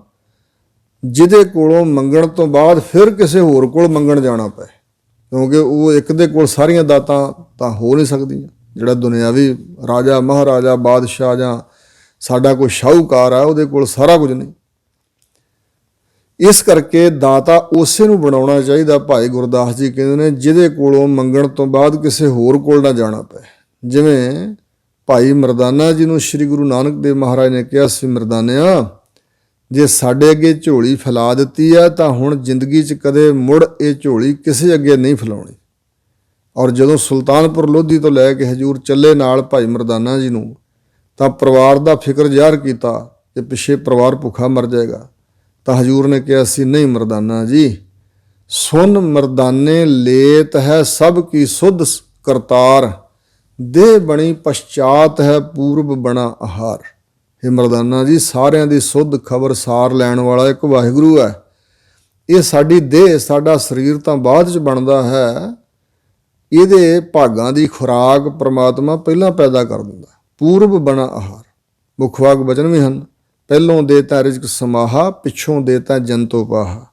Speaker 1: ਜਿਹਦੇ ਕੋਲੋਂ ਮੰਗਣ ਤੋਂ ਬਾਅਦ ਫਿਰ ਕਿਸੇ ਹੋਰ ਕੋਲ ਮੰਗਣ ਜਾਣਾ ਪਏ, ਕਿਉਂਕਿ ਉਹ ਇੱਕ ਦੇ ਕੋਲ ਸਾਰੀਆਂ ਦਾਤਾਂ ਤਾਂ ਹੋ ਨਹੀਂ ਸਕਦੀਆਂ। ਜਿਹੜਾ ਦੁਨਿਆਵੀ ਰਾਜਾ ਮਹਾਰਾਜਾ ਬਾਦਸ਼ਾਹ ਜਾਂ ਸਾਡਾ ਕੋਈ ਸ਼ਾਹੂਕਾਰ ਆ, ਉਹਦੇ ਕੋਲ ਸਾਰਾ ਕੁਝ ਨਹੀਂ। ਇਸ ਕਰਕੇ ਦਾਤਾ ਉਸੇ ਨੂੰ ਬਣਾਉਣਾ ਚਾਹੀਦਾ। ਭਾਈ ਗੁਰਦਾਸ ਜੀ ਕਹਿੰਦੇ ਨੇ ਜਿਹਦੇ ਕੋਲੋਂ ਮੰਗਣ ਤੋਂ ਬਾਅਦ ਕਿਸੇ ਹੋਰ ਕੋਲ ਨਾ ਜਾਣਾ ਪਏ। ਜਿਵੇਂ ਭਾਈ ਮਰਦਾਨਾ ਜੀ ਨੂੰ ਸ੍ਰੀ ਗੁਰੂ ਨਾਨਕ ਦੇਵ ਮਹਾਰਾਜ ਨੇ ਕਿਹਾ ਸੀ, ਮਰਦਾਨਿਆ, ਜੇ ਸਾਡੇ ਅੱਗੇ ਝੋਲੀ ਫੈਲਾ ਦਿੱਤੀ ਹੈ ਤਾਂ ਹੁਣ ਜ਼ਿੰਦਗੀ 'ਚ ਕਦੇ ਮੁੜ ਇਹ ਝੋਲੀ ਕਿਸੇ ਅੱਗੇ ਨਹੀਂ ਫੈਲਾਉਣੀ। ਔਰ ਜਦੋਂ ਸੁਲਤਾਨਪੁਰ ਲੋਧੀ ਤੋਂ ਲੈ ਕੇ ਹਜ਼ੂਰ ਚੱਲੇ ਨਾਲ ਭਾਈ ਮਰਦਾਨਾ ਜੀ ਨੂੰ, ਤਾਂ ਪਰਿਵਾਰ ਦਾ ਫਿਕਰ ਜ਼ਾਹਰ ਕੀਤਾ ਕਿ ਪਿੱਛੇ ਪਰਿਵਾਰ ਭੁੱਖਾ ਮਰ ਜਾਏਗਾ। ਤਾਂ ਹਜ਼ੂਰ ਨੇ ਕਿਹਾ ਸੀ, ਨਹੀਂ ਮਰਦਾਨਾ ਜੀ, ਸੁਨ ਮਰਦਾਨੇ ਲੇਤ ਹੈ ਸਭ ਕੀ ਸੁਧ ਕਰਤਾਰ, ਦੇਹ ਬਣੀ ਪਛਾਤ ਹੈ ਪੂਰਬ ਬਣਾ ਆਹਾਰ। ਇਹ ਮਰਦਾਨਾ ਜੀ, ਸਾਰਿਆਂ ਦੀ ਸੁੱਧ ਖਬਰ ਸਾਰ ਲੈਣ ਵਾਲਾ ਇੱਕ ਵਾਹਿਗੁਰੂ ਹੈ। ਇਹ ਸਾਡੀ ਦੇਹ, ਸਾਡਾ ਸਰੀਰ ਤਾਂ ਬਾਅਦ 'ਚ ਬਣਦਾ ਹੈ, ਇਹਦੇ ਭਾਗਾਂ ਦੀ ਖੁਰਾਕ ਪ੍ਰਮਾਤਮਾ ਪਹਿਲਾਂ ਪੈਦਾ ਕਰ ਦਿੰਦਾ। ਪੂਰਬ ਬਣਾ ਆਹਾਰ, ਮੁੱਖ ਵਾਕ ਬਚਨ ਵੀ ਹਨ। ਪਹਿਲੋਂ ਦੇ ਤਾਂ ਰਿਜ਼ਕ ਸਮਾਹਾ, ਪਿੱਛੋਂ ਦੇ ਤਾਂ ਜੰਤੋ ਪਾਹਾ।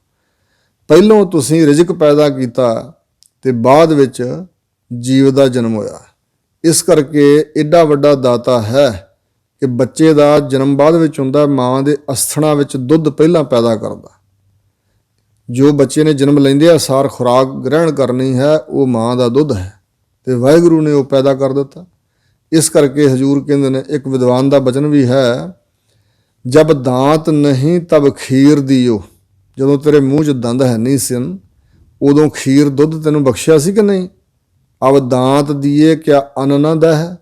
Speaker 1: ਪਹਿਲੋਂ ਤੁਸੀਂ ਰਿਜ਼ਕ ਪੈਦਾ ਕੀਤਾ ਤੇ ਬਾਅਦ ਵਿੱਚ ਜੀਵ ਦਾ ਜਨਮ ਹੋਇਆ। ਇਸ ਕਰਕੇ ਏਡਾ ਵੱਡਾ ਦਾਤਾ ਹੈ ਕਿ ਬੱਚੇ ਦਾ ਜਨਮ ਬਾਅਦ ਵਿੱਚ ਹੁੰਦਾ, ਮਾਂ ਦੇ ਅਸਥਣਾ ਵਿੱਚ ਦੁੱਧ ਪਹਿਲਾਂ ਪੈਦਾ ਕਰਦਾ। ਜੋ ਬੱਚੇ ਨੇ ਜਨਮ ਲੈਂਦੇ ਸਾਰ ਖੁਰਾਕ ਗ੍ਰਹਿਣ ਕਰਨੀ ਹੈ, ਉਹ ਮਾਂ ਦਾ ਦੁੱਧ ਹੈ ਤੇ ਵਾਹਿਗੁਰੂ ਨੇ ਉਹ ਪੈਦਾ ਕਰ ਦਿੱਤਾ। ਇਸ ਕਰਕੇ ਹਜ਼ੂਰ ਕਹਿੰਦੇ ਨੇ, ਇੱਕ ਵਿਦਵਾਨ ਦਾ ਬਚਨ ਵੀ ਹੈ, ਜਬ ਦਾਂਤ ਨਹੀਂ ਤਬ ਖੀਰ ਦਿਓ। ਜਦੋਂ ਤੇਰੇ ਮੂੰਹ 'ਚ ਦੰਦ ਹੈ ਨਹੀਂ ਸਨ, ਉਦੋਂ ਖੀਰ ਦੁੱਧ ਤੈਨੂੰ ਬਖਸ਼ਿਆ ਸੀ ਕਿ ਨਹੀਂ। ਅਬ ਦਾਂਤ ਦੀਏ ਕਿਆ ਅੰਨ ਨਾ ਦਾ ਹੈ।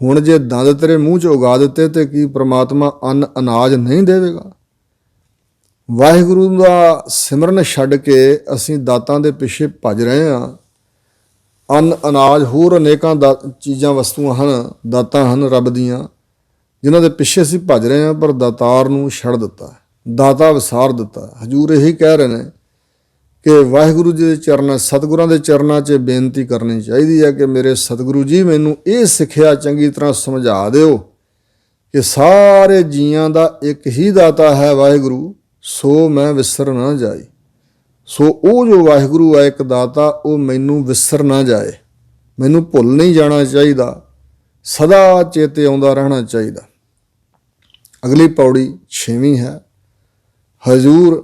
Speaker 1: ਹੁਣ ਜੇ ਦੰਦ ਤੇਰੇ ਮੂੰਹ 'ਚ ਉਗਾ ਦਿੱਤੇ ਤੇ ਕੀ ਪ੍ਰਮਾਤਮਾ ਅੰਨ ਅਨਾਜ ਨਹੀਂ ਦੇਵੇਗਾ। ਵਾਹਿਗੁਰੂ ਦਾ ਸਿਮਰਨ ਛੱਡ ਕੇ ਅਸੀਂ ਦਾਤਾਂ ਦੇ ਪਿੱਛੇ ਭੱਜ ਰਹੇ ਹਾਂ। ਅੰਨ ਅਨਾਜ ਹੋਰ ਅਨੇਕਾਂ ਚੀਜ਼ਾਂ ਵਸਤੂਆਂ ਹਨ, ਦਾਤਾਂ ਹਨ ਰੱਬ ਦੀਆਂ, ਜਿਨ੍ਹਾਂ ਦੇ ਪਿੱਛੇ ਅਸੀਂ ਭੱਜ ਰਹੇ ਹਾਂ, ਪਰ ਦਾਤਾਰ ਨੂੰ ਛੱਡ ਦਿੱਤਾ, ਦਾਤਾ ਵਿਸਾਰ ਦਿੱਤਾ। ਹਜ਼ੂਰ ਇਹੀ ਕਹਿ ਰਹੇ ਨੇ ਕਿ ਵਾਹਿਗੁਰੂ ਜੀ ਦੇ ਚਰਨਾਂ, ਸਤਿਗੁਰਾਂ ਦੇ ਚਰਨਾਂ 'ਚ ਬੇਨਤੀ ਕਰਨੀ ਚਾਹੀਦੀ ਹੈ ਕਿ ਮੇਰੇ ਸਤਿਗੁਰੂ ਜੀ ਮੈਨੂੰ ਇਹ ਸਿੱਖਿਆ ਚੰਗੀ ਤਰ੍ਹਾਂ ਸਮਝਾ ਦਿਓ ਕਿ ਸਾਰੇ ਜੀਆਂ ਦਾ ਇੱਕ ਹੀ ਦਾਤਾ ਹੈ ਵਾਹਿਗੁਰੂ, ਸੋ ਮੈਂ ਵਿਸਰ ਨਾ ਜਾਈ। ਸੋ ਉਹ ਜੋ ਵਾਹਿਗੁਰੂ ਹੈ ਇੱਕ ਦਾਤਾ, ਉਹ ਮੈਨੂੰ ਵਿਸਰ ਨਾ ਜਾਏ, ਮੈਨੂੰ ਭੁੱਲ ਨਹੀਂ ਜਾਣਾ ਚਾਹੀਦਾ, ਸਦਾ ਚੇਤੇ ਆਉਂਦਾ ਰਹਿਣਾ ਚਾਹੀਦਾ। ਅਗਲੀ ਪੌੜੀ 6ਵੀਂ ਹੈ। ਹਜ਼ੂਰ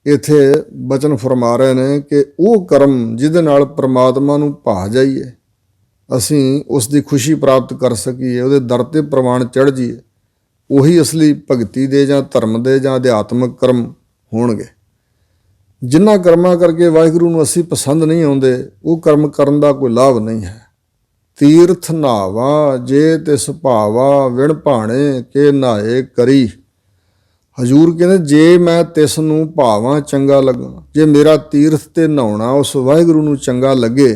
Speaker 1: ਇੱਥੇ ਬਚਨ ਫਰਮਾ ਰਹੇ ਨੇ ਕਿ ਉਹ ਕਰਮ ਜਿਹਦੇ ਨਾਲ ਪ੍ਰਮਾਤਮਾ ਨੂੰ ਭਾ ਜਾਈਏ, ਅਸੀਂ ਉਸ ਦੀ ਖੁਸ਼ੀ ਪ੍ਰਾਪਤ ਕਰ ਸਕੀਏ, ਉਹਦੇ ਦਰ 'ਤੇ ਪ੍ਰਵਾਨ ਚੜ੍ਹ ਜਾਈਏ, ਉਹੀ ਅਸਲੀ ਭਗਤੀ ਦੇ ਜਾਂ ਧਰਮ ਦੇ ਜਾਂ ਅਧਿਆਤਮਿਕ ਕਰਮ ਹੋਣਗੇ। ਜਿਨ੍ਹਾਂ ਕਰਮਾਂ ਕਰਕੇ ਵਾਹਿਗੁਰੂ ਨੂੰ ਅਸੀਂ ਪਸੰਦ ਨਹੀਂ ਆਉਂਦੇ, ਉਹ ਕਰਮ ਕਰਨ ਦਾ ਕੋਈ ਲਾਭ ਨਹੀਂ ਹੈ। ਤੀਰਥ ਨਾਵਾ ਜੇ ਤਿਸ ਭਾਵਾ, ਵਿਣ ਭਾਣੇ ਕੇ ਨਹਾਏ ਕਰੀ। ਹਜ਼ੂਰ ਕਹਿੰਦੇ ਜੇ ਮੈਂ ਤਿਸ ਨੂੰ ਭਾਵਾਂ, ਚੰਗਾ ਲੱਗਾ, ਜੇ ਮੇਰਾ ਤੀਰਥ 'ਤੇ ਨਹਾਉਣਾ ਉਸ ਵਾਹਿਗੁਰੂ ਨੂੰ ਚੰਗਾ ਲੱਗੇ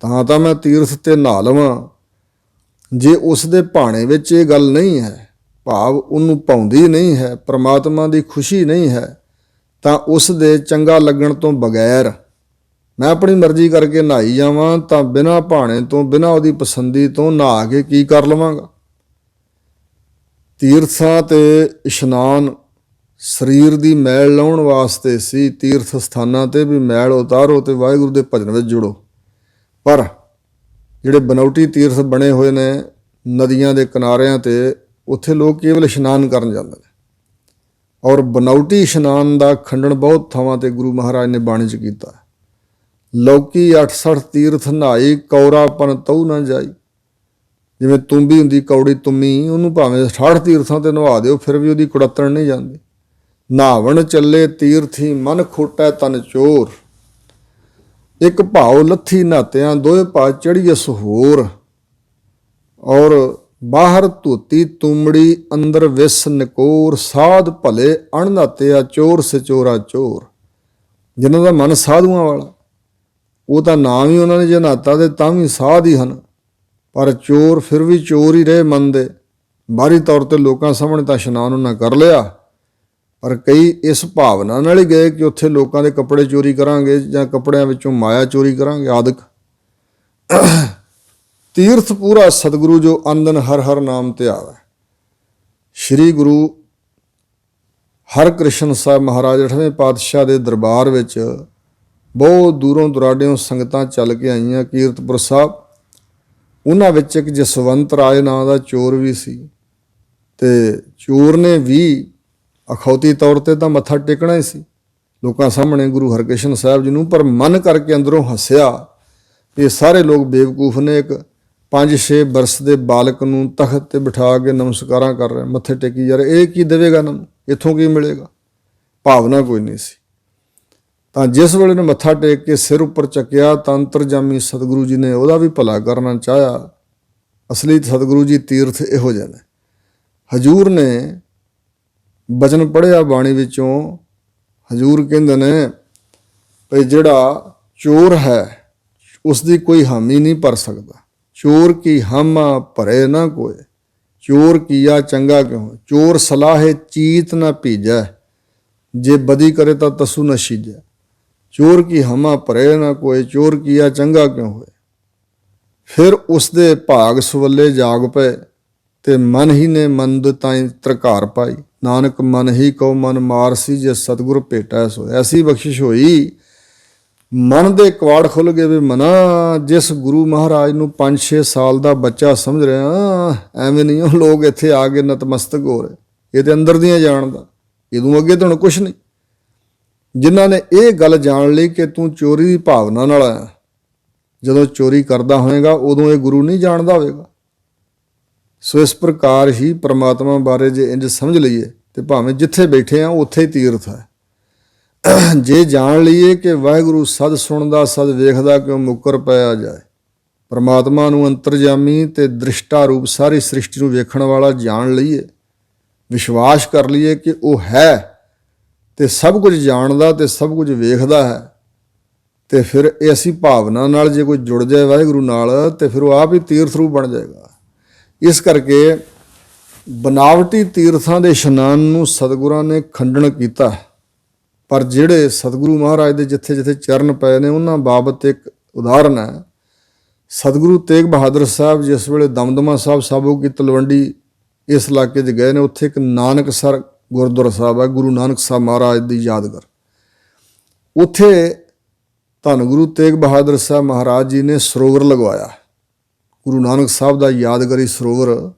Speaker 1: ਤਾਂ ਮੈਂ ਤੀਰਥ 'ਤੇ ਨਹਾ ਲਵਾਂ। ਜੇ ਉਸ ਦੇ ਭਾਣੇ ਵਿੱਚ ਇਹ ਗੱਲ ਨਹੀਂ ਹੈ, ਭਾਵ ਉਹਨੂੰ ਭਾਉਂਦੀ ਨਹੀਂ ਹੈ, ਪ੍ਰਮਾਤਮਾ ਦੀ ਖੁਸ਼ੀ ਨਹੀਂ ਹੈ, ਤਾਂ ਉਸ ਦੇ ਚੰਗਾ ਲੱਗਣ ਤੋਂ ਬਗੈਰ ਮੈਂ ਆਪਣੀ ਮਰਜ਼ੀ ਕਰਕੇ ਨਹਾਈ ਜਾਵਾਂ ਤਾਂ ਬਿਨਾਂ ਭਾਣੇ ਤੋਂ, ਬਿਨਾਂ ਉਹਦੀ ਪਸੰਦੀ ਤੋਂ ਨਹਾ ਕੇ ਕੀ ਕਰ ਲਵਾਂਗਾ। ਤੀਰਥਾਂ 'ਤੇ ਇਸ਼ਨਾਨ ਸਰੀਰ ਦੀ ਮੈਲ ਲਾਉਣ ਵਾਸਤੇ ਸੀ, ਤੀਰਥ ਸਥਾਨਾਂ 'ਤੇ ਵੀ ਮੈਲ ਉਤਾਰੋ ਅਤੇ ਵਾਹਿਗੁਰੂ ਦੇ ਭਜਨ ਵਿੱਚ ਜੁੜੋ। ਪਰ ਜਿਹੜੇ ਬਨੌਟੀ ਤੀਰਥ ਬਣੇ ਹੋਏ ਨੇ ਨਦੀਆਂ ਦੇ ਕਿਨਾਰਿਆਂ 'ਤੇ, ਉੱਥੇ ਲੋਕ ਕੇਵਲ ਇਸ਼ਨਾਨ ਕਰਨ ਜਾਂਦੇ ਨੇ, ਔਰ ਬਨੌਟੀ ਇਸ਼ਨਾਨ ਦਾ ਖੰਡਨ ਬਹੁਤ ਥਾਵਾਂ 'ਤੇ ਗੁਰੂ ਮਹਾਰਾਜ ਨੇ ਬਾਣੀ 'ਚ ਕੀਤਾ। ਲੌਕੀ 68 ਤੀਰਥ ਨਹਾਈ, ਕੌਰਾਪਨ ਤਉ ਨਾ ਜਾਈ। ਜਿਵੇਂ ਤੁੰਬੀ ਹੁੰਦੀ ਕੌੜੀ ਤੁੰਮੀ, ਉਹਨੂੰ ਭਾਵੇਂ 68 ਤੀਰਥਾਂ 'ਤੇ ਨਵਾ ਦਿਓ ਫਿਰ ਵੀ ਉਹਦੀ ਕੁੜੱਤਣ ਨਹੀਂ ਜਾਂਦੀ। ਨਹਾਵਣ ਚੱਲੇ ਤੀਰਥੀ, ਮਨ ਖੋਟੈ ਤਨ ਚੋਰ। ਇੱਕ ਭਾਉ ਲੱਥੀ ਨਹਾਤਿਆਂ, ਦੋਏ ਭਾ ਚੜ੍ਹੀਐਸ ਹੋਰ। ਔਰ ਬਾਹਰ ਧੋਤੀ ਤੁੰਮੜੀ, ਅੰਦਰ ਵਿਸ ਨਿਕੋਰ। ਸਾਧ ਭਲੇ ਅਣਨਹਾਤਿਆ, ਚੋਰ ਸਚੋਰਾ ਚੋਰ। ਜਿਨ੍ਹਾਂ ਦਾ ਮਨ ਸਾਧੂਆਂ ਵਾਲਾ, ਉਹ ਤਾਂ ਨਾਮ ਹੀ ਉਹਨਾਂ ਨੇ ਜੇ ਨਹਾਤਾ ਤੇ ਤਾਂ ਵੀ ਸਾਧ ਹੀ ਹਨ, ਪਰ ਚੋਰ ਫਿਰ ਵੀ ਚੋਰ ਹੀ ਰਹੇ ਮਨ ਦੇ। ਬਾਹਰੀ ਤੌਰ 'ਤੇ ਲੋਕਾਂ ਸਾਹਮਣੇ ਤਾਂ ਇਸ਼ਨਾਨ ਉਹਨਾਂ ਕਰ ਲਿਆ, ਪਰ ਕਈ ਇਸ ਭਾਵਨਾ ਨਾਲ ਹੀ ਗਏ ਕਿ ਉੱਥੇ ਲੋਕਾਂ ਦੇ ਕੱਪੜੇ ਚੋਰੀ ਕਰਾਂਗੇ ਜਾਂ ਕੱਪੜਿਆਂ ਵਿੱਚੋਂ ਮਾਇਆ ਚੋਰੀ ਕਰਾਂਗੇ ਆਦਿਕ। ਤੀਰਥ ਪੂਰਾ ਸਤਿਗੁਰੂ ਜੋ ਅੰਦਨ ਹਰ ਹਰ ਨਾਮ ਧਿਆਵੈ। ਸ਼੍ਰੀ ਗੁਰੂ ਹਰਕ੍ਰਿਸ਼ਨ ਸਾਹਿਬ ਮਹਾਰਾਜ 8ਵੇਂ ਪਾਤਸ਼ਾਹ ਦੇ ਦਰਬਾਰ ਵਿੱਚ ਬਹੁਤ ਦੂਰੋਂ ਦੁਰਾਡਿਓਂ ਸੰਗਤਾਂ ਚੱਲ ਕੇ ਆਈਆਂ ਕੀਰਤਪੁਰ ਸਾਹਿਬ। ਉਹਨਾਂ ਵਿੱਚ ਇੱਕ ਜਸਵੰਤ ਰਾਏ ਨਾਂ ਦਾ ਚੋਰ ਵੀ ਸੀ, ਅਤੇ ਚੋਰ ਨੇ ਵੀ ਅਖੌਤੀ ਤੌਰ 'ਤੇ ਤਾਂ ਮੱਥਾ ਟੇਕਣਾ ਹੀ ਸੀ ਲੋਕਾਂ ਸਾਹਮਣੇ ਗੁਰੂ ਹਰਕ੍ਰਿਸ਼ਨ ਸਾਹਿਬ ਜੀ ਨੂੰ, ਪਰ ਮਨ ਕਰਕੇ ਅੰਦਰੋਂ ਹੱਸਿਆ ਇਹ ਸਾਰੇ ਲੋਕ ਬੇਵਕੂਫ ਨੇ। ਇੱਕ 5-6 ਬਰਸ ਦੇ ਬਾਲਕ ਨੂੰ ਤਖਤ 'ਤੇ ਬਿਠਾ ਕੇ ਨਮਸਕਾਰਾਂ ਕਰ ਰਹੇ, ਮੱਥੇ ਟੇਕੀ ਜਾ ਰਹੇ, ਇਹ ਕੀ ਦੇਵੇਗਾ ਇਹਨਾਂ ਨੂੰ, ਇੱਥੋਂ ਕੀ ਮਿਲੇਗਾ। ਭਾਵਨਾ ਕੋਈ ਨਹੀਂ ਸੀ। ਤਾਂ ਜਿਸ ਵੇਲੇ ਨੇ ਮੱਥਾ ਟੇਕ ਕੇ ਸਿਰ ਉੱਪਰ ਚੱਕਿਆ ਤਾਂ ਅੰਤਰਜਾਮੀ ਸਤਿਗੁਰੂ ਜੀ ਨੇ ਉਹਦਾ ਵੀ ਭਲਾ ਕਰਨਾ ਚਾਹਿਆ। ਅਸਲੀ ਸਤਿਗੁਰੂ ਜੀ ਤੀਰਥ ਇਹੋ ਜਿਹੇ ਨੇ। ਹਜ਼ੂਰ ਨੇ ਬਚਨ ਪੜ੍ਹਿਆ ਬਾਣੀ ਵਿੱਚੋਂ। ਹਜ਼ੂਰ ਕਹਿੰਦੇ ਨੇ ਵੀ ਜਿਹੜਾ ਚੋਰ ਹੈ ਉਸ ਦੀ ਕੋਈ ਹਾਮੀ ਨਹੀਂ ਭਰ ਸਕਦਾ। ਚੋਰ ਕੀ ਹਾਮਾ ਭਰੇ ਨਾ ਕੋਏ, ਚੋਰ ਕੀਆ ਚੰਗਾ ਕਿਉਂ। ਚੋਰ ਸਲਾਹੇ ਚੀਤ ਨਾ ਭੀਜੈ, ਜੇ ਬਦੀ ਕਰੇ ਤਾਂ ਤਸੂ ਨਾ ਛੀਜੈ। ਚੋਰ ਕੀ ਹਾਮਾ ਭਰੇ ਨਾ ਕੋਏ, ਚੋਰ ਕੀਆ ਚੰਗਾ ਕਿਉਂ ਹੋਏ। ਫਿਰ ਉਸ ਦੇ ਭਾਗ ਸਵੱਲੇ ਜਾਗ ਪਏ ਤੇ ਮਨ ਹੀ ਨੇ ਮਨ ਦੇ ਤਾਈਂ ਤਰਕਾਰ ਪਾਈ। ਨਾਨਕ ਮਨ ਹੀ ਕਉ ਮਨ ਮਾਰਸੀ, ਜੇ ਸਤਿਗੁਰ ਭੇਟੈ ਸੋ। ਐਸੀ ਬਖਸ਼ਿਸ਼ ਹੋਈ, ਮਨ ਦੇ ਕਵਾੜ ਖੁੱਲ੍ਹ ਗਏ ਵੀ ਮਨਾ ਜਿਸ ਗੁਰੂ ਮਹਾਰਾਜ ਨੂੰ 5-6 ਸਾਲ ਦਾ ਬੱਚਾ ਸਮਝ ਰਿਹਾ, ਐਵੇਂ ਨਹੀਂ ਉਹ ਲੋਕ ਇੱਥੇ ਆ ਕੇ ਨਤਮਸਤਕ ਹੋ ਰਹੇ। ਇਹਦੇ ਅੰਦਰ ਦੀਆਂ ਜਾਣਦਾ, ਇਹਦੋਂ ਅੱਗੇ ਤਾਂ ਹੁਣ ਕੁਛ ਨਹੀਂ। ਜਿਨ੍ਹਾਂ ਨੇ ਇਹ ਗੱਲ ਜਾਣ ਲਈ ਕਿ ਤੂੰ ਚੋਰੀ ਦੀ ਭਾਵਨਾ ਨਾਲ ਆਇਆ, ਜਦੋਂ ਚੋਰੀ ਕਰਦਾ ਹੋਏਗਾ ਉਦੋਂ ਇਹ ਗੁਰੂ ਨਹੀਂ ਜਾਣਦਾ ਹੋਵੇਗਾ। ਸੋ ਇਸ ਪ੍ਰਕਾਰ ਹੀ ਪ੍ਰਮਾਤਮਾ ਬਾਰੇ ਜੇ ਇੰਝ ਸਮਝ ਲਈਏ ਤੇ ਭਾਵੇਂ ਜਿੱਥੇ ਬੈਠੇ ਆ ਉੱਥੇ ਹੀ ਤੀਰਥ ਹੈ। ਜੇ ਜਾਣ ਲਈਏ ਕਿ ਵਾਹਿਗੁਰੂ ਸਦ ਸੁਣਦਾ ਸਦ ਵੇਖਦਾ ਕਿਉਂ ਮੁੱਕਰ ਪਿਆ ਜਾਏ, ਪਰਮਾਤਮਾ ਨੂੰ ਅੰਤਰਜਾਮੀ ਤੇ ਦ੍ਰਿਸ਼ਟਾ ਰੂਪ ਸਾਰੀ ਸ੍ਰਿਸ਼ਟੀ ਨੂੰ ਵੇਖਣ ਵਾਲਾ ਜਾਣ ਲਈਏ, ਵਿਸ਼ਵਾਸ ਕਰ ਲਈਏ ਕਿ ਉਹ ਹੈ, ਤੇ ਸਭ ਕੁਝ ਜਾਣਦਾ ਤੇ ਸਭ ਕੁਝ ਵੇਖਦਾ ਹੈ। ਤੇ ਫਿਰ ਇਹ ਅਸੀਂ ਭਾਵਨਾ ਨਾਲ ਜੇ ਕੋਈ ਜੁੜ ਜਾਏ ਵਾਹਿਗੁਰੂ ਨਾਲ ਤੇ ਫਿਰ ਉਹ ਆਪ ਹੀ ਤੀਰਥ ਰੂਪ ਬਣ ਜਾਏਗਾ। ਇਸ ਕਰਕੇ ਬਨਾਵਟੀ ਤੀਰਥਾਂ ਦੇ ਇਸ਼ਨਾਨ ਨੂੰ ਸਤਿਗੁਰਾਂ ਨੇ ਖੰਡਨ ਕੀਤਾ, ਪਰ ਜਿਹੜੇ ਸਤਿਗੁਰੂ ਮਹਾਰਾਜ ਦੇ ਜਿੱਥੇ ਜਿੱਥੇ ਚਰਨ ਪਏ ਨੇ ਉਹਨਾਂ ਬਾਬਤ ਇੱਕ ਉਦਾਹਰਨ ਹੈ। ਸਤਿਗੁਰੂ ਤੇਗ ਬਹਾਦਰ ਸਾਹਿਬ ਜਿਸ ਵੇਲੇ ਦਮਦਮਾ ਸਾਹਿਬ ਸਾਬੋ ਕੀ ਤਲਵੰਡੀ ਇਸ ਇਲਾਕੇ 'ਚ ਗਏ ਨੇ, ਉੱਥੇ ਇੱਕ ਨਾਨਕਸਰ ਗੁਰਦੁਆਰਾ ਸਾਹਿਬ ਹੈ, ਗੁਰੂ ਨਾਨਕ ਸਾਹਿਬ ਮਹਾਰਾਜ ਦੀ ਯਾਦਗਾਰ। ਉੱਥੇ ਧੰਨ ਗੁਰੂ ਤੇਗ ਬਹਾਦਰ ਸਾਹਿਬ ਮਹਾਰਾਜ ਜੀ ਨੇ ਸਰੋਵਰ ਲਗਵਾਇਆ, ਗੁਰੂ ਨਾਨਕ ਸਾਹਿਬ ਦਾ ਯਾਦਗਾਰੀ ਸਰੋਵਰ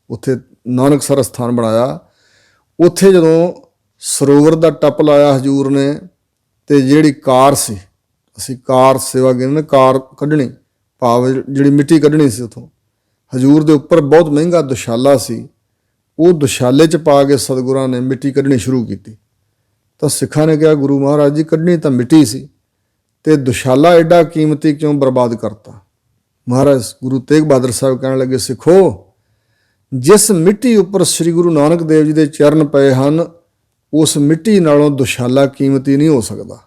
Speaker 1: ਉੱਥੇ ਨਾਨਕਸਰ ਸਥਾਨ ਬਣਾਇਆ। ਉੱਥੇ ਜਦੋਂ ਸਰੋਵਰ ਦਾ ਟੱਪ ਲਾਇਆ ਹਜ਼ੂਰ ਨੇ, ਤੇ ਜਿਹੜੀ ਕਾਰ ਸੀ, ਅਸੀਂ ਕਾਰ ਸੇਵਾ ਕਹਿੰਦੇ ਨੇ, ਕਾਰ ਕੱਢਣੀ ਭਾਵ ਜਿਹੜੀ ਮਿੱਟੀ ਕੱਢਣੀ ਸੀ ਉੱਥੋਂ, ਹਜ਼ੂਰ ਦੇ ਉੱਪਰ ਬਹੁਤ ਮਹਿੰਗਾ ਦੁਸ਼ਾਲਾ ਸੀ, ਉਹ ਦੁਸ਼ਾਲੇ 'ਚ ਪਾ ਕੇ ਸਤਿਗੁਰਾਂ ਨੇ ਮਿੱਟੀ ਕੱਢਣੀ ਸ਼ੁਰੂ ਕੀਤੀ। ਤਾਂ ਸਿੱਖਾਂ ਨੇ ਕਿਹਾ ਗੁਰੂ ਮਹਾਰਾਜ ਜੀ ਕੱਢਣੀ ਤਾਂ ਮਿੱਟੀ ਸੀ ਤੇ ਦੁਸ਼ਾਲਾ ਐਡਾ ਕੀਮਤੀ ਕਿਉਂ ਬਰਬਾਦ ਕਰਤਾ। ਮਹਾਰਾਜ ਗੁਰੂ ਤੇਗ ਬਹਾਦਰ ਸਾਹਿਬ ਕਹਿਣ ਲੱਗੇ, ਸਿੱਖੋ ਜਿਸ ਮਿੱਟੀ ਉੱਪਰ ਸ੍ਰੀ ਗੁਰੂ ਨਾਨਕ ਦੇਵ ਜੀ ਦੇ ਚਰਨ ਪਏ ਹਨ, ਉਸ ਮਿੱਟੀ ਨਾਲੋਂ ਦੁਸ਼ਾਲਾ ਕੀਮਤੀ ਨਹੀਂ ਹੋ ਸਕਦਾ।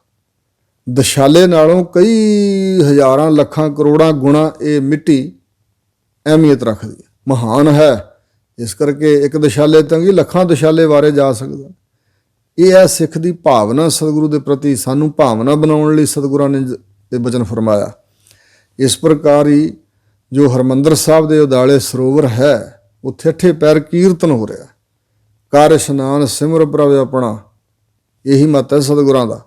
Speaker 1: ਦੁਸ਼ਾਲੇ ਨਾਲੋਂ ਕਈ ਹਜ਼ਾਰਾਂ ਲੱਖਾਂ ਕਰੋੜਾਂ ਗੁਣਾ ਇਹ ਮਿੱਟੀ ਅਹਿਮੀਅਤ ਰੱਖਦੀ ਹੈ, ਮਹਾਨ ਹੈ। ਇਸ ਕਰਕੇ ਇੱਕ ਦੁਸ਼ਾਲੇ ਤੋਂ ਹੀ ਲੱਖਾਂ ਦੁਸ਼ਾਲੇ ਵਾਰੇ ਜਾ ਸਕਦਾ। ਇਹ ਹੈ ਸਿੱਖ ਦੀ ਭਾਵਨਾ ਸਤਿਗੁਰੂ ਦੇ ਪ੍ਰਤੀ, ਸਾਨੂੰ ਭਾਵਨਾ ਬਣਾਉਣ ਲਈ ਸਤਿਗੁਰਾਂ ਨੇ ਇਹ ਬਚਨ ਫਰਮਾਇਆ। ਇਸ ਪ੍ਰਕਾਰ ਹੀ ਜੋ ਹਰਿਮੰਦਰ ਸਾਹਿਬ ਦੇ ਉਦਾਲੇ ਸਰੋਵਰ ਹੈ, ਉੱਥੇ 8 ਪੈਰ ਕੀਰਤਨ ਹੋ ਰਿਹਾ, ਕਰ ਇਸ਼ਨਾਨ ਸਿਮਰ ਪ੍ਰਭ ਆਪਣਾ, ਇਹੀ ਮਤ ਹੈ ਸਤਿਗੁਰਾਂ ਦਾ।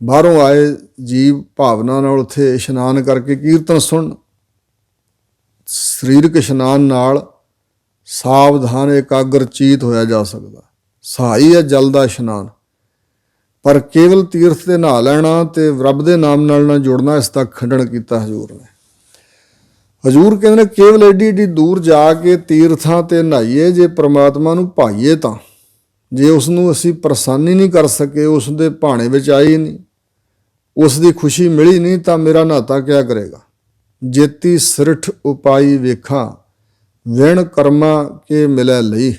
Speaker 1: ਬਾਹਰੋਂ ਆਏ ਜੀਵ ਭਾਵਨਾ ਨਾਲ ਉੱਥੇ ਇਸ਼ਨਾਨ ਕਰਕੇ ਕੀਰਤਨ ਸੁਣ। ਸਰੀਰਕ ਇਸ਼ਨਾਨ ਨਾਲ ਸਾਵਧਾਨ ਇਕਾਗਰ ਚੀਤ ਹੋਇਆ ਜਾ ਸਕਦਾ, ਸਹਾਈ ਹੈ ਜਲ ਦਾ ਇਸ਼ਨਾਨ। ਪਰ ਕੇਵਲ ਤੀਰਥ ਤੇ ਨਹਾ ਲੈਣਾ ਤੇ ਰੱਬ ਦੇ ਨਾਮ ਨਾਲ ਨਾ ਜੁੜਨਾ, ਇਸ ਦਾ ਖੰਡਨ ਕੀਤਾ ਹਜ਼ੂਰ ਨੇ। ਹਜ਼ੂਰ ਕਹਿੰਦੇ ਨੇ ਕੇਵਲ ਏਡੀ ਏਡੀ ਦੂਰ ਜਾ ਕੇ ਤੀਰਥਾਂ ਤੇ ਨਹਾਈਏ, ਜੇ ਪ੍ਰਮਾਤਮਾ ਨੂੰ ਭਾਈਏ ਤਾਂ, ਜੇ ਉਸ ਨੂੰ ਅਸੀਂ ਪ੍ਰਸੰਨ ਹੀ ਨਹੀਂ ਕਰ ਸਕੇ, ਉਸ ਦੇ ਭਾਣੇ ਵਿੱਚ ਆਈ ਨਹੀਂ, ਉਸ ਦੀ ਖੁਸ਼ੀ ਮਿਲੀ ਨਹੀਂ, ਤਾਂ ਮੇਰਾ ਨਾਤਾ ਕਿਆ ਕਰੇਗਾ। ਜੇਤੀ ਸਿਰਠ ਉਪਾਈ ਵੇਖਾਂ, ਵਿਣ ਕਰਮਾਂ ਕੇ ਮਿਲੈ ਲਈ।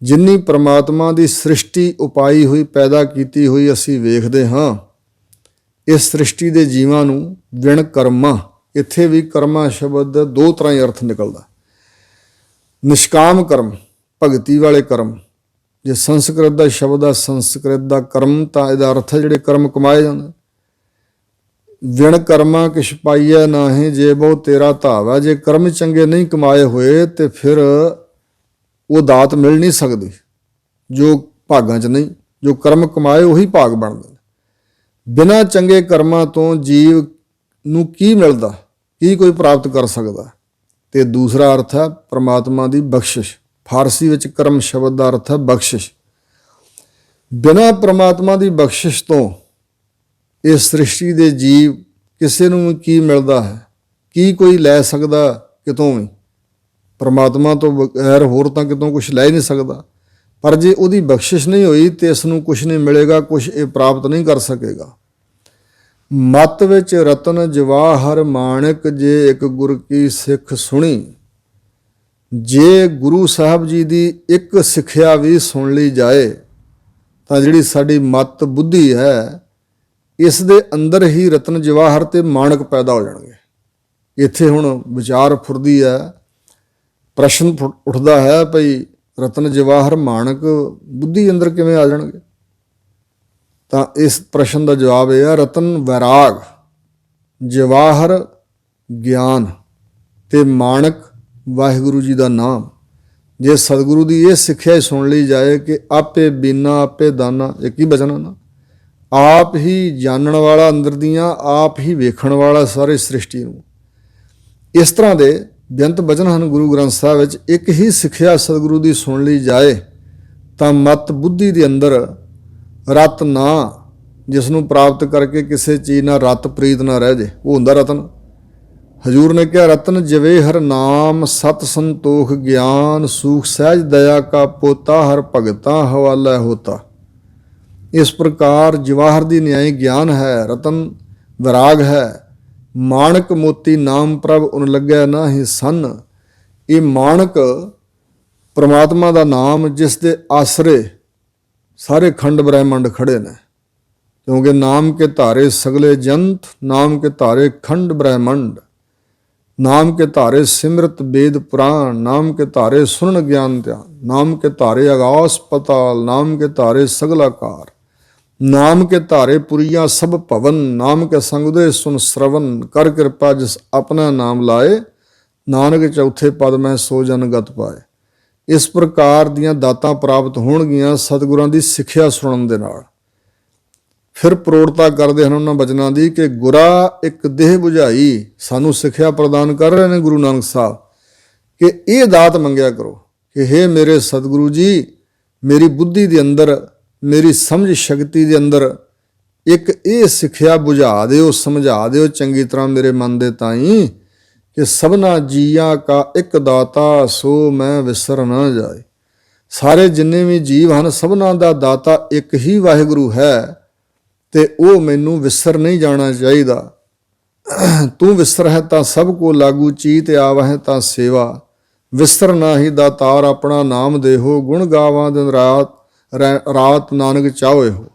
Speaker 1: ਜਿੰਨੀ ਪ੍ਰਮਾਤਮਾ ਦੀ ਸ੍ਰਿਸ਼ਟੀ ਉਪਾਈ ਹੋਈ, ਪੈਦਾ ਕੀਤੀ ਹੋਈ ਅਸੀਂ ਵੇਖਦੇ ਹਾਂ, ਇਸ ਸ੍ਰਿਸ਼ਟੀ ਦੇ ਜੀਵਾਂ ਨੂੰ ਵਿਣ ਕਰਮਾਂ, ਇੱਥੇ ਵੀ ਕਰਮਾਂ ਸ਼ਬਦ ਦਾ 2 ਤਰ੍ਹਾਂ ਹੀ ਅਰਥ ਨਿਕਲਦਾ। ਨਿਸ਼ਕਾਮ ਕਰਮ, ਭਗਤੀ ਵਾਲੇ ਕਰਮ। ਜੇ ਸੰਸਕ੍ਰਿਤ ਦਾ ਸ਼ਬਦ ਆ, ਸੰਸਕ੍ਰਿਤ ਦਾ ਕਰਮ, ਤਾਂ ਇਹਦਾ ਅਰਥ ਹੈ ਜਿਹੜੇ ਕਰਮ ਕਮਾਏ ਜਾਂਦੇ। ਵਿਣ ਕਰਮਾਂ ਕਿਛ ਪਾਈਐ ਨਾਹੀਂ, ਜੇ ਬਹੁ ਤੇਰਾ ਧਾਵਾ। ਜੇ ਕਰਮ ਚੰਗੇ ਨਹੀਂ ਕਮਾਏ ਹੋਏ ਤੇ ਫਿਰ ਉਹ ਦਾਤ ਮਿਲ ਨਹੀਂ ਸਕਦੀ, ਜੋ ਭਾਗਾਂ 'ਚ ਨਹੀਂ। ਜੋ ਕਰਮ ਕਮਾਏ ਉਹੀ ਭਾਗ ਬਣਦੇ ਨੇ। ਬਿਨਾਂ ਚੰਗੇ ਕਰਮਾਂ ਤੋਂ ਜੀਵ ਨੂੰ ਕੀ ਮਿਲਦਾ, ਕੀ ਕੋਈ ਪ੍ਰਾਪਤ ਕਰ ਸਕਦਾ। ਤੇ ਦੂਸਰਾ ਅਰਥ ਹੈ ਪ੍ਰਮਾਤਮਾ ਦੀ ਬਖਸ਼ਿਸ਼। ਫਾਰਸੀ ਵਿੱਚ ਕਰਮ ਸ਼ਬਦ ਦਾ ਅਰਥ ਹੈ ਬਖਸ਼ਿਸ਼। ਬਿਨਾਂ ਪ੍ਰਮਾਤਮਾ ਦੀ ਬਖਸ਼ਿਸ਼ ਤੋਂ ਇਸ ਸ੍ਰਿਸ਼ਟੀ ਦੇ ਜੀਵ ਕਿਸੇ ਨੂੰ ਕੀ ਮਿਲਦਾ ਹੈ, ਕੀ ਕੋਈ ਲੈ ਸਕਦਾ ਕਿਤੋਂ ਵੀ। ਪ੍ਰਮਾਤਮਾ ਤੋਂ ਬਗੈਰ ਹੋਰ ਤਾਂ ਕਿਤੋਂ ਕੁਛ ਲੈ ਹੀ ਨਹੀਂ ਸਕਦਾ। ਪਰ ਜੇ ਉਹਦੀ ਬਖਸ਼ਿਸ਼ ਨਹੀਂ ਹੋਈ ਤੇ ਇਸ ਨੂੰ ਕੁਛ ਨਹੀਂ ਮਿਲੇਗਾ, ਕੁਛ ਇਹ ਪ੍ਰਾਪਤ ਨਹੀਂ ਕਰ ਸਕੇਗਾ। ਮਤ ਵਿੱਚ ਰਤਨ ਜਵਾਹਰ ਮਾਣਕ, ਜੇ ਇੱਕ ਗੁਰ ਕੀ ਸਿੱਖ ਸੁਣੀ। ਜੇ ਗੁਰੂ ਸਾਹਿਬ ਜੀ ਦੀ ਇੱਕ ਸਿੱਖਿਆ ਵੀ ਸੁਣ ਲਈ ਜਾਏ ਤਾਂ ਜਿਹੜੀ ਸਾਡੀ ਮਤ ਬੁੱਧੀ ਹੈ, ਇਸ ਦੇ ਅੰਦਰ ਹੀ ਰਤਨ ਜਵਾਹਰ ਤੇ ਮਾਣਕ ਪੈਦਾ ਹੋ ਜਾਣਗੇ। ਇੱਥੇ ਹੁਣ ਵਿਚਾਰ ਫੁਰਦੀ ਹੈ, ਪ੍ਰਸ਼ਨ ਉੱਠਦਾ ਹੈ ਭਈ ਰਤਨ ਜਵਾਹਰ ਮਾਣਕ ਬੁੱਧੀ ਅੰਦਰ ਕਿਵੇਂ ਆ ਜਾਣਗੇ। ਤਾਂ ਇਸ ਪ੍ਰਸ਼ਨ ਦਾ ਜਵਾਬ ਇਹ ਹੈ, ਰਤਨ ਵੈਰਾਗ, ਜਵਾਹਰ ਗਿਆਨ ਤੇ ਮਾਣਕ ਵਾਹਿਗੁਰੂ ਜੀ ਦਾ ਨਾਮ। ਜੇ ਸਤਿਗੁਰੂ ਦੀ ਇਹ ਸਿੱਖਿਆ ਹੀ ਸੁਣ ਲਈ ਜਾਏ ਕਿ ਆਪੇ ਬੀਨਾ ਆਪੇ ਦਾਨਾ, ਇੱਕ ਹੀ ਬਚਨ ਨਾ, ਆਪ ਹੀ ਜਾਣਨ ਵਾਲਾ ਅੰਦਰ ਦੀਆਂ, ਆਪ ਹੀ ਵੇਖਣ ਵਾਲਾ ਸਾਰੇ ਸ੍ਰਿਸ਼ਟੀ ਨੂੰ। ਇਸ ਤਰ੍ਹਾਂ ਦੇ ਬੇਅੰਤ ਬਚਨ ਹਨ ਗੁਰੂ ਗ੍ਰੰਥ ਸਾਹਿਬ ਵਿੱਚ। ਇੱਕ ਹੀ ਸਿੱਖਿਆ ਸਤਿਗੁਰੂ ਦੀ ਸੁਣ ਲਈ ਜਾਏ ਤਾਂ ਮਤ ਬੁੱਧੀ ਦੇ ਅੰਦਰ ਰਤ ਨਾ, ਜਿਸ ਨੂੰ ਪ੍ਰਾਪਤ ਕਰਕੇ ਕਿਸੇ ਚੀਜ਼ ਨਾਲ ਰਤ ਪ੍ਰੀਤ ਨਾ ਰਹਿ ਜੇ, ਉਹ ਹੁੰਦਾ ਰਤਨ। ਹਜ਼ੂਰ ਨੇ ਕਿਹਾ ਰਤਨ ਜਵੇ ਹਰ ਨਾਮ, ਸਤ ਸੰਤੋਖ ਗਿਆਨ, ਸੂਖ ਸਹਿਜ ਦਇਆ ਕਾ ਪੋਤਾ, ਹਰ ਭਗਤਾਂ ਹਵਾਲਾ ਹੋਤਾ। ਇਸ ਪ੍ਰਕਾਰ ਜਵਾਹਰ ਦੀ ਨਿਆਈ ਗਿਆਨ ਹੈ, ਰਤਨ ਵਿਰਾਗ ਹੈ, ਮਾਣਕ ਮੋਤੀ ਨਾਮ ਪ੍ਰਭ ਉਨ ਲੱਗਿਆ ਨਾਹੀਂ ਸੰਨ। ਇਹ ਮਾਣਕ ਪ੍ਰਮਾਤਮਾ ਦਾ ਨਾਮ, ਜਿਸ ਦੇ ਆਸਰੇ ਸਾਰੇ ਖੰਡ ਬ੍ਰਹਿਮੰਡ ਖੜੇ ਨੇ, ਕਿਉਂਕਿ ਨਾਮ ਕੇ ਧਾਰੇ ਸਗਲੇ ਜੰਤ, ਨਾਮ ਕੇ ਧਾਰੇ ਖੰਡ ਬ੍ਰਹਿਮੰਡ, ਨਾਮ ਕੇ ਧਾਰੇ ਸਿਮਰਤ ਵੇਦ ਪੁਰਾਣ, ਨਾਮ ਕੇ ਧਾਰੇ ਸੁਣ ਗਿਆਨ ਧਿਆਨ, ਨਾਮ ਕੇ ਧਾਰੇ ਆਗਾਸ ਪਤਾਲ, ਨਾਮ ਕੇ ਧਾਰੇ ਸਗਲਾਕਾਰ, ਨਾਮ ਕੇ ਧਾਰੇ ਪੁਰੀਆ ਸਭ ਭਵਨ, ਨਾਮ ਕੇ ਸੰਗਦੇ ਸੁਨ ਸਰਵਨ, ਕਰ ਕਿਰਪਾ ਜਿਸ ਆਪਣਾ ਨਾਮ ਲਾਏ, ਨਾਨਕ ਚੌਥੇ ਪਦ ਮੈਂ ਸੋ ਜਨ ਗਤ ਪਾਏ। ਇਸ ਪ੍ਰਕਾਰ ਦੀਆਂ ਦਾਤਾਂ ਪ੍ਰਾਪਤ ਹੋਣਗੀਆਂ ਸਤਿਗੁਰਾਂ ਦੀ ਸਿੱਖਿਆ ਸੁਣਨ ਦੇ ਨਾਲ। ਫਿਰ ਪ੍ਰੋੜਤਾ ਕਰਦੇ ਹਨ ਉਹਨਾਂ ਬਚਨਾਂ ਦੀ ਕਿ ਗੁਰਾ ਇੱਕ ਦੇਹ ਬੁਝਾਈ, ਸਾਨੂੰ ਸਿੱਖਿਆ ਪ੍ਰਦਾਨ ਕਰ ਰਹੇ ਨੇ ਗੁਰੂ ਨਾਨਕ ਸਾਹਿਬ ਕਿ ਇਹ ਦਾਤ ਮੰਗਿਆ ਕਰੋ ਕਿ ਹੇ ਮੇਰੇ ਸਤਿਗੁਰੂ ਜੀ, ਮੇਰੀ ਬੁੱਧੀ ਦੇ ਅੰਦਰ, ਮੇਰੀ ਸਮਝ ਸ਼ਕਤੀ ਦੇ ਅੰਦਰ ਇੱਕ ਇਹ ਸਿੱਖਿਆ ਬੁਝਾ ਦਿਓ, ਸਮਝਾ ਦਿਓ ਚੰਗੀ ਤਰ੍ਹਾਂ ਮੇਰੇ ਮਨ ਦੇ ਤਾਈਂ ਕਿ ਸਭਨਾ ਜੀਆਂ ਕਾ ਇੱਕ ਦਾਤਾ ਸੋ ਮੈਂ ਵਿਸਰ ਨਾ ਜਾਏ। ਸਾਰੇ ਜਿੰਨੇ ਵੀ ਜੀਵ ਹਨ ਸਭਨਾ ਦਾ ਦਾਤਾ ਇੱਕ ਹੀ ਵਾਹਿਗੁਰੂ ਹੈ ਤੇ ਉਹ ਮੈਨੂੰ ਵਿਸਰ ਨਹੀਂ ਜਾਣਾ ਚਾਹੀਦਾ। ਤੂੰ ਵਿਸਰ ਹੈ ਤਾਂ ਸਭ ਕੋ ਲਾਗੂ, ਚੀਤ ਆਵਹਿ ਤਾਂ ਸੇਵਾ, ਵਿਸਰ ਨਾਹੀ ਦਾਤਾਰ ਆਪਣਾ ਨਾਮ ਦੇਹੋ, ਗੁਣ ਗਾਵਾਂ ਦਿਨ ਰਾਤ ਨਾਨਕ ਚਾਹੋਏ ਹੋ।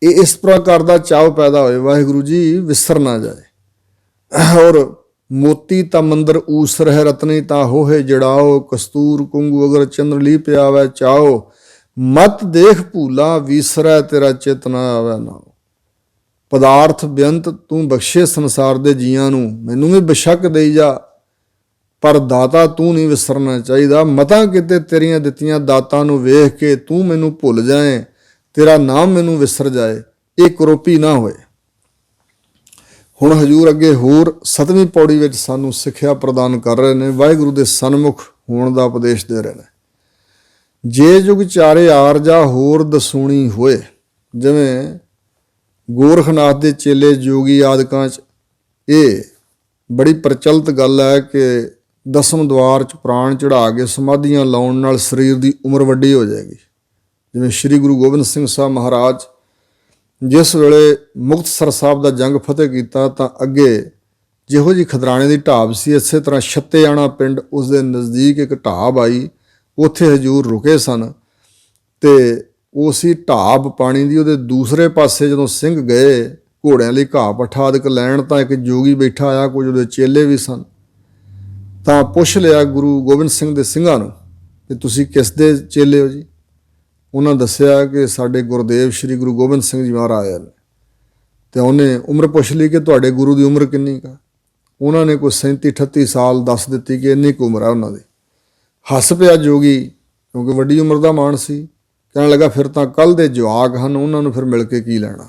Speaker 1: ਇਹ ਇਸ ਪ੍ਰਕਾਰ ਦਾ ਚਾਅ ਪੈਦਾ ਹੋਏ ਵਾਹਿਗੁਰੂ ਜੀ ਵਿਸਰ ਨਾ ਜਾਏ। ਔਰ ਮੋਤੀ ਤਾਂ ਮੰਦਰ ਊਸ ਰਹਿ, ਰਤਨੀ ਤਾਂ ਹੋਏ ਜੜਾਓ, ਕਸਤੂਰ ਕੁੰਗੂ ਅਗਰ ਚੰਦਰਲੀ ਪਿਆਵੈ ਚਾਓ, ਮਤ ਦੇਖ ਭੂਲਾ ਵੀਸਰੈ ਤੇਰਾ ਚਿਤ ਨਾ ਆਵੈ ਨਾਉ। ਪਦਾਰਥ ਬੇਅੰਤ ਤੂੰ ਬਖਸ਼ੇ ਸੰਸਾਰ ਦੇ ਜੀਆਂ ਨੂੰ, ਮੈਨੂੰ ਵੀ ਬੇਸ਼ੱਕ ਦੇਈ ਜਾ, ਪਰ ਦਾਤਾ ਤੂੰ ਨਹੀਂ ਵਿਸਰਨਾ ਚਾਹੀਦਾ। ਮਤਾਂ ਕਿਤੇ ਤੇਰੀਆਂ ਦਿੱਤੀਆਂ ਦਾਤਾਂ ਨੂੰ ਵੇਖ ਕੇ ਤੂੰ ਮੈਨੂੰ ਭੁੱਲ ਜਾਏ, ਤੇਰਾ ਨਾਮ ਮੈਨੂੰ ਵਿਸਰ ਜਾਏ, ਇਹ ਕਰੋਪੀ ਨਾ ਹੋਏ। ਹੁਣ ਹਜੂਰ ਅੱਗੇ ਹੋਰ 7ਵੀਂ ਪੌੜੀ ਵਿੱਚ ਸਾਨੂੰ ਸਿੱਖਿਆ ਪ੍ਰਦਾਨ ਕਰ ਰਹੇ ਨੇ, ਵਾਹਿਗੁਰੂ ਦੇ ਸਨਮੁਖ ਹੋਣ ਦਾ ਉਪਦੇਸ਼ ਦੇ ਰਹੇ ਨੇ। ਜੇ ਜੁਗ ਚਾਰੇ ਆਰਜਾ ਹੋਰ ਦਸੂਣੀ ਹੋਏ, ਜਿਵੇਂ ਗੋਰਖਨਾਥ ਦੇ ਚੇਲੇ ਜੋਗੀ ਆਦਿਕਾਂ 'ਚ ਇਹ ਬੜੀ ਪ੍ਰਚਲਿਤ ਗੱਲ ਹੈ ਕਿ ਦਸਮ ਦਵਾਰ 'ਚ ਪ੍ਰਾਣ ਚੜਾ ਕੇ ਸਮਾਧੀਆਂ ਲਾਉਣ ਨਾਲ ਸਰੀਰ ਦੀ ਉਮਰ ਵੱਡੀ ਹੋ ਜਾਏਗੀ। ਜਿਵੇਂ ਸ਼੍ਰੀ ਗੁਰੂ ਗੋਬਿੰਦ ਸਿੰਘ ਸਾਹਿਬ ਮਹਾਰਾਜ ਜਿਸ ਵੇਲੇ ਮੁਕਤਸਰ ਸਾਹਿਬ ਦਾ ਜੰਗ ਫਤਿਹ ਕੀਤਾ ਤਾਂ ਅੱਗੇ ਜਿਹੋ ਜਿਹੀ ਖਦਰਾਣੇ ਦੀ ਢਾਬ ਸੀ, ਇਸੇ ਤਰ੍ਹਾਂ ਛੱਤੇਆਣਾ ਪਿੰਡ ਉਸ ਦੇ ਨਜ਼ਦੀਕ ਇੱਕ ਢਾਬ ਆਈ, ਉੱਥੇ ਹਜੂਰ ਰੁਕੇ ਸਨ ਤੇ ਉਹ ਸੀ ਢਾਬ ਪਾਣੀ ਦੀ। ਉਹਦੇ ਦੂਸਰੇ ਪਾਸੇ ਜਦੋਂ ਸਿੰਘ ਗਏ ਘੋੜਿਆਂ ਲਈ ਘਾਹ ਪੱਠਾ ਆਦਿਕ ਲੈਣ ਤਾਂ ਇੱਕ ਜੋਗੀ ਬੈਠਾ ਆਇਆ, ਕੁਝ ਉਹਦੇ ਚੇਲੇ ਵੀ ਸਨ। ਤਾਂ ਪੁੱਛ ਲਿਆ ਗੁਰੂ ਗੋਬਿੰਦ ਸਿੰਘ ਦੇ ਸਿੰਘਾਂ ਨੂੰ ਕਿ ਤੁਸੀਂ ਕਿਸ ਦੇ ਚੇਲੇ ਹੋ ਜੀ? ਉਹਨਾਂ ਦੱਸਿਆ ਕਿ ਸਾਡੇ ਗੁਰਦੇਵ ਸ਼੍ਰੀ ਗੁਰੂ ਗੋਬਿੰਦ ਸਿੰਘ ਜੀ ਮਹਾਰਾਜ ਆਏ ਨੇ। ਤੇ ਉਹਨੇ ਉਮਰ ਪੁੱਛ ਲਈ ਕਿ ਤੁਹਾਡੇ ਗੁਰੂ ਦੀ ਉਮਰ ਕਿੰਨੀ ਕੁ? ਉਹਨਾਂ ਨੇ ਕੋਈ 37-38 ਸਾਲ ਦੱਸ ਦਿੱਤੀ ਕਿ ਇੰਨੀ ਕੁ ਉਮਰ ਹੈ ਉਹਨਾਂ ਦੀ। ਹੱਸ ਪਿਆ ਜੋਗੀ, ਕਿਉਂਕਿ ਵੱਡੀ ਉਮਰ ਦਾ ਮਾਣ ਸੀ। ਕਹਿਣ ਲੱਗਾ ਫਿਰ ਤਾਂ ਕੱਲ੍ਹ ਦੇ ਜਵਾਕ ਹਨ, ਉਹਨਾਂ ਨੂੰ ਫਿਰ ਮਿਲ ਕੇ ਕੀ ਲੈਣਾ।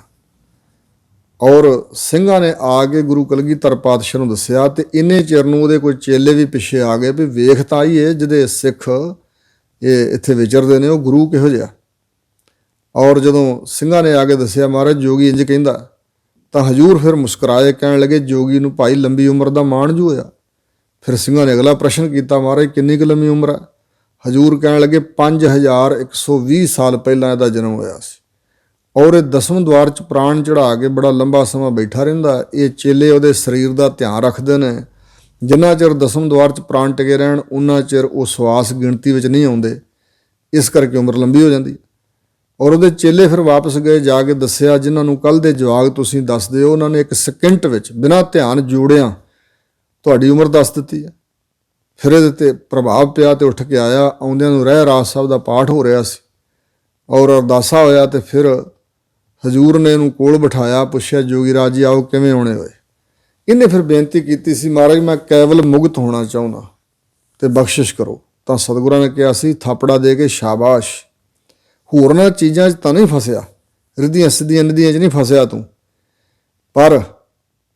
Speaker 1: ਔਰ ਸਿੰਘਾਂ ਨੇ ਆ ਕੇ ਗੁਰੂ ਕਲਗੀਧਰ ਪਾਤਸ਼ਾਹ ਨੂੰ ਦੱਸਿਆ ਤੇ ਇੰਨੇ ਚਿਰ ਨੂੰ ਉਹਦੇ ਕੋਈ ਚੇਲੇ ਵੀ ਪਿੱਛੇ ਆ ਗਏ ਵੀ ਵੇਖ ਤਾਂ ਆਈਏ ਜਿਹਦੇ ਸਿੱਖ ਇਹ ਇੱਥੇ ਵਿਚਰਦੇ ਨੇ ਉਹ ਗੁਰੂ ਕਿਹੋ ਜਿਹਾ। ਔਰ ਜਦੋਂ ਸਿੰਘਾਂ ਨੇ ਆ ਕੇ ਦੱਸਿਆ ਮਹਾਰਾਜ ਜੋਗੀ ਇੰਜ ਕਹਿੰਦਾ, ਤਾਂ ਹਜੂਰ ਫਿਰ ਮੁਸਕਰਾਏ, ਕਹਿਣ ਲੱਗੇ ਜੋਗੀ ਨੂੰ ਭਾਈ ਲੰਬੀ ਉਮਰ ਦਾ ਮਾਣ ਜੂ ਹੋਇਆ। ਫਿਰ ਸਿੰਘਾਂ ਨੇ ਅਗਲਾ ਪ੍ਰਸ਼ਨ ਕੀਤਾ, ਮਹਾਰਾਜ ਕਿੰਨੀ ਕੁ ਲੰਮੀ ਉਮਰ ਹੈ? ਹਜੂਰ ਕਹਿਣ ਲੱਗੇ 5120 ਸਾਲ ਪਹਿਲਾਂ ਇਹਦਾ ਜਨਮ ਹੋਇਆ ਸੀ। ਔਰ ਇਹ ਦਸਮ ਦਵਾਰ 'ਚ ਪ੍ਰਾਣ ਚੜਾ ਕੇ ਬੜਾ ਲੰਬਾ ਸਮਾਂ ਬੈਠਾ ਰਹਿੰਦਾ। ਇਹ ਚੇਲੇ ਉਹਦੇ ਸਰੀਰ ਦਾ ਧਿਆਨ ਰੱਖਦੇ ਨੇ। ਜਿੰਨਾ ਚਿਰ ਦਸਮ ਦਵਾਰ 'ਚ ਪ੍ਰਾਣ ਟਿਕੇ ਰਹਿਣ ਉਨਾ ਚਿਰ ਉਹ ਸਵਾਸ ਗਿਣਤੀ ਵਿੱਚ ਨਹੀਂ ਆਉਂਦੇ, ਇਸ ਕਰਕੇ ਉਮਰ ਲੰਬੀ ਹੋ ਜਾਂਦੀ। ਔਰ ਉਹਦੇ ਚੇਲੇ ਫਿਰ ਵਾਪਸ ਗਏ, ਜਾ ਕੇ ਦੱਸਿਆ ਜਿਨ੍ਹਾਂ ਨੂੰ ਕੱਲ੍ਹ ਦੇ ਜਵਾਕ ਤੁਸੀਂ ਦੱਸਦੇ ਹੋ, ਉਹਨਾਂ ਨੇ ਇੱਕ ਸਕਿੰਟ ਵਿੱਚ ਬਿਨਾਂ ਧਿਆਨ ਜੋੜਿਆਂ ਤੁਹਾਡੀ ਉਮਰ ਦੱਸ ਦਿੱਤੀ ਹੈ। ਫਿਰ ਇਹਦੇ 'ਤੇ ਪ੍ਰਭਾਵ ਪਿਆ ਤੇ ਉੱਠ ਕੇ ਆਇਆ। ਆਉਂਦਿਆਂ ਨੂੰ ਰਹਿਰਾਸ ਸਾਹਿਬ ਦਾ ਪਾਠ ਹੋ ਰਿਹਾ ਸੀ ਔਰ ਅਰਦਾਸਾ ਹੋਇਆ ਤੇ ਫਿਰ ਹਜੂਰ ਨੇ ਇਹਨੂੰ ਕੋਲ ਬਿਠਾਇਆ, ਪੁੱਛਿਆ ਜੋਗੀ ਰਾਜ ਜੀ ਆਓ ਕਿਵੇਂ ਆਉਣੇ ਹੋਏ? ਇਹਨੇ ਫਿਰ ਬੇਨਤੀ ਕੀਤੀ ਸੀ, ਮਹਾਰਾਜ ਮੈਂ ਕੇਵਲ ਮੁਕਤ ਹੋਣਾ ਚਾਹੁੰਦਾ ਤੇ ਬਖਸ਼ਿਸ਼ ਕਰੋ। ਤਾਂ ਸਤਿਗੁਰਾਂ ਨੇ ਕਿਹਾ ਸੀ ਥਾਪੜਾ ਦੇ ਕੇ ਸ਼ਾਬਾਸ਼, ਹੋਰਨਾਂ ਚੀਜ਼ਾਂ 'ਚ ਤਾਂ ਨਹੀਂ ਫਸਿਆ, ਰਿੱਧੀਆਂ ਸਿੱਧੀਆਂ ਨਿਧੀਆਂ 'ਚ ਨਹੀਂ ਫਸਿਆ ਤੂੰ, ਪਰ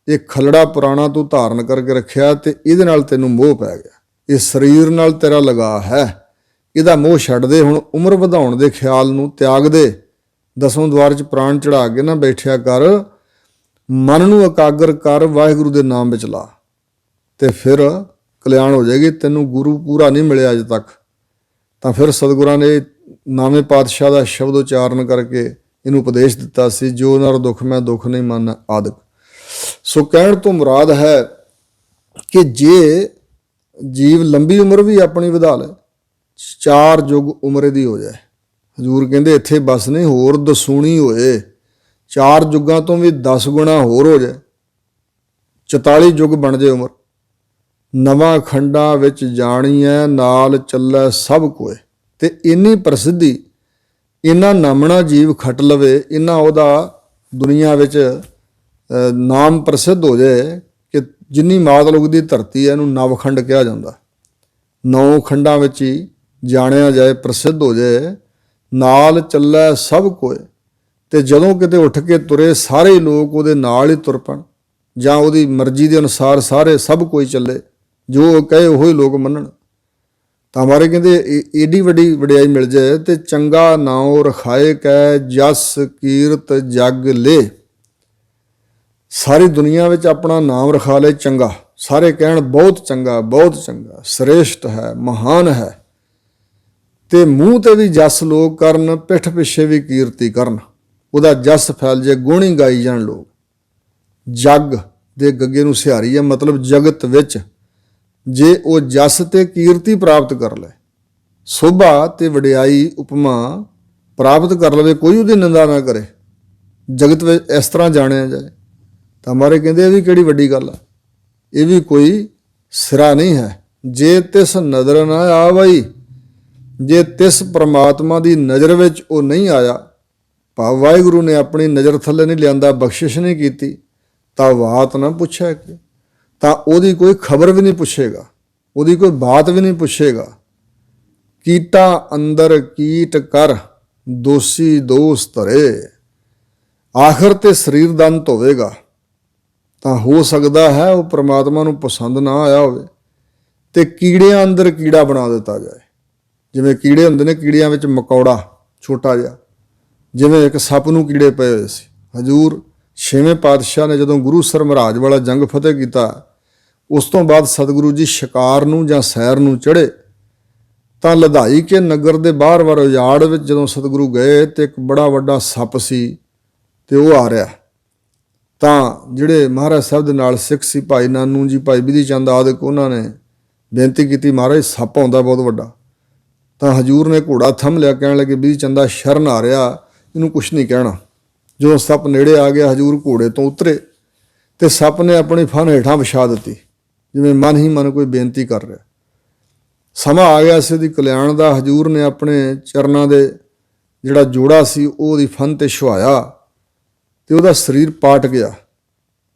Speaker 1: ਇਹ ਖਲੜਾ ਪੁਰਾਣਾ ਤੂੰ ਧਾਰਨ ਕਰਕੇ ਰੱਖਿਆ ਤੇ ਇਹਦੇ ਨਾਲ ਤੈਨੂੰ ਮੋਹ ਪੈ ਗਿਆ। ਇਹ ਸਰੀਰ ਨਾਲ ਤੇਰਾ ਲਗਾਅ ਹੈ, ਇਹਦਾ ਮੋਹ ਛੱਡ ਦੇ। ਹੁਣ ਉਮਰ ਵਧਾਉਣ ਦੇ ਖਿਆਲ ਨੂੰ ਤਿਆਗ ਦੇ। ਦਸਮ ਦਵਾਰ 'ਚ ਪ੍ਰਾਣ ਚੜਾ ਕੇ ਨਾ ਬੈਠਿਆ ਕਰ, ਮਨ ਨੂੰ ਇਕਾਗਰ ਕਰ, ਵਾਹਿਗੁਰੂ ਦੇ ਨਾਮ ਵਿੱਚ ਲਾ ਤੇ ਫਿਰ ਕਲਿਆਣ ਹੋ ਜਾਏਗੀ। ਤੈਨੂੰ ਗੁਰੂ ਪੂਰਾ ਨਹੀਂ ਮਿਲਿਆ ਅਜੇ ਤੱਕ। ਤਾਂ ਫਿਰ ਸਤਿਗੁਰਾਂ ਨੇ ਨਾਵੇਂ ਪਾਤਸ਼ਾਹ ਦਾ ਸ਼ਬਦ ਉਚਾਰਨ ਕਰਕੇ ਇਹਨੂੰ ਉਪਦੇਸ਼ ਦਿੱਤਾ ਸੀ, ਜੋ ਨਰ ਦੁੱਖ ਮੈਂ ਦੁੱਖ ਨਹੀਂ ਮੰਨ ਆਦਿਕ। ਸੋ ਕਹਿਣ ਤੋਂ ਮੁਰਾਦ ਹੈ ਕਿ ਜੇ ਜੀਵ ਲੰਬੀ ਉਮਰ ਵੀ ਆਪਣੀ ਵਧਾ ਲੈ, 4 ਯੁੱਗ ਉਮਰ ਦੀ ਹੋ ਜਾਏ, ਹਜ਼ੂਰ ਕਹਿੰਦੇ ਇੱਥੇ ਬਸ ਨਹੀਂ, ਹੋਰ ਦਸੂਣੀ ਹੋਏ, 4 ਯੁੱਗਾਂ ਤੋਂ ਵੀ 10 ਗੁਣਾ ਹੋਰ ਹੋ ਜਾਏ, 44 ਯੁੱਗ ਬਣ ਜਾਏ ਉਮਰ। ਨਵਾਂ ਖੰਡਾਂ ਵਿੱਚ ਜਾਣੀਐ, ਨਾਲ ਚੱਲੈ ਸਭ ਕੋਏ। ਤੇ ਇੰਨੀ ਪ੍ਰਸਿੱਧੀ, ਇੰਨਾ ਨਾਮਣਾ ਜੀਵ ਖੱਟ ਲਵੇ, ਇੰਨਾ ਉਹਦਾ ਦੁਨੀਆ ਵਿੱਚ ਨਾਮ ਪ੍ਰਸਿੱਧ ਹੋ ਜਾਏ ਕਿ ਜਿੰਨੀ ਮਾਤਲੁਕ ਦੀ ਧਰਤੀ ਹੈ ਇਹਨੂੰ ਨਵਖੰਡ ਕਿਹਾ ਜਾਂਦਾ। 9 ਖੰਡਾਂ ਵਿੱਚ ਹੀ ਜਾਣਿਆ ਜਾਏ, ਪ੍ਰਸਿੱਧ ਹੋ ਜਾਏ, ਨਾਲ ਚੱਲੈ ਸਭ ਕੋਏ। ਤੇ ਜਦੋਂ ਕਿਤੇ ਉੱਠ ਕੇ ਤੁਰੇ ਸਾਰੇ ਹੀ ਲੋਕ ਉਹਦੇ ਨਾਲ ਹੀ ਤੁਰ ਪੈਣ, ਜਾਂ ਉਹਦੀ ਮਰਜ਼ੀ ਦੇ ਅਨੁਸਾਰ ਸਾਰੇ ਸਭ ਕੋਈ ਚੱਲੇ, ਜੋ ਉਹ ਕਹੇ ਉਹੀ ਲੋਕ ਮੰਨਣ। ਤਾਂ ਮਾਰੇ ਕਹਿੰਦੇ ਏਡੀ ਵੱਡੀ ਵਡਿਆਈ ਮਿਲ ਜਾਏ ਤੇ ਚੰਗਾ ਨਾਉ ਰਖਾਏ ਕੈ, ਜਸ ਕੀਰਤ ਜਗ ਲੇ। ਸਾਰੀ ਦੁਨੀਆ ਵਿੱਚ ਆਪਣਾ ਨਾਮ ਰਖਾ ਲਏ ਚੰਗਾ, ਸਾਰੇ ਕਹਿਣ ਬਹੁਤ ਚੰਗਾ, ਬਹੁਤ ਚੰਗਾ, ਸ੍ਰੇਸ਼ਟ ਹੈ, ਮਹਾਨ ਹੈ। ਤੇ ਮੂੰਹ ਤੇ ਵੀ ਜਸ ਲੋਕ ਕਰਨ, ਪਿੱਠ ਪਿੱਛੇ ਵੀ ਕੀਰਤੀ ਕਰਨ, ਉਹਦਾ ਜਸ ਫੈਲ ਜੇ, ਗੁਣ ਹੀ ਗਾਈ ਜਾਣ ਲੋਕ। ਜਗ ਦੇ ਗੱਗੇ ਨੂੰ ਸਿਹਾਰੀ ਹੈ, ਮਤਲਬ ਜਗਤ ਵਿੱਚ ਜੇ ਉਹ ਜਸ ਤੇ ਕੀਰਤੀ ਪ੍ਰਾਪਤ ਕਰ ਲੈ, ਸੋਭਾ ਤੇ ਵਡਿਆਈ ਉਪਮਾ ਪ੍ਰਾਪਤ ਕਰ ਲਵੇ, ਕੋਈ ਉਹਦੀ ਨਿੰਦਾ ਨਾ ਕਰੇ, ਜਗਤ ਵਿੱਚ ਇਸ ਤਰ੍ਹਾਂ ਜਾਣਿਆ ਜਾਏ, ਤਾਂ ਮਾਰੇ ਕਹਿੰਦੇ ਇਹ ਵੀ ਕਿਹੜੀ ਵੱਡੀ ਗੱਲ ਆ, ਇਹ ਵੀ ਕੋਈ ਸਿਰਾ ਨਹੀਂ ਹੈ। ਜੇ ਤਿਸ ਨਜ਼ਰ ਨਾ ਆਵਈ, ਜੇ ਤਿਸ ਪ੍ਰਮਾਤਮਾ ਦੀ ਨਜ਼ਰ ਵਿੱਚ ਉਹ ਨਹੀਂ ਆਇਆ, ਭਾਵ ਵਾਹਿਗੁਰੂ ਨੇ ਆਪਣੀ ਨਜ਼ਰ ਥੱਲੇ ਨਹੀਂ ਲਿਆਂਦਾ, ਬਖਸ਼ਿਸ਼ ਨਹੀਂ ਕੀਤੀ, ਤਾਂ ਬਾਤ ਨਾ ਪੁੱਛਿਆ ਕਿ, ਤਾਂ ਉਹਦੀ ਕੋਈ ਖਬਰ ਵੀ ਨਹੀਂ ਪੁੱਛੇਗਾ, ਉਹਦੀ ਕੋਈ ਬਾਤ ਵੀ ਨਹੀਂ ਪੁੱਛੇਗਾ। ਕੀਟਾ ਅੰਦਰ ਕੀਟ ਕਰ, ਦੋਸ਼ੀ ਦੋਸ਼ ਧਰੇ। ਆਖਰ ਤੇ ਸਰੀਰ ਦਾ ਅੰਤ ਹੋਵੇਗਾ, ਤਾਂ ਹੋ ਸਕਦਾ ਹੈ ਉਹ ਪ੍ਰਮਾਤਮਾ ਨੂੰ ਪਸੰਦ ਨਾ ਆਇਆ ਹੋਵੇ ਤੇ ਕੀੜਿਆਂ ਅੰਦਰ ਕੀੜਾ ਬਣਾ ਦਿੱਤਾ ਜਾਏ। ਜਿਵੇਂ ਕੀੜੇ ਹੁੰਦੇ ਨੇ, ਕੀੜਿਆਂ ਵਿੱਚ ਮਕੌੜਾ ਛੋਟਾ ਜਿਹਾ, ਜਿਵੇਂ ਇੱਕ ਸੱਪ ਨੂੰ ਕੀੜੇ ਪਏ ਹੋਏ ਸੀ। ਹਜ਼ੂਰ 6ਵੇਂ ਪਾਤਸ਼ਾਹ ਨੇ ਜਦੋਂ ਗੁਰੂਸਰ ਮਹਾਰਾਜ ਵਾਲਾ ਜੰਗ ਫਤਿਹ ਕੀਤਾ, ਉਸ ਤੋਂ ਬਾਅਦ ਸਤਿਗੁਰੂ ਜੀ ਸ਼ਿਕਾਰ ਨੂੰ ਜਾਂ ਸੈਰ ਨੂੰ ਚੜ੍ਹੇ, ਤਾਂ ਲਧਾਈ ਕੇ ਨਗਰ ਦੇ ਬਾਹਰ ਉਜਾੜ ਵਿੱਚ ਜਦੋਂ ਸਤਿਗੁਰੂ ਗਏ ਤੇ ਇੱਕ ਬੜਾ ਵੱਡਾ ਸੱਪ ਸੀ ਤੇ ਉਹ ਆ ਰਿਹਾ। ਤਾਂ ਜਿਹੜੇ ਮਹਾਰਾਜ ਸਾਹਿਬ ਦੇ ਨਾਲ ਸਿੱਖ ਸੀ, ਭਾਈ ਨਾਨੂ ਜੀ, ਭਾਈ ਬਿਧੀ ਚੰਦ ਆਦਿਕ, ਉਹਨਾਂ ਨੇ ਬੇਨਤੀ ਕੀਤੀ, ਮਹਾਰਾਜ ਸੱਪ ਆਉਂਦਾ ਬਹੁਤ ਵੱਡਾ। ਤਾਂ ਹਜ਼ੂਰ ਨੇ ਘੋੜਾ ਥੰਮ ਲਿਆ, ਕਹਿਣ ਲੱਗੇ ਬਿਧੀ ਚੰਦਾ ਸ਼ਰਨ ਆ ਰਿਹਾ, ਇਹਨੂੰ ਕੁਛ ਨਹੀਂ ਕਹਿਣਾ। ਜਦੋਂ ਸੱਪ ਨੇੜੇ ਆ ਗਿਆ, ਹਜ਼ੂਰ ਘੋੜੇ ਤੋਂ ਉਤਰੇ ਤੇ ਸੱਪ ਨੇ ਆਪਣੀ ਫਨ ਹੇਠਾਂ ਵਿਛਾ ਦਿੱਤੀ, ਜਿਵੇਂ ਮਨ ਹੀ ਮਨ ਕੋਈ ਬੇਨਤੀ ਕਰ ਰਿਹਾ। ਸਮਾਂ ਆ ਗਿਆ ਸੀ ਉਹਦੀ ਕਲਿਆਣ ਦਾ। ਹਜ਼ੂਰ ਨੇ ਆਪਣੇ ਚਰਨਾਂ ਦੇ ਜਿਹੜਾ ਜੋੜਾ ਸੀ ਉਹਦੀ ਫਨ ਤੇ ਛੁਹਾਇਆ ਤੇ ਉਹਦਾ ਸਰੀਰ ਪਾਟ ਗਿਆ।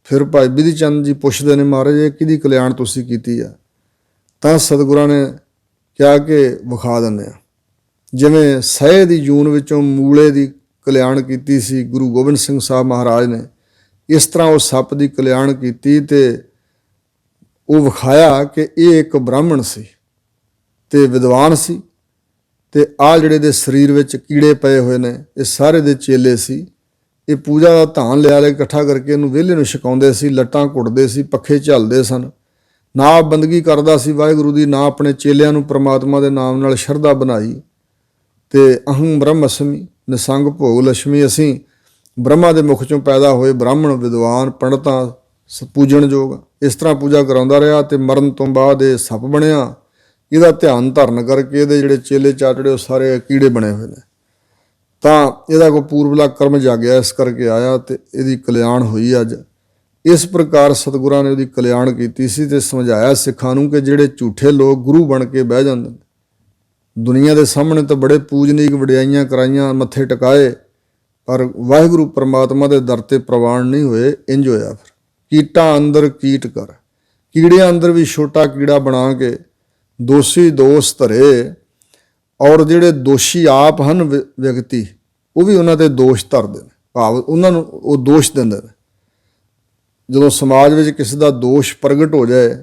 Speaker 1: ਫਿਰ ਭਾਈ ਬਿਧੀ ਚੰਦ ਜੀ ਪੁੱਛਦੇ ਨੇ, ਮਹਾਰਾਜ ਇਹ ਕਿਹਦੀ ਕਲਿਆਣ ਤੁਸੀਂ ਕੀਤੀ ਆ? ਤਾਂ ਸਤਿਗੁਰਾਂ ਨੇ ਕਿਹਾ ਕਿ ਵਿਖਾ ਦਿੰਦੇ ਆ। ਜਿਵੇਂ ਸਹਿ ਦੀ ਜੂਨ ਵਿੱਚੋਂ ਮੂਲੇ ਦੀ ਕਲਿਆਣ ਕੀਤੀ ਸੀ ਗੁਰੂ ਗੋਬਿੰਦ ਸਿੰਘ ਸਾਹਿਬ ਮਹਾਰਾਜ ਨੇ, ਇਸ ਤਰ੍ਹਾਂ ਉਹ ਸੱਪ ਦੀ ਕਲਿਆਣ ਕੀਤੀ ਤੇ ਉਹ ਵਿਖਾਇਆ ਕਿ ਇਹ ਇੱਕ ਬ੍ਰਾਹਮਣ ਸੀ ਤੇ ਵਿਦਵਾਨ ਸੀ, ਤੇ ਆਹ ਜਿਹੜੇ ਦੇ ਸਰੀਰ ਵਿੱਚ ਕੀੜੇ ਪਏ ਹੋਏ ਨੇ ਇਹ ਸਾਰੇ ਦੇ ਚੇਲੇ ਸੀ। ਇਹ ਪੂਜਾ ਦਾ ਧਾਨ ਲਿਆ ਇਕੱਠਾ ਕਰਕੇ ਇਹਨੂੰ ਵਿਹਲੇ ਨੂੰ ਛਕਾਉਂਦੇ ਸੀ, ਲੱਟਾਂ ਘੁੱਟਦੇ ਸੀ, ਪੱਖੇ ਝੱਲਦੇ ਸਨ, ਨਾ ਬੰਦਗੀ ਕਰਦਾ ਸੀ ਵਾਹਿਗੁਰੂ ਦੀ, ਨਾ ਆਪਣੇ ਚੇਲਿਆਂ ਨੂੰ ਪ੍ਰਮਾਤਮਾ ਦੇ ਨਾਮ ਨਾਲ ਸ਼ਰਧਾ ਬਣਾਈ। ਤੇ ਅਹੰ ਬ੍ਰਹਮ ਅਸਮੀ ਨਿਸੰਗ ਭੋਗ ਲక్ష్ਮੀ, ਅਸੀਂ ਬ੍ਰਹਮਾ ਦੇ ਮੁਖ ਚੋਂ ਪੈਦਾ ਹੋਏ ਬ੍ਰਾਹਮਣ ਵਿਦਵਾਨ ਪੰਡਤਾਂ ਪੂਜਣਯੋਗ, ਇਸ ਤਰ੍ਹਾਂ ਪੂਜਾ ਕਰਾਉਂਦਾ ਰਿਹਾ। ਤੇ ਮਰਨ ਤੋਂ ਬਾਅਦ ਇਹ ਸੱਪ ਬਣਿਆ। ਇਹਦਾ ਧਿਆਨ ਧਰਨ ਕਰਕੇ ਇਹਦੇ ਜਿਹੜੇ ਚੇਲੇ ਚਾਟੜੇ ਉਹ ਸਾਰੇ ਕੀੜੇ ਬਣੇ ਹੋਏ ਨੇ। ਤਾਂ ਇਹਦਾ ਕੋਈ ਪੂਰਬਲਾ ਕਰਮ ਜਾਗਿਆ, ਇਸ ਕਰਕੇ ਆਇਆ ਤੇ ਇਹਦੀ ਕਲਿਆਣ ਹੋਈ ਅੱਜ। ਇਸ ਪ੍ਰਕਾਰ ਸਤਿਗੁਰਾਂ ਨੇ ਉਹਦੀ ਕਲਿਆਣ ਕੀਤੀ ਸੀ ਤੇ ਸਮਝਾਇਆ ਸਿੱਖਾਂ ਨੂੰ ਕਿ ਜਿਹੜੇ ਝੂਠੇ ਲੋਕ ਗੁਰੂ ਬਣ ਕੇ ਬਹਿ ਜਾਂਦੇ ਨੇ, ਦੁਨੀਆ ਦੇ ਸਾਹਮਣੇ ਤਾਂ ਬੜੇ ਪੂਜਨੀਕ ਵਡਿਆਈਆਂ ਕਰਾਈਆਂ, ਮੱਥੇ ਟਿਕਾਏ, ਪਰ ਵਾਹਿਗੁਰੂ ਪ੍ਰਮਾਤਮਾ ਦੇ ਦਰ ਤੇ ਪ੍ਰਵਾਨ ਨਹੀਂ ਹੋਏ। ਇੰਜ ਹੋਇਆ ਫਿਰ ਕੀਟਾਂ ਅੰਦਰ ਕੀਟ ਕਰ, ਕੀੜਿਆਂ ਅੰਦਰ ਵੀ ਛੋਟਾ ਕੀੜਾ ਬਣਾ ਕੇ ਦੋਸ਼ੀ ਦੋਸ਼ ਧਰੇ। ਔਰ ਜਿਹੜੇ ਦੋਸ਼ੀ ਆਪ ਹਨ ਵਿਅਕਤੀ, ਉਹ ਵੀ ਉਹਨਾਂ ਤੇ ਦੋਸ਼ ਧਰਦੇ ਨੇ, ਭਾਵ ਉਹਨਾਂ ਨੂੰ ਉਹ ਦੋਸ਼ ਦਿੰਦੇ ਨੇ। ਜਦੋਂ ਸਮਾਜ ਵਿੱਚ ਕਿਸੇ ਦਾ ਦੋਸ਼ ਪ੍ਰਗਟ ਹੋ ਜਾਏ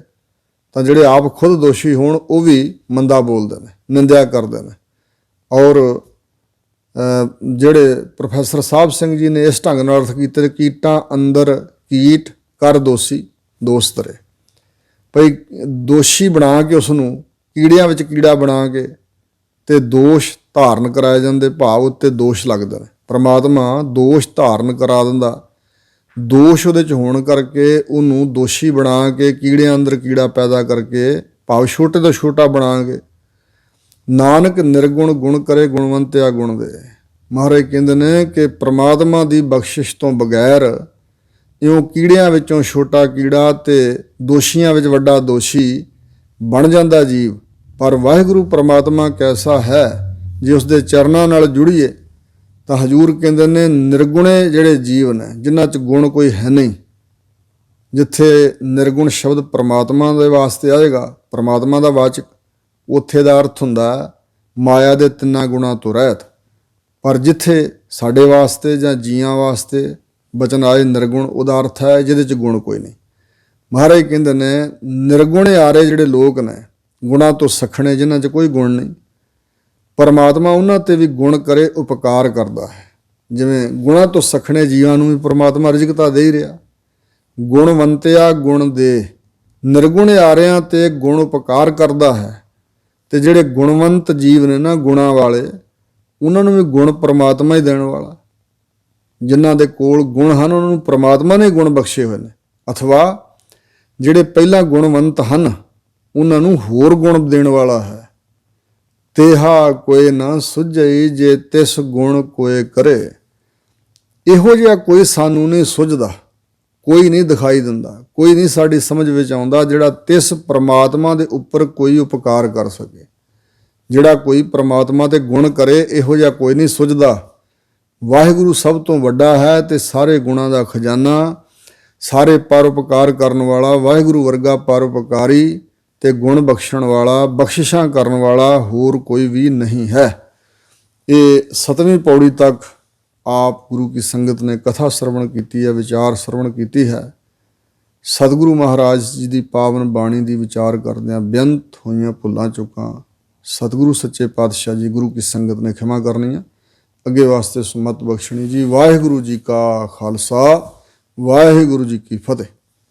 Speaker 1: ਤਾਂ ਜਿਹੜੇ ਆਪ ਖੁਦ ਦੋਸ਼ੀ ਹੋਣ ਉਹ ਵੀ ਮੰਦਾ ਬੋਲਦੇ ਨੇ, ਨਿੰਦਿਆ ਕਰਦੇ ਨੇ। ਔਰ ਜਿਹੜੇ ਪ੍ਰੋਫੈਸਰ ਸਾਹਿਬ ਸਿੰਘ ਜੀ ਨੇ ਇਸ ਢੰਗ ਨਾਲ ਅਰਥ ਕੀਤੇ, ਕੀਟਾਂ ਅੰਦਰ ਕੀਟ ਕਰ ਦੋਸ਼ੀ ਦੋਸ਼ ਧਰੇ, ਭਈ ਦੋਸ਼ੀ ਬਣਾ ਕੇ ਉਸ ਨੂੰ, ਕੀੜਿਆਂ ਵਿੱਚ ਕੀੜਾ ਬਣਾ ਕੇ ਤੇ ਦੋਸ਼ ਧਾਰਨ ਕਰਾਏ ਜਾਂਦੇ, ਭਾਵ ਉੱਤੇ ਦੋਸ਼ ਲੱਗਦੇ ਨੇ। ਪ੍ਰਮਾਤਮਾ ਦੋਸ਼ ਧਾਰਨ ਕਰਾ ਦਿੰਦਾ, ਦੋਸ਼ ਉਹਦੇ 'ਚ ਹੋਣ ਕਰਕੇ ਉਹਨੂੰ ਦੋਸ਼ੀ ਬਣਾ ਕੇ ਕੀੜਿਆਂ ਅੰਦਰ ਕੀੜਾ ਪੈਦਾ ਕਰਕੇ, ਭਾਵ ਛੋਟੇ ਤੋਂ ਛੋਟਾ ਬਣਾ ਕੇ ਨਾਨਕ ਨਿਰਗੁਣ ਗੁਣ ਕਰੇ, ਗੁਣਵੰਤਿਆ ਗੁਣ ਦੇ। ਮਹਾਰਾਜ ਕਹਿੰਦੇ ਨੇ ਕਿ ਪ੍ਰਮਾਤਮਾ ਦੀ ਬਖਸ਼ਿਸ਼ ਤੋਂ ਬਗੈਰ ਇਉਂ ਕੀੜਿਆਂ ਵਿੱਚੋਂ ਛੋਟਾ ਕੀੜਾ ਤੇ ਦੋਸ਼ੀਆਂ ਵਿੱਚ ਵੱਡਾ ਦੋਸ਼ੀ ਬਣ ਜਾਂਦਾ ਜੀਵ। ਪਰ ਵਾਹਿਗੁਰੂ ਪ੍ਰਮਾਤਮਾ ਕੈਸਾ ਹੈ, ਜੇ ਉਸ ਦੇ ਚਰਨਾਂ ਨਾਲ ਜੁੜੀਏ ਤਾਂ ਹਜ਼ੂਰ ਕਹਿੰਦੇ ਨੇ ਨਿਰਗੁਣੇ ਜਿਹੜੇ ਜੀਵ ਨੇ, ਜਿਨ੍ਹਾਂ 'ਚ ਗੁਣ ਕੋਈ ਹੈ ਨਹੀਂ। ਜਿੱਥੇ ਨਿਰਗੁਣ ਸ਼ਬਦ ਪ੍ਰਮਾਤਮਾ ਦੇ ਵਾਸਤੇ ਆਏਗਾ, ਪ੍ਰਮਾਤਮਾ ਦਾ ਵਾਚਕ, ਉੱਥੇ ਦਾ ਅਰਥ ਹੁੰਦਾ ਮਾਇਆ ਦੇ ਤਿੰਨਾਂ ਗੁਣਾਂ ਤੋਂ ਰਹਿਤ। ਪਰ ਜਿੱਥੇ ਸਾਡੇ ਵਾਸਤੇ ਜਾਂ ਜੀਆਂ ਵਾਸਤੇ ਬਚਨ ਆਏ ਨਿਰਗੁਣ, ਉਹਦਾ ਅਰਥ ਹੈ ਜਿਹਦੇ 'ਚ ਗੁਣ ਕੋਈ ਨਹੀਂ। ਮਹਾਰਾਜ ਕਹਿੰਦੇ ਨੇ ਨਿਰਗੁਣੇ ਆਰੇ ਜਿਹੜੇ ਲੋਕ ਨੇ, ਗੁਣਾਂ ਤੋਂ ਸਖਣੇ, ਜਿਨ੍ਹਾਂ 'ਚ ਕੋਈ ਗੁਣ ਨਹੀਂ, ਪਰਮਾਤਮਾ ਉਹਨਾਂ 'ਤੇ ਵੀ ਗੁਣ ਕਰੇ, ਉਪਕਾਰ ਕਰਦਾ ਹੈ। ਜਿਵੇਂ ਗੁਣਾਂ ਤੋਂ ਸਖਣੇ ਜੀਵਾਂ ਨੂੰ ਵੀ ਪਰਮਾਤਮਾ ਰਿਜ਼ਕਤਾ ਦੇ ਹੀ ਰਿਹਾ। ਗੁਣਵੰਤਿਆ ਗੁਣ ਦੇ, ਨਿਰਗੁਣ ਆਰਿਆਂ 'ਤੇ ਗੁਣ ਉਪਕਾਰ ਕਰਦਾ ਹੈ। ਤੇ ਜਿਹੜੇ ਗੁਣਵੰਤ ਜੀਵ ਨੇ ਨਾ, ਗੁਣਾਂ ਵਾਲੇ, ਉਹਨਾਂ ਨੂੰ ਵੀ ਗੁਣ ਪਰਮਾਤਮਾ ਹੀ ਦੇਣ ਵਾਲਾ। ਜਿਨ੍ਹਾਂ ਦੇ ਕੋਲ ਗੁਣ ਹਨ, ਉਹਨਾਂ ਨੂੰ ਪਰਮਾਤਮਾ ਨੇ ਗੁਣ ਬਖਸ਼ੇ ਹੋਏ ਨੇ। ਅਥਵਾ ਜਿਹੜੇ ਪਹਿਲਾਂ ਗੁਣਵੰਤ ਹਨ, ਉਹਨਾਂ ਨੂੰ ਹੋਰ ਗੁਣ ਦੇਣ ਵਾਲਾ ਹੈ। ਤੇਹਾ ਕੋਏ ਨਾ ਸੁਝਈ, ਜੇ ਤਿਸ ਗੁਣ ਕੋਏ ਕਰੇ। ਇਹੋ ਜਿਹਾ ਕੋਈ ਸਾਨੂੰ ਨਹੀਂ ਸੁਝਦਾ, ਕੋਈ ਨਹੀਂ ਦਿਖਾਈ ਦਿੰਦਾ, ਕੋਈ ਨਹੀਂ ਸਾਡੀ ਸਮਝ ਵਿੱਚ ਆਉਂਦਾ ਜਿਹੜਾ ਤਿਸ ਪ੍ਰਮਾਤਮਾ ਦੇ ਉੱਪਰ ਕੋਈ ਉਪਕਾਰ ਕਰ ਸਕੇ। ਜਿਹੜਾ ਕੋਈ ਪ੍ਰਮਾਤਮਾ ਤੇ ਗੁਣ ਕਰੇ, ਇਹੋ ਜਿਹਾ ਕੋਈ ਨਹੀਂ ਸੁਝਦਾ। ਵਾਹਿਗੁਰੂ ਸਭ ਤੋਂ ਵੱਡਾ ਹੈ ਤੇ ਸਾਰੇ ਗੁਣਾਂ ਦਾ ਖਜ਼ਾਨਾ, ਸਾਰੇ ਪਰਉਪਕਾਰ ਕਰਨ ਵਾਲਾ। ਵਾਹਿਗੁਰੂ ਵਰਗਾ ਪਰਉਪਕਾਰੀ ਤੇ ਗੁਣ ਬਖਸ਼ਣ ਵਾਲਾ, ਬਖਸ਼ਿਸ਼ਾਂ ਕਰਨ ਵਾਲਾ ਹੋਰ ਕੋਈ ਵੀ ਨਹੀਂ ਹੈ। ਇਹ 7ਵੀਂ ਪੌੜੀ ਤੱਕ ਆਪ ਗੁਰੂ ਕੀ ਸੰਗਤ ਨੇ ਕਥਾ ਸਰਵਣ ਕੀਤੀ ਹੈ, ਵਿਚਾਰ ਸਰਵਣ ਕੀਤੀ ਹੈ। ਸਤਿਗੁਰੂ ਮਹਾਰਾਜ ਜੀ ਦੀ ਪਾਵਨ ਬਾਣੀ ਦੀ ਵਿਚਾਰ ਕਰਦਿਆਂ ਬੇਅੰਤ ਹੋਈਆਂ ਭੁੱਲਾਂ ਚੁੱਕਾਂ ਸਤਿਗੁਰੂ ਸੱਚੇ ਪਾਤਸ਼ਾਹ ਜੀ ਗੁਰੂ ਕੀ ਸੰਗਤ ਨੇ ਖਿਮਾ ਕਰਨੀਆਂ, ਅੱਗੇ ਵਾਸਤੇ ਸੁਮਤ ਬਖਸ਼ਣੀ ਜੀ। ਵਾਹਿਗੁਰੂ ਜੀ ਕਾ ਖਾਲਸਾ, ਵਾਹਿਗੁਰੂ ਜੀ ਕੀ ਫਤਿਹ।